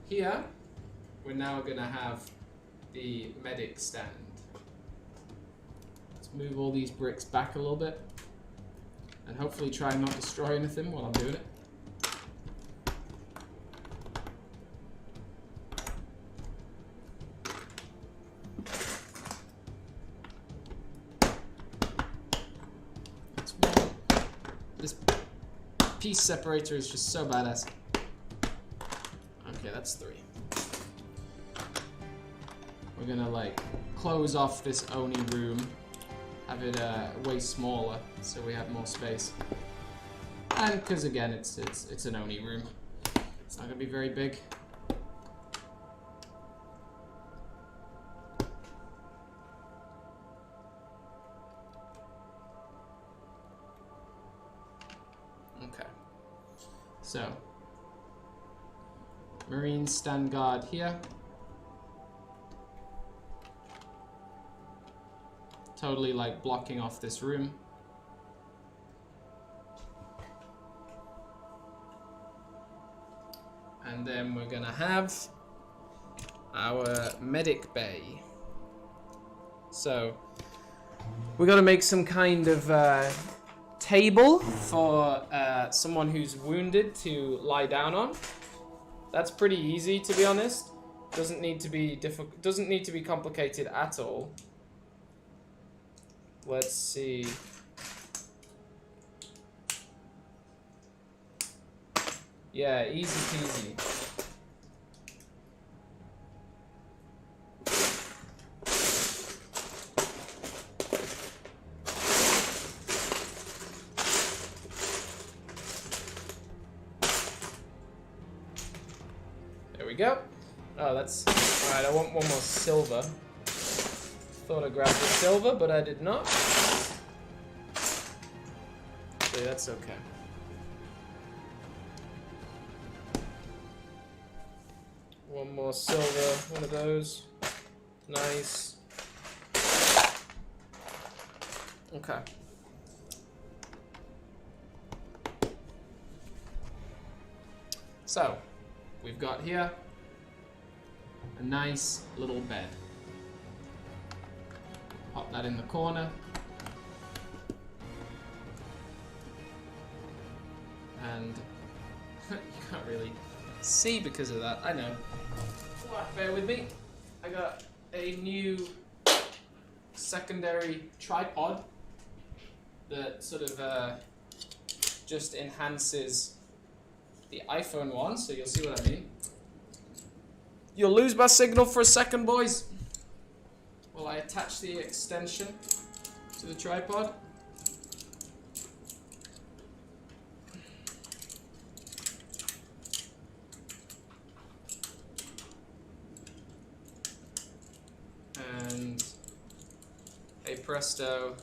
Here we're now gonna have the medic stand. Let's move all these bricks back a little bit and hopefully try and not destroy anything while I'm doing it. This piece separator is just so badass. Okay, that's 3. We're gonna like close off this Oni room, have it way smaller so we have more space. And because again, it's an Oni room, it's not gonna be very big. Okay, so Marines stand guard here. Totally like blocking off this room. And then we're gonna have our medic bay. So we're gonna make some kind of table for someone who's wounded to lie down on. That's pretty easy, to be honest. Doesn't need to be difficult. Doesn't need to be complicated at all. Let's see. Yeah, easy peasy. There we go. Oh, that's... Alright, I want one more silver. Thought I grabbed the silver, but I did not. Okay, that's okay. One more silver, one of those. Nice. Okay. So, we've got here a nice little bed. Pop that in the corner. And you can't really see because of that, I know. Bear with me. I got a new secondary tripod that sort of just enhances the iPhone one, so you'll see what I mean. You'll lose my signal for a second, boys. Well, I attach the extension to the tripod. And hey presto.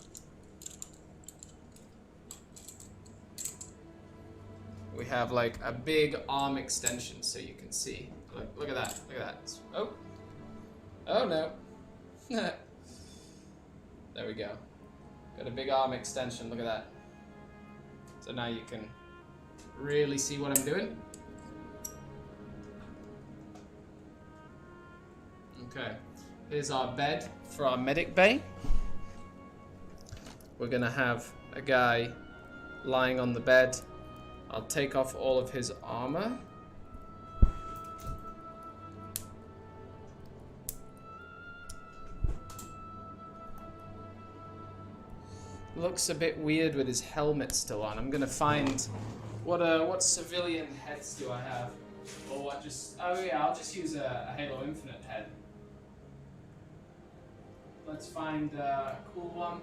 We have like a big arm extension so you can see. Look at that. Look at that. Oh. Oh no. There we go. Got a big arm extension, look at that. So now you can really see what I'm doing. Okay, here's our bed for our medic bay. We're gonna have a guy lying on the bed. I'll take off all of his armor. looks a bit weird with his helmet still on. I'm gonna find what civilian heads do I have, or what just oh yeah, I'll just use a Halo Infinite head. Let's find a cool one.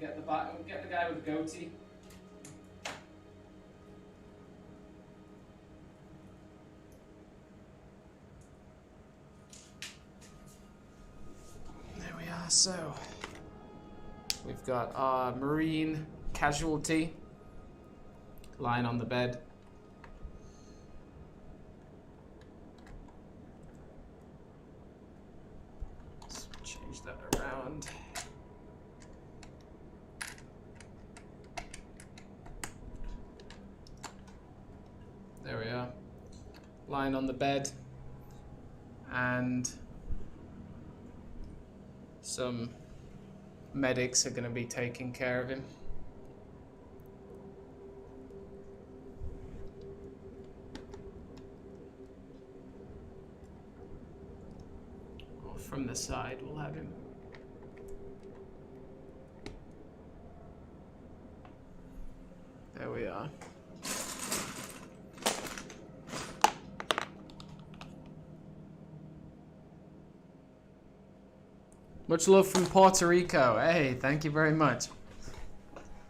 Get the guy with the goatee. There we are. So we've got our Marine casualty lying on the bed. Let's change that around. There we are. Lying on the bed. And some medics are going to be taking care of him. Or from the side, we'll have him. There we are. Much love from Puerto Rico. Hey, thank you very much.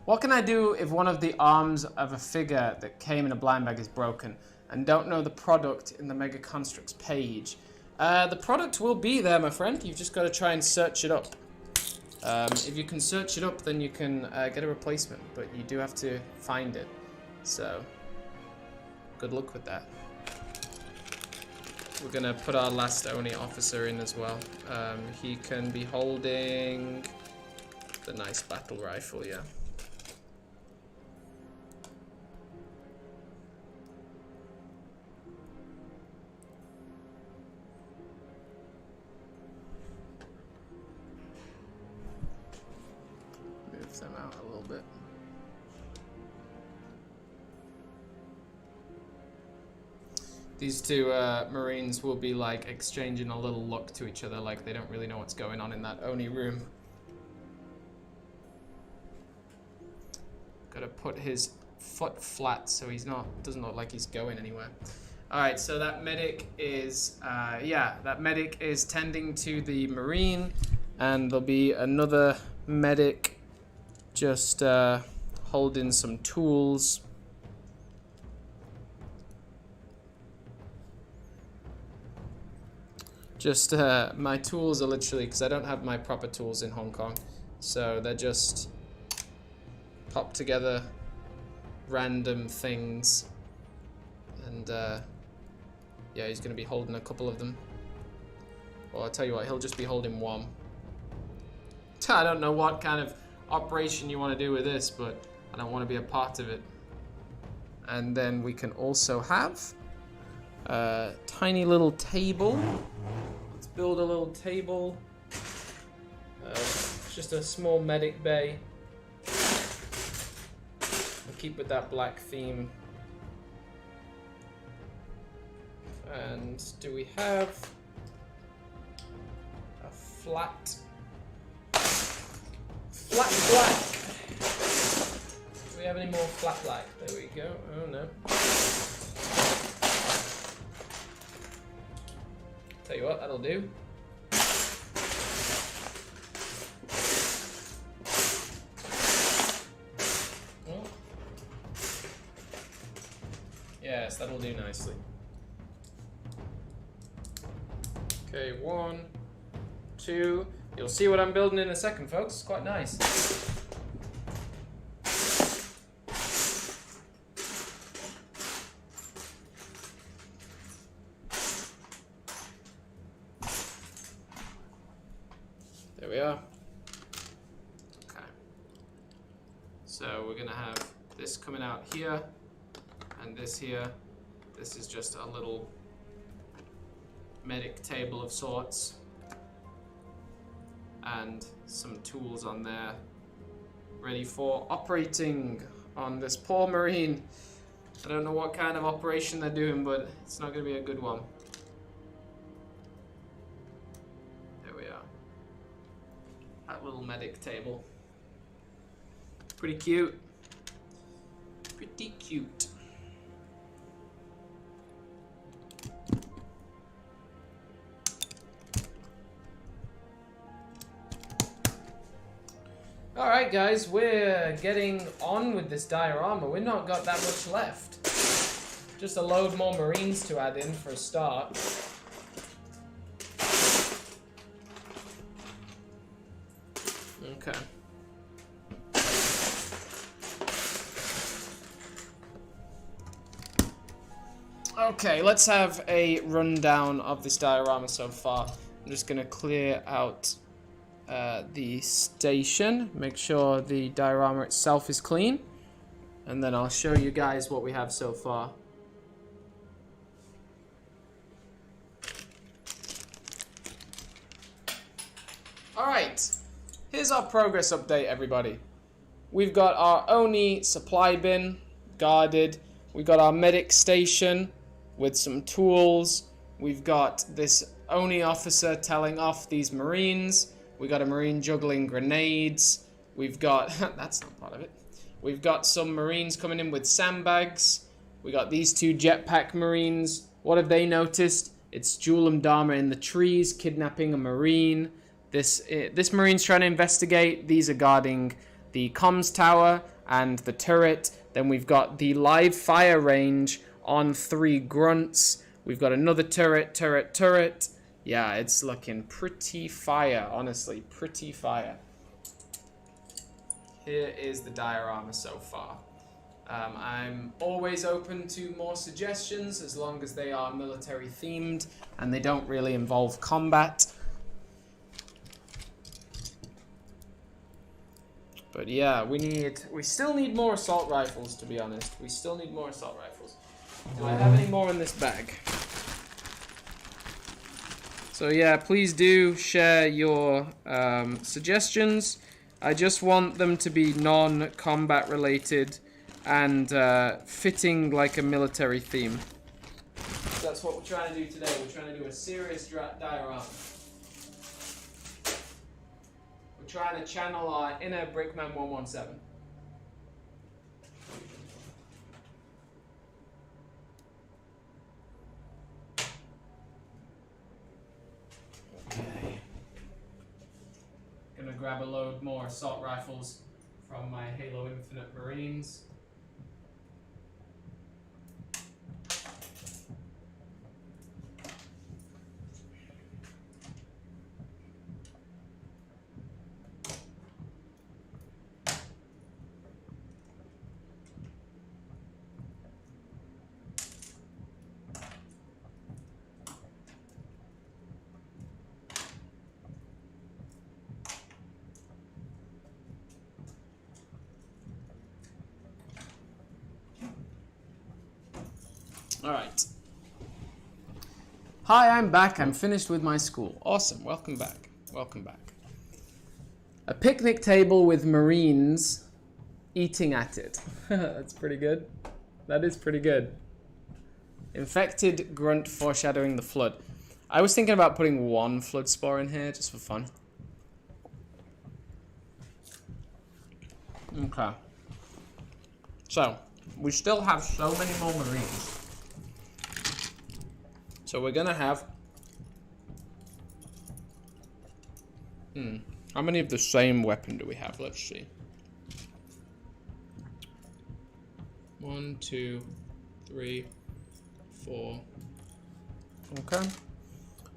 What can I do if one of the arms of a figure that came in a blind bag is broken and don't know the product in the Mega Construx page? The product will be there, my friend. You've just got to try and search it up. If you can search it up, then you can get a replacement, but you do have to find it. So, good luck with that. We're gonna put our last Oni officer in as well. He can be holding the nice battle rifle, yeah. Move them out a little bit. These two Marines will be like exchanging a little look to each other, like they don't really know what's going on in that Oni room. Gotta put his foot flat so he's doesn't look like he's going anywhere. Alright, so that medic is, that medic is tending to the Marine, and there'll be another medic just holding some tools. Just, my tools are literally, because I don't have my proper tools in Hong Kong, so they're just pop together random things, and yeah, he's going to be holding a couple of them. Well, I'll tell you what, he'll just be holding one. I don't know what kind of operation you want to do with this, but I don't want to be a part of it. And then we can also have a tiny little table. Let's build a little table. Just a small medic bay. We'll keep with that black theme. And do we have a flat black? Do we have any more flat black? There we go. Oh no. Tell you what, that'll do. Oh. Yes, that'll do nicely. Okay, 1, 2. You'll see what I'm building in a second, folks. It's quite nice. There we are. Okay. So we're gonna have this coming out here, and this here. This is just a little medic table of sorts, and some tools on there ready for operating on this poor Marine. I don't know what kind of operation they're doing, but it's not going to be a good one. There we are. That little medic table. Pretty cute. Pretty cute. Alright guys, we're getting on with this diorama. We've not got that much left. Just a load more marines to add in for a start. Okay. Okay, let's have a rundown of this diorama so far. I'm just going to clear out the station, make sure the diorama itself is clean, and then I'll show you guys what we have so far. Alright, here's our progress update, everybody. We've got our Oni supply bin guarded. We've got our medic station with some tools. We've got this Oni officer telling off these marines. We got a marine juggling grenades. We've got, that's not part of it. We've got some marines coming in with sandbags. We got these two jetpack marines. What have they noticed? It's Julam Dharma in the trees, kidnapping a marine. This marine's trying to investigate. These are guarding the comms tower and the turret. Then we've got the live fire range on 3 grunts. We've got another turret. Yeah, it's looking pretty fire, honestly, pretty fire. Here is the diorama so far. I'm always open to more suggestions as long as they are military themed and they don't really involve combat. But yeah, we still need more assault rifles, to be honest. We still need more assault rifles. Do I have any more in this bag? So yeah, please do share your suggestions. I just want them to be non-combat related and fitting like a military theme. So that's what we're trying to do today. We're trying to do a serious diorama. We're trying to channel our inner Brickman 117. Okay. Gonna grab a load more assault rifles from my Halo Infinite Marines. Alright. Hi, I'm back. I'm finished with my school. Awesome. Welcome back. Welcome back. A picnic table with Marines eating at it. That's pretty good. That is pretty good. Infected grunt foreshadowing the flood. I was thinking about putting 1 flood spore in here just for fun. Okay. So, we still have so many more Marines. So we're gonna have... How many of the same weapon do we have? Let's see. 1, 2, 3, 4. Okay.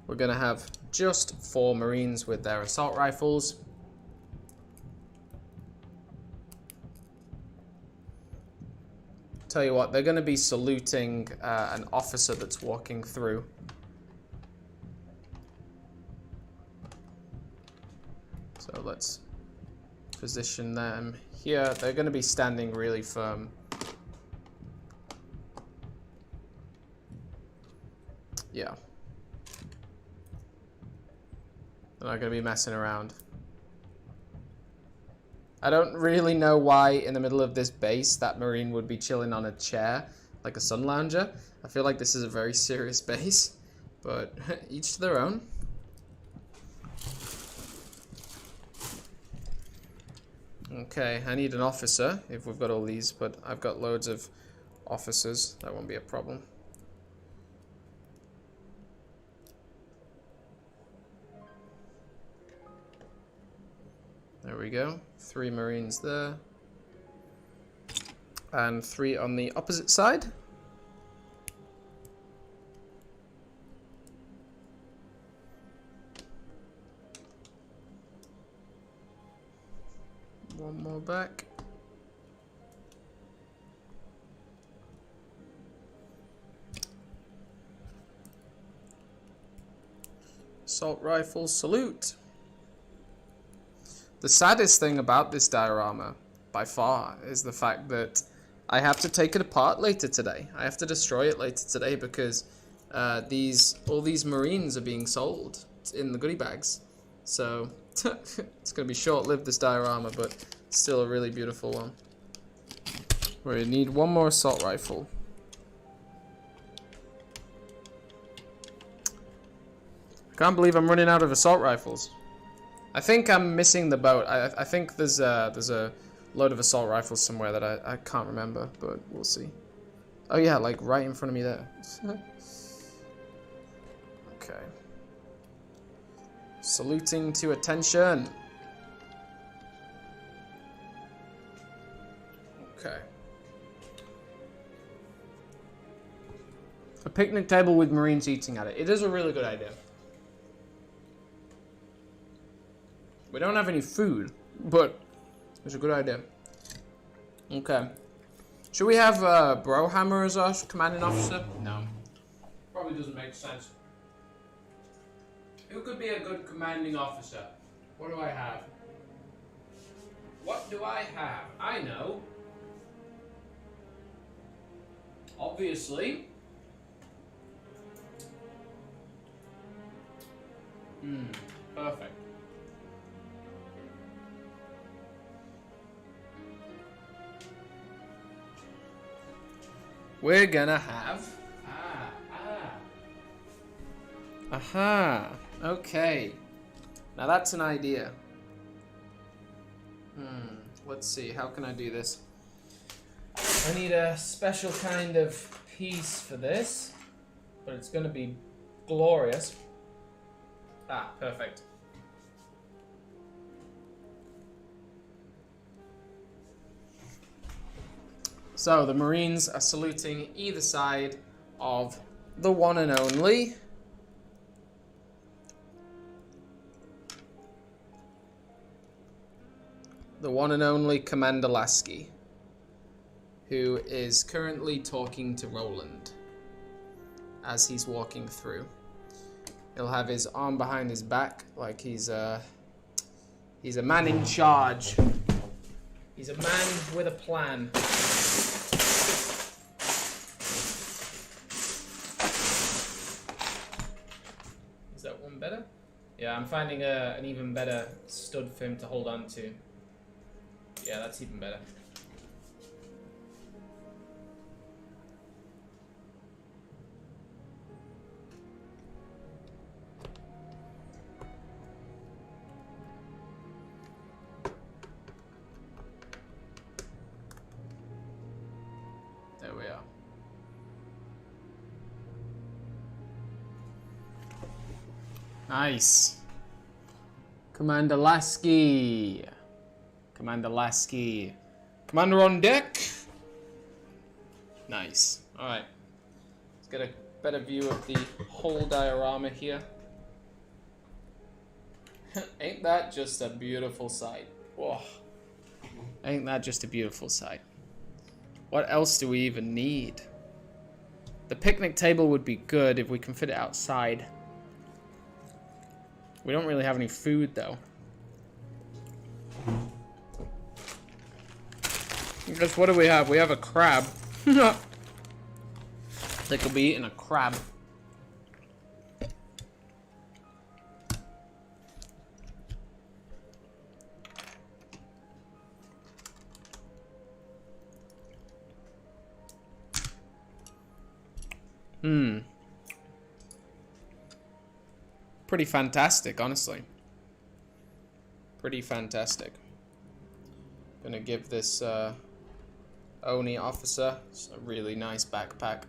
We're gonna have just 4 Marines with their assault rifles. Tell you what, they're going to be saluting an officer that's walking through. So let's position them here. They're going to be standing really firm. Yeah. They're not going to be messing around. I don't really know why in the middle of this base that Marine would be chilling on a chair like a sun lounger. I feel like this is a very serious base, but each to their own. Okay, I need an officer if we've got all these, but I've got loads of officers. That won't be a problem. There we go. 3 Marines there. And 3 on the opposite side. One more back. Assault rifle salute. The saddest thing about this diorama, by far, is the fact that I have to take it apart later today. I have to destroy it later today because all these Marines are being sold in the goodie bags. So it's going to be short-lived, this diorama, but still a really beautiful one. We need one more assault rifle. I can't believe I'm running out of assault rifles. I think I'm missing the boat. I think there's a load of assault rifles somewhere that I can't remember, but we'll see. Oh yeah, like right in front of me there. Okay. Saluting to attention. Okay. A picnic table with Marines eating at it. It is a really good idea. We don't have any food, but it's a good idea. Okay. Should we have Brohammer as our commanding officer? No. Probably doesn't make sense. Who could be a good commanding officer? What do I have? What do I have? I know. Obviously. Perfect. We're gonna have... Aha. Okay. Now that's an idea. Let's see. How can I do this? I need a special kind of piece for this, but it's gonna be glorious. Ah, perfect. So the Marines are saluting either side of the one and only Commander Lasky, who is currently talking to Roland as he's walking through. He'll have his arm behind his back like he's a man in charge. He's a man with a plan. Is that one better? Yeah, I'm finding an even better stud for him to hold on to. Yeah, that's even better. There we are. Nice. Commander Lasky. Commander Lasky. Commander on deck. Nice. Alright. Let's get a better view of the whole diorama here. Ain't that just a beautiful sight? Whoa. Ain't that just a beautiful sight? What else do we even need? The picnic table would be good if we can fit it outside. We don't really have any food though. Because what do we have? We have a crab. They could be eating a crab. Pretty fantastic, honestly. Pretty fantastic. Gonna give this Oni officer a really nice backpack.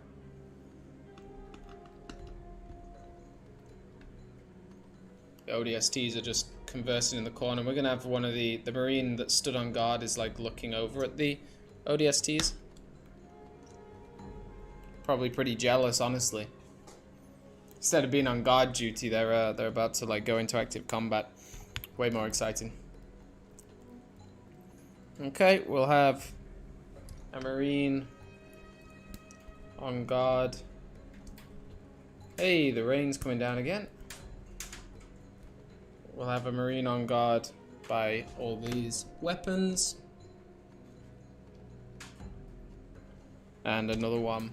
The ODSTs are just conversing in the corner. We're gonna have one of the Marine that stood on guard is like looking over at the ODSTs. Probably pretty jealous, honestly. Instead of being on guard duty, they're about to like go into active combat. Way more exciting. Okay, we'll have a Marine on guard. Hey, the rain's coming down again. We'll have a Marine on guard by all these weapons. And another one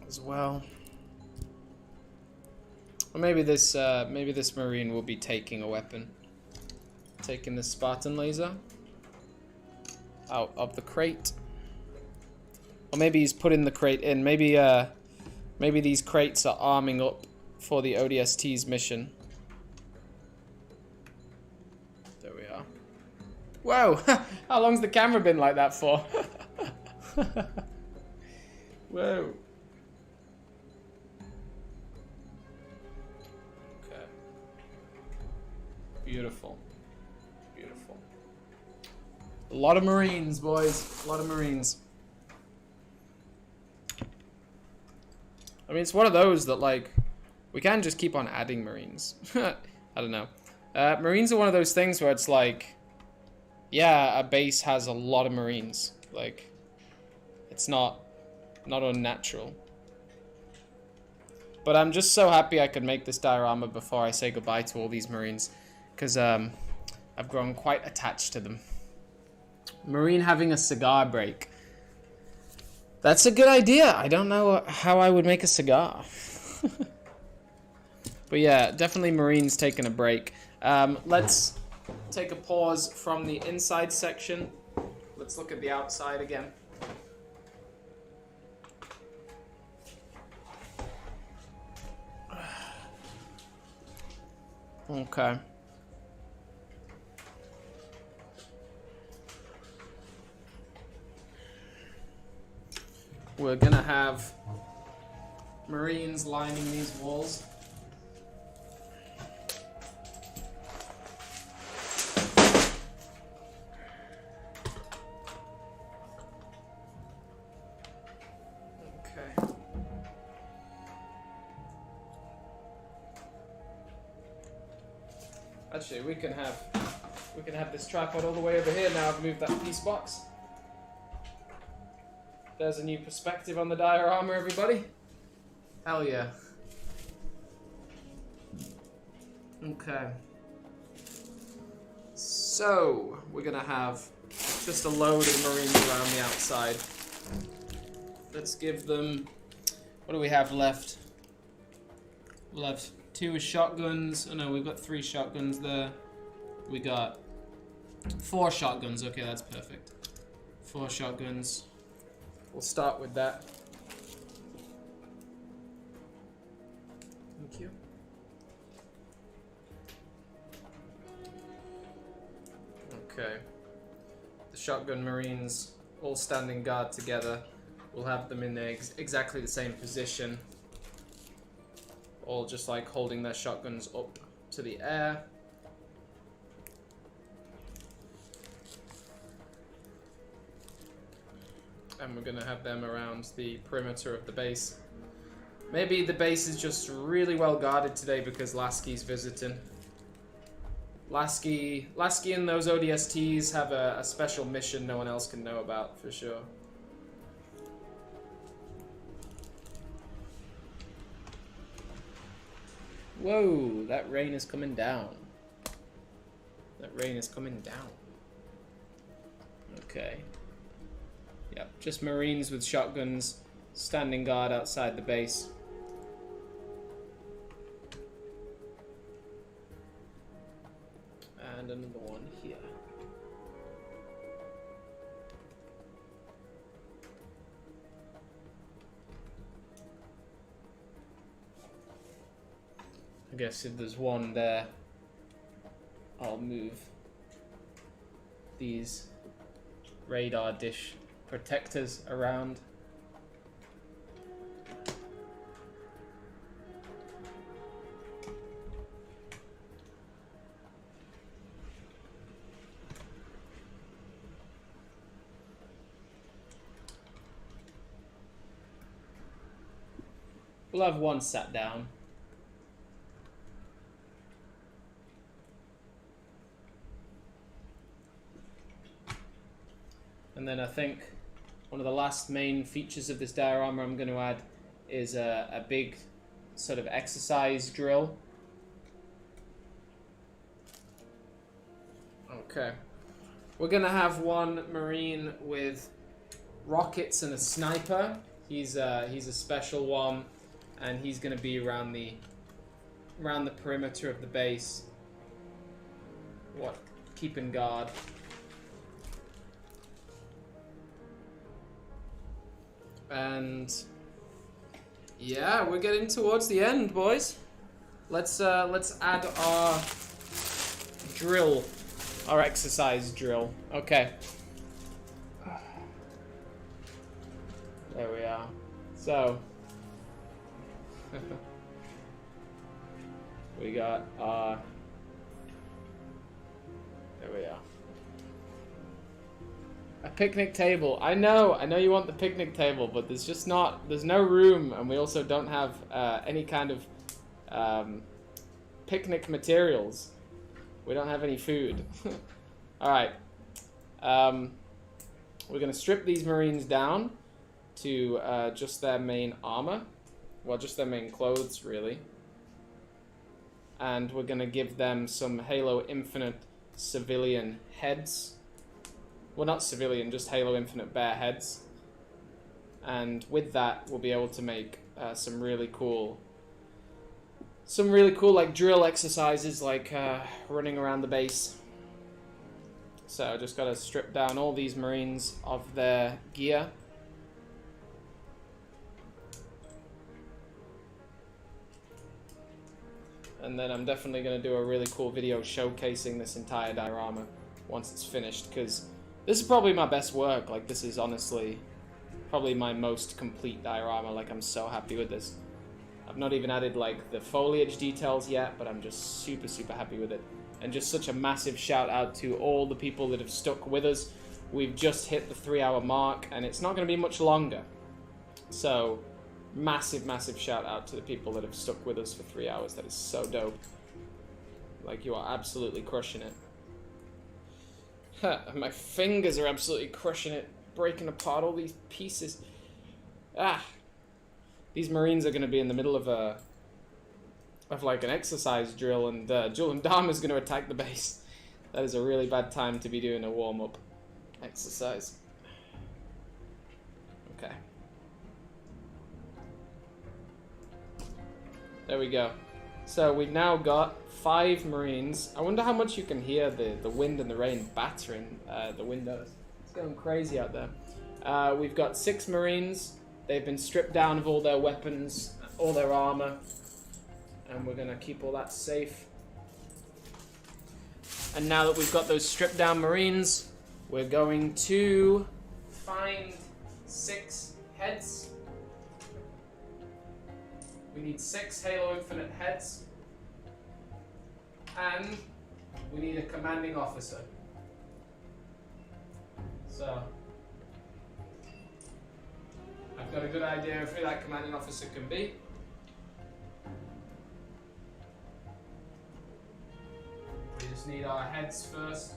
as well. Or maybe this Marine will be taking a weapon. Taking the Spartan laser out of the crate. Or maybe he's putting the crate in. Maybe these crates are arming up for the ODST's mission. There we are. Whoa! How long's the camera been like that for? Whoa. Okay. Beautiful. Beautiful. A lot of Marines, boys. A lot of Marines. I mean, it's one of those that, like, we can just keep on adding Marines. I don't know. Marines are one of those things where it's like, yeah, a base has a lot of Marines. Like, it's not unnatural. But I'm just so happy I could make this diorama before I say goodbye to all these Marines. Because I've grown quite attached to them. Marine having a cigar break. That's a good idea. I don't know how I would make a cigar. But yeah, definitely Marines taking a break. Let's take a pause from the inside section. Let's look at the outside again. Okay. We're gonna have Marines lining these walls. Okay. Actually, we can have this tripod all the way over here now. I've moved that piece box. There's a new perspective on the diorama, everybody. Hell yeah. Okay. So, we're gonna have just a load of Marines around the outside. Let's give them... What do we have left? We'll have 2 shotguns. Oh no, we've got 3 shotguns there. We got 4 shotguns. Okay, that's perfect. 4 shotguns. We'll start with that. Thank you. Okay. The shotgun Marines all standing guard together. We'll have them in exactly the same position. All just like holding their shotguns up to the air. And we're gonna have them around the perimeter of the base. Maybe the base is just really well guarded today because Lasky's visiting. Lasky and those ODSTs have a special mission no one else can know about, for sure. Whoa, that rain is coming down. That rain is coming down. Okay. Yep, just Marines with shotguns standing guard outside the base. And another one here. I guess if there's one there, I'll move these radar dish protectors around. We'll have one sat down. And then I think one of the last main features of this diorama I'm going to add is a big sort of exercise drill. Okay. We're going to have one Marine with rockets and a sniper. He's a special one, and he's going to be around the perimeter of the base. Keeping guard. And yeah, we're getting towards the end, boys. Let's add our drill, our exercise drill. Okay. There we are. So we got there we are. A picnic table. I know you want the picnic table, but there's no room, and we also don't have any kind of picnic materials. We don't have any food. Alright. We're going to strip these Marines down to just their main armor. Well, just their main clothes, really. And we're going to give them some Halo Infinite civilian heads. Well, not civilian, just Halo Infinite bare heads. And with that, we'll be able to make some really cool like drill exercises, like running around the base. So just gotta strip down all these Marines of their gear. And then I'm definitely gonna do a really cool video showcasing this entire diorama once it's finished, because this is probably my best work. Like, this is honestly probably my most complete diorama. Like, I'm so happy with this. I've not even added, like, the foliage details yet, but I'm just super, super happy with it. And just such a massive shout out to all the people that have stuck with us. We've just hit the 3-hour mark, and it's not going to be much longer. So, massive, massive shout out to the people that have stuck with us for 3 hours. That is so dope. Like, you are absolutely crushing it. My fingers are absolutely crushing it, breaking apart all these pieces. These Marines are going to be in the middle of like an exercise drill, and Julian Dharma is going to attack the base. That is a really bad time to be doing a warm-up exercise. Okay. There we go. So we've now got 5 Marines. I wonder how much you can hear the wind and the rain battering the windows. It's going crazy out there. We've got 6 Marines. They've been stripped down of all their weapons, all their armor. And we're going to keep all that safe. And now that we've got those stripped down Marines, we're going to find 6 heads. We need 6 Halo Infinite heads. And we need a commanding officer. So, I've got a good idea of who that commanding officer can be. We just need our heads first.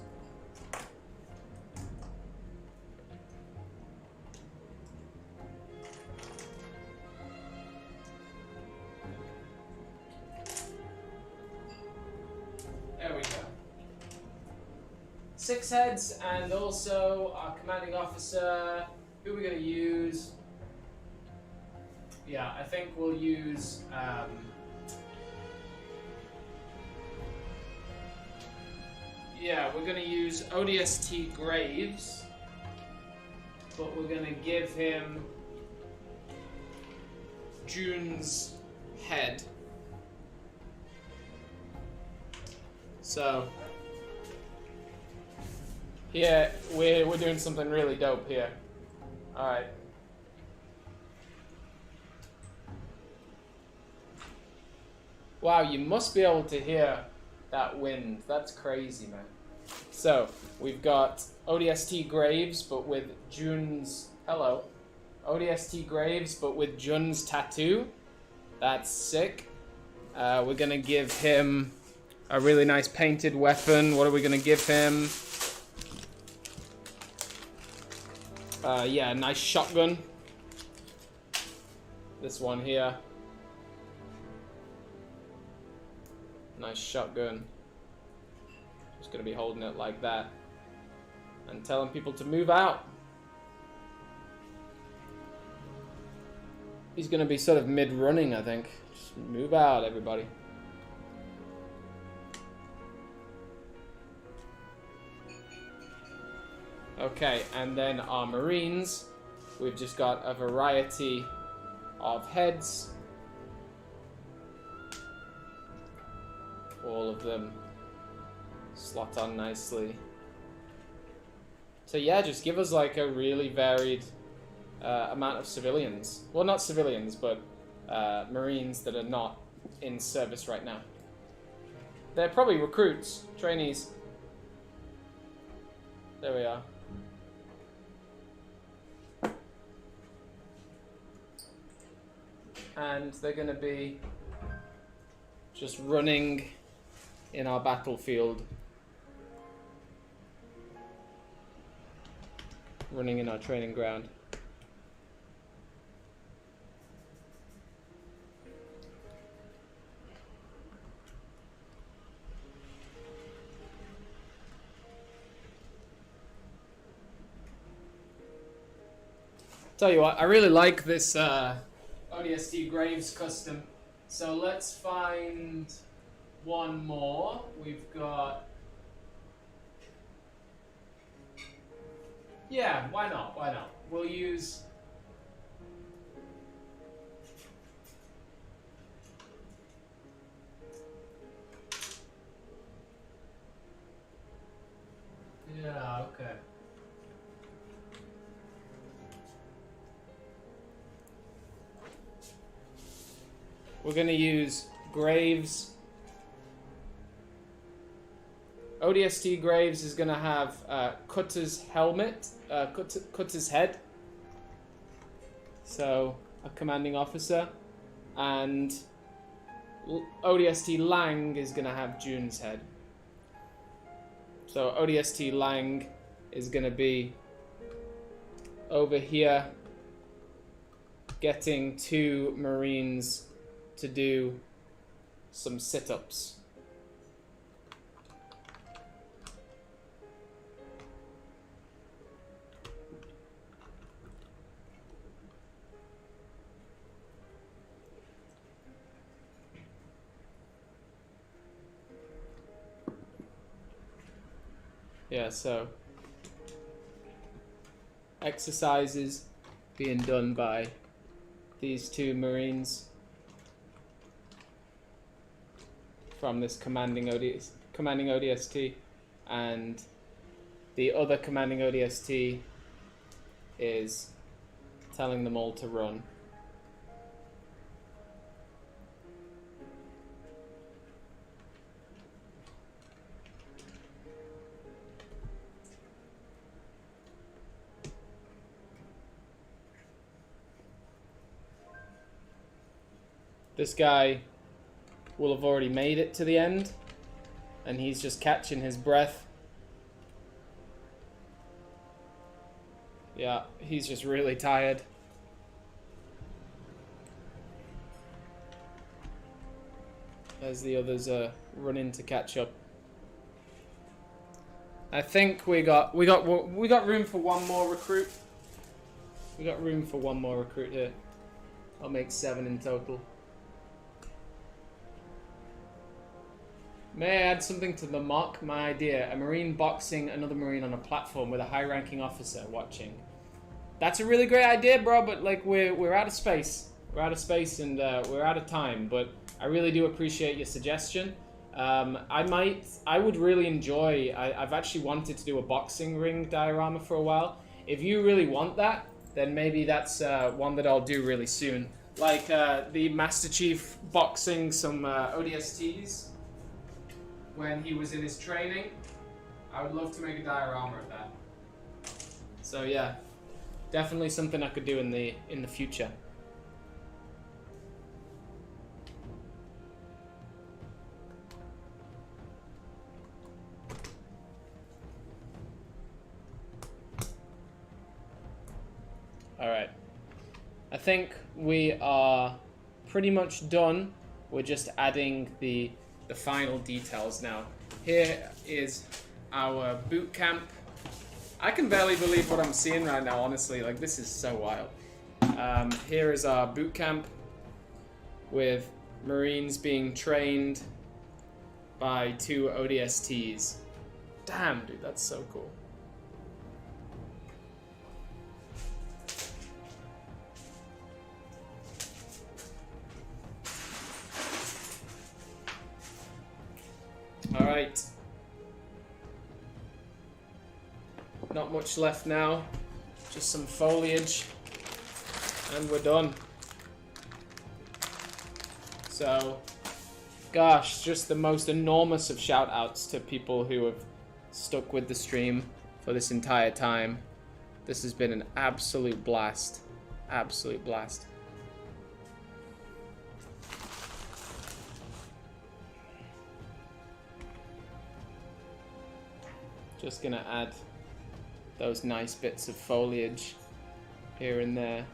There we go. 6 heads, and also our commanding officer. Who are we going to use? Yeah, I think we'll use yeah, we're going to use ODST Graves, but we're going to give him June's head. So Here, we're doing something really dope here. Alright. Wow, you must be able to hear that wind. That's crazy, man. So, we've got ODST Graves, but with Jun's... Hello. ODST Graves, but with Jun's tattoo. That's sick. We're gonna give him a really nice painted weapon. What are we gonna give him? Yeah, a nice shotgun. This one here. Nice shotgun. Just gonna be holding it like that. And telling people to move out. He's gonna be sort of mid-running, I think. Just move out, everybody. Okay, and then our Marines. We've just got a variety of heads. All of them slot on nicely. So yeah, just give us like a really varied amount of civilians. Well, not civilians, but Marines that are not in service right now. They're probably recruits, trainees. There we are. And they're going to be just running in our battlefield. Running in our training ground. Tell you what, I really like this ODST Graves custom. So let's find one more. We've got... Yeah, why not? Why not? We'll use... Yeah, okay. We're going to use Graves. ODST Graves is going to have Cutter's helmet, Cutter's head. So, a commanding officer. And ODST Lang is going to have June's head. So, ODST Lang is going to be over here getting 2 Marines to do some sit-ups. Yeah, so exercises being done by these 2 Marines from this commanding ODST, and the other commanding ODST is telling them all to run. This guy will have already made it to the end, and he's just catching his breath. Yeah, he's just really tired. As the others are running to catch up. I think we got room for one more recruit. We got room for one more recruit here. I'll make 7 in total. May I add something to the mock? My idea: a Marine boxing another Marine on a platform with a high-ranking officer watching. That's a really great idea, bro. But like, we're out of space. We're out of space, and we're out of time. But I really do appreciate your suggestion. I would really enjoy, I've actually wanted to do a boxing ring diorama for a while. If you really want that, then maybe that's one that I'll do really soon. Like the Master Chief boxing some ODSTs when he was in his training. I would love to make a diorama of that. So yeah, definitely something I could do in the future. Alright, I think we are pretty much done. We're just adding the final details now. Here is our boot camp. I can barely believe what I'm seeing right now, honestly. Like, this is so wild. Here is our boot camp with Marines being trained by 2 ODSTs. Damn, dude, that's so cool. Alright. Not much left now. Just some foliage. And we're done. So, gosh, just the most enormous of shout outs to people who have stuck with the stream for this entire time. This has been an absolute blast. Absolute blast. Just gonna add those nice bits of foliage here and there.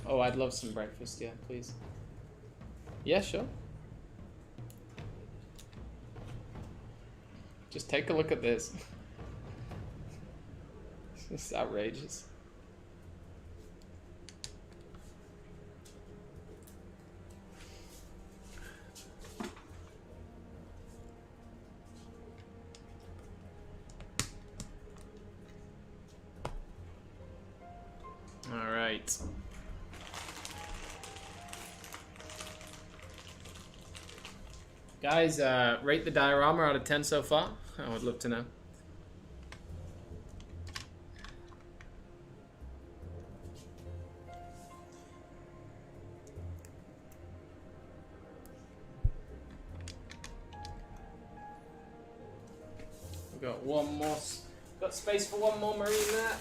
Oh, I'd love some breakfast, yeah, please. Yeah, sure. Just take a look at this. It's outrageous. All right. Guys, rate the diorama out of 10 so far. I would love to know. We've got one more. Got space for one more marine there.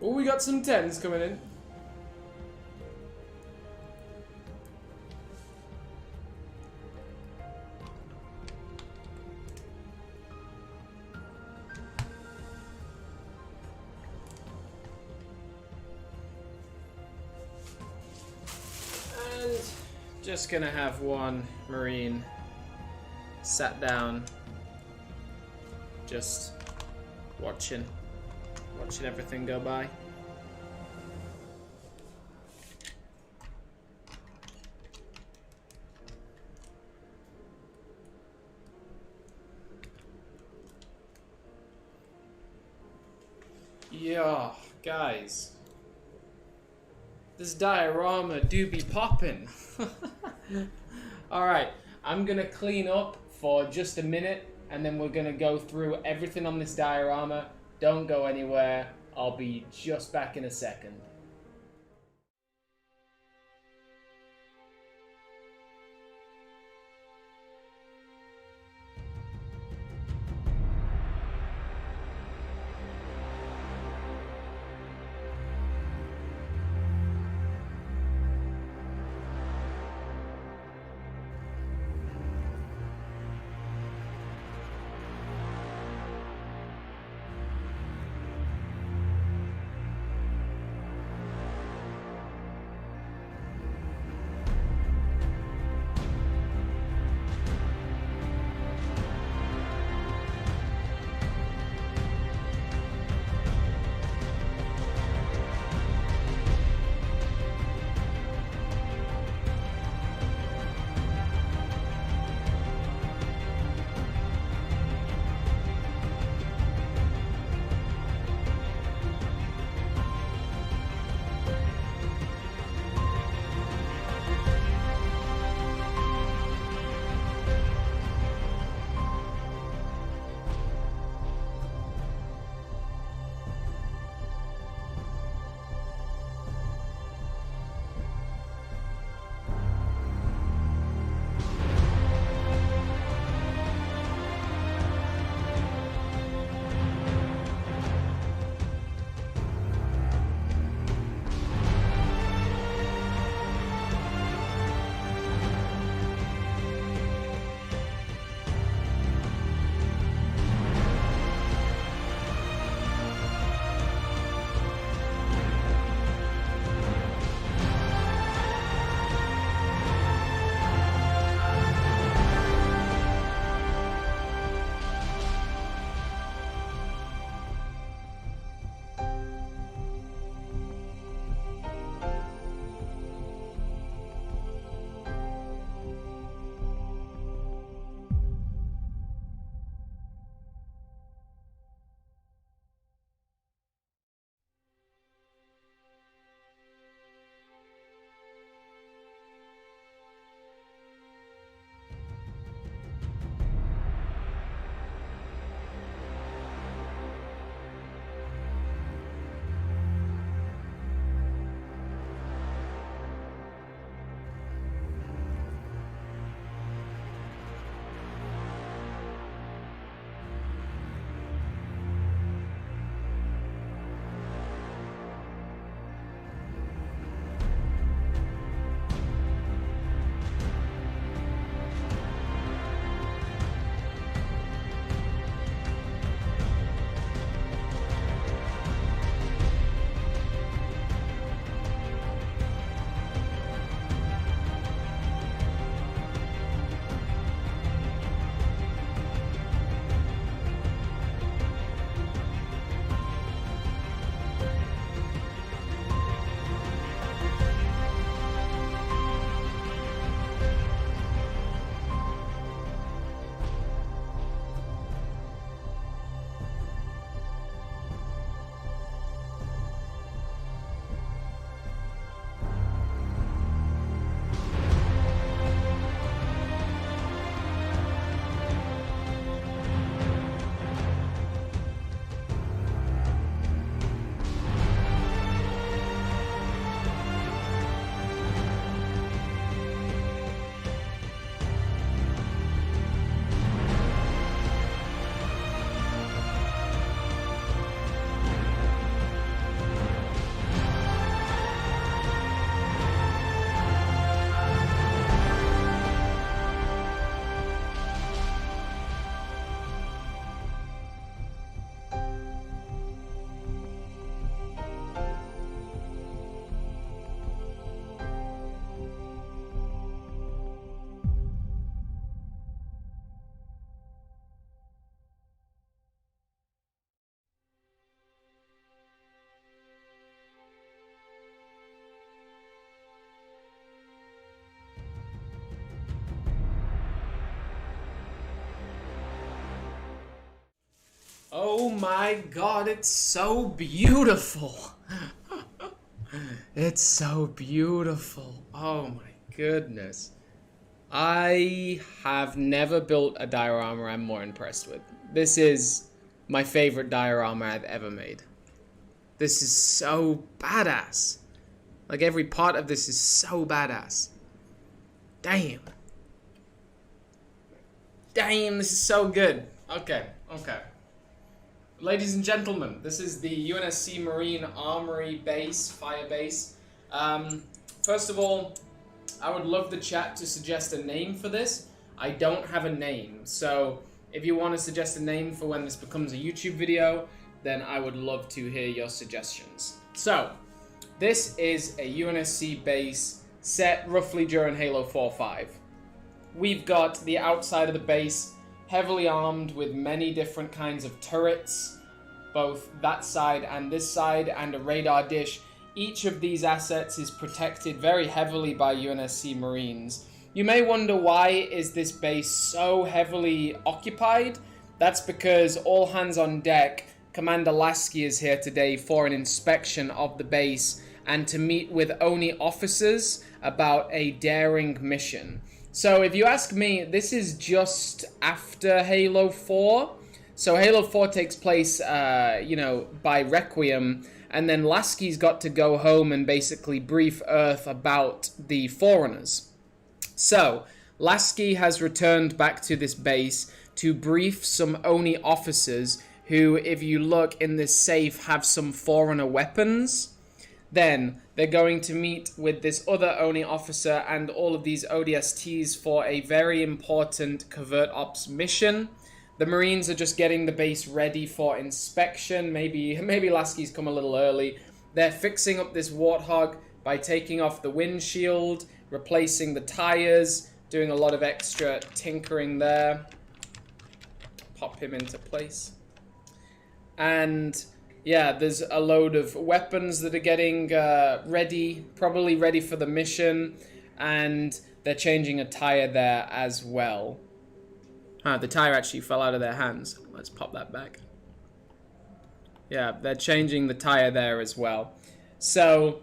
Oh, we got some 10s coming in. And just gonna have one Marine sat down, just watching everything go by. Yeah, guys. This diorama do be poppin'. Alright, I'm gonna clean up for just a minute and then we're gonna go through everything on this diorama. Don't go anywhere. I'll be just back in a second. Oh my god, it's so beautiful. It's so beautiful. Oh my goodness. I have never built a diorama I'm more impressed with. This is my favorite diorama I've ever made. This is so badass. Like, every part of this is so badass. Damn. Damn, this is so good. Okay. Ladies and gentlemen, this is the UNSC Marine Armory base, fire base. First of all, I would love the chat to suggest a name for this. I don't have a name, so if you want to suggest a name for when this becomes a YouTube video, then I would love to hear your suggestions. So, this is a UNSC base set roughly during Halo 4-5. We've got the outside of the base heavily armed with many different kinds of turrets, both that side and this side, and a radar dish. Each of these assets is protected very heavily by UNSC Marines. You may wonder, why is this base so heavily occupied? That's because all hands on deck, Commander Lasky is here today for an inspection of the base and to meet with ONI officers about a daring mission. So if you ask me, this is just after Halo 4. So Halo 4 takes place, by Requiem, and then Lasky's got to go home and basically brief Earth about the Foreigners. So Lasky has returned back to this base to brief some ONI officers who, if you look in this safe, have some Foreigner weapons. Then they're going to meet with this other ONI officer and all of these ODSTs for a very important covert ops mission. The Marines are just getting the base ready for inspection. Maybe Lasky's come a little early. They're fixing up this Warthog by taking off the windshield, replacing the tires, doing a lot of extra tinkering there. Pop him into place. And yeah, there's a load of weapons that are getting ready, probably ready for the mission, and they're changing a tire there as well. The tire actually fell out of their hands. Let's pop that back. Yeah, they're changing the tire there as well. So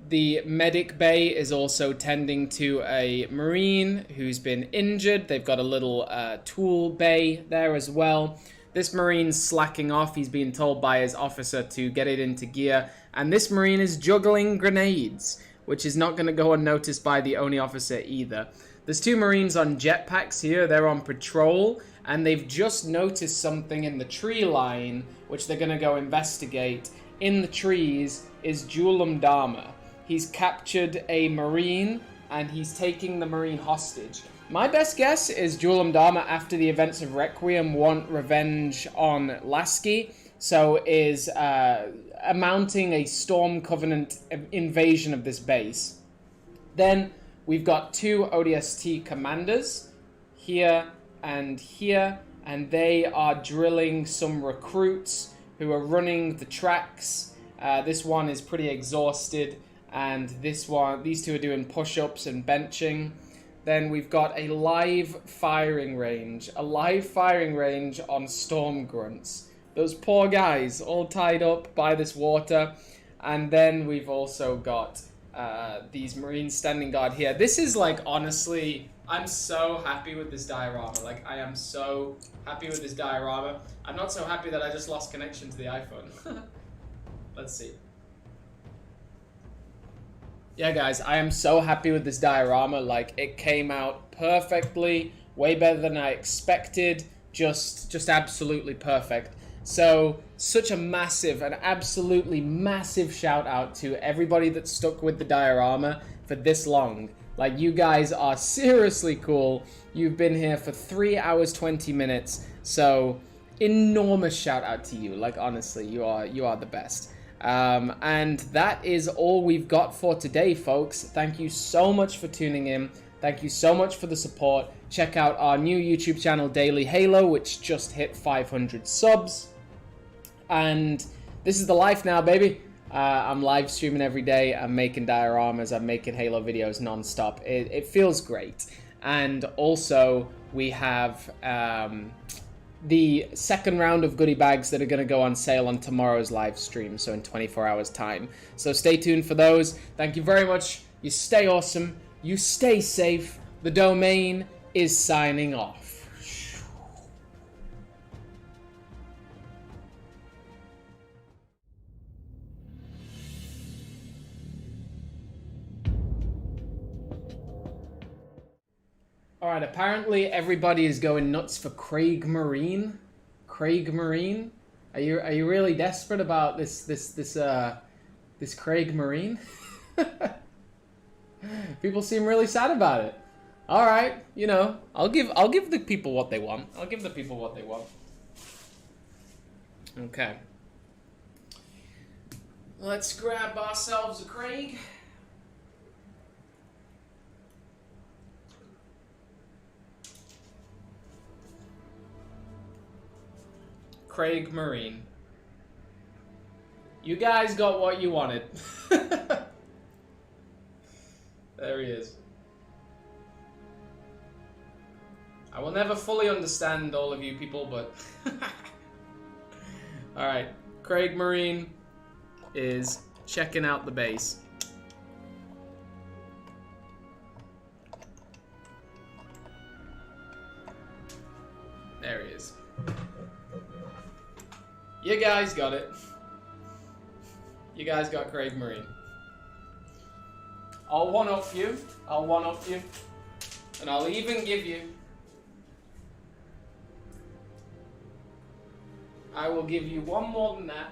the medic bay is also tending to a Marine who's been injured. They've got a little tool bay there as well. This Marine's slacking off. He's being told by his officer to get it into gear. And this Marine is juggling grenades, which is not going to go unnoticed by the ONI officer either. There's two Marines on jetpacks here. They're on patrol, and they've just noticed something in the tree line, which they're going to go investigate. In the trees is Julam Dharma. He's captured a Marine, and he's taking the Marine hostage. My best guess is Julam Dharma, after the events of Requiem, want revenge on Lasky, so is mounting a Storm Covenant invasion of this base. Then we've got two ODST commanders, here, and they are drilling some recruits who are running the tracks. This one is pretty exhausted, and these two are doing push-ups and benching. Then we've got a live firing range on storm grunts. Those poor guys all tied up by this water. And then we've also got these Marines standing guard here. This is like, honestly, I'm so happy with this diorama. Like, I am so happy with this diorama. I'm not so happy that I just lost connection to the iPhone. Let's see. Yeah, guys, I am so happy with this diorama. Like, it came out perfectly, way better than I expected. Just absolutely perfect. So, such a massive, an absolutely massive shout out to everybody that stuck with the diorama for this long. Like, you guys are seriously cool. You've been here for 3 hours, 20 minutes. So, enormous shout out to you. Like, honestly, you are the best. And that is all we've got for today, folks. Thank you so much for tuning in. Thank you so much for the support. Check out our new YouTube channel, Daily Halo, which just hit 500 subs. And this is the life now, baby. I'm live streaming every day. I'm making dioramas. I'm making Halo videos non-stop. It feels great. And also, we have the second round of goodie bags that are going to go on sale on tomorrow's live stream, so in 24 hours time. So stay tuned for those. Thank you very much. You stay awesome. You stay safe. The Domain is signing off. Alright, apparently everybody is going nuts for Craig Marine. Craig Marine? Are you really desperate about this Craig Marine? People seem really sad about it. Alright, you know, I'll give the people what they want. I'll give the people what they want. Okay. Let's grab ourselves a Craig. Craig Marine. You guys got what you wanted. There he is. I will never fully understand all of you people, but... Alright, Craig Marine is checking out the base. There he is. You guys got it. You guys got Craig Marine. I'll one-up you. I'll one-up you. And I'll even give you... I will give you one more than that.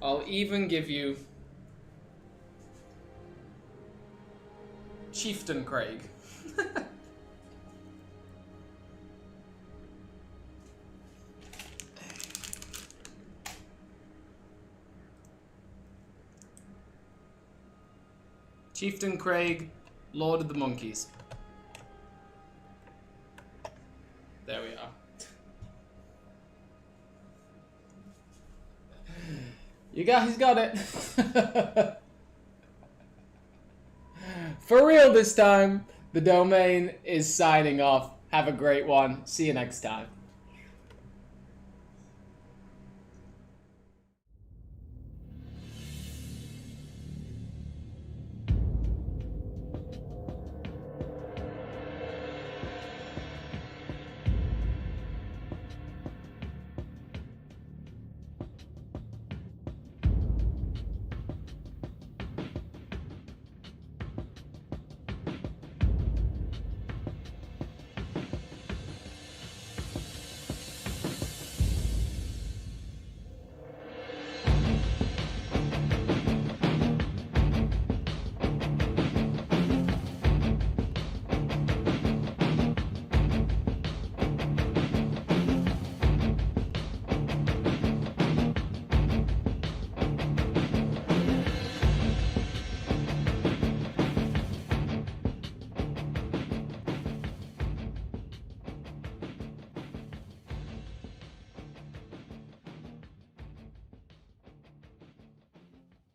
I'll even give you... Chieftain Craig. Chieftain Craig, Lord of the Monkeys. There we are. You guys got it. For real this time, the Domain is signing off. Have a great one. See you next time.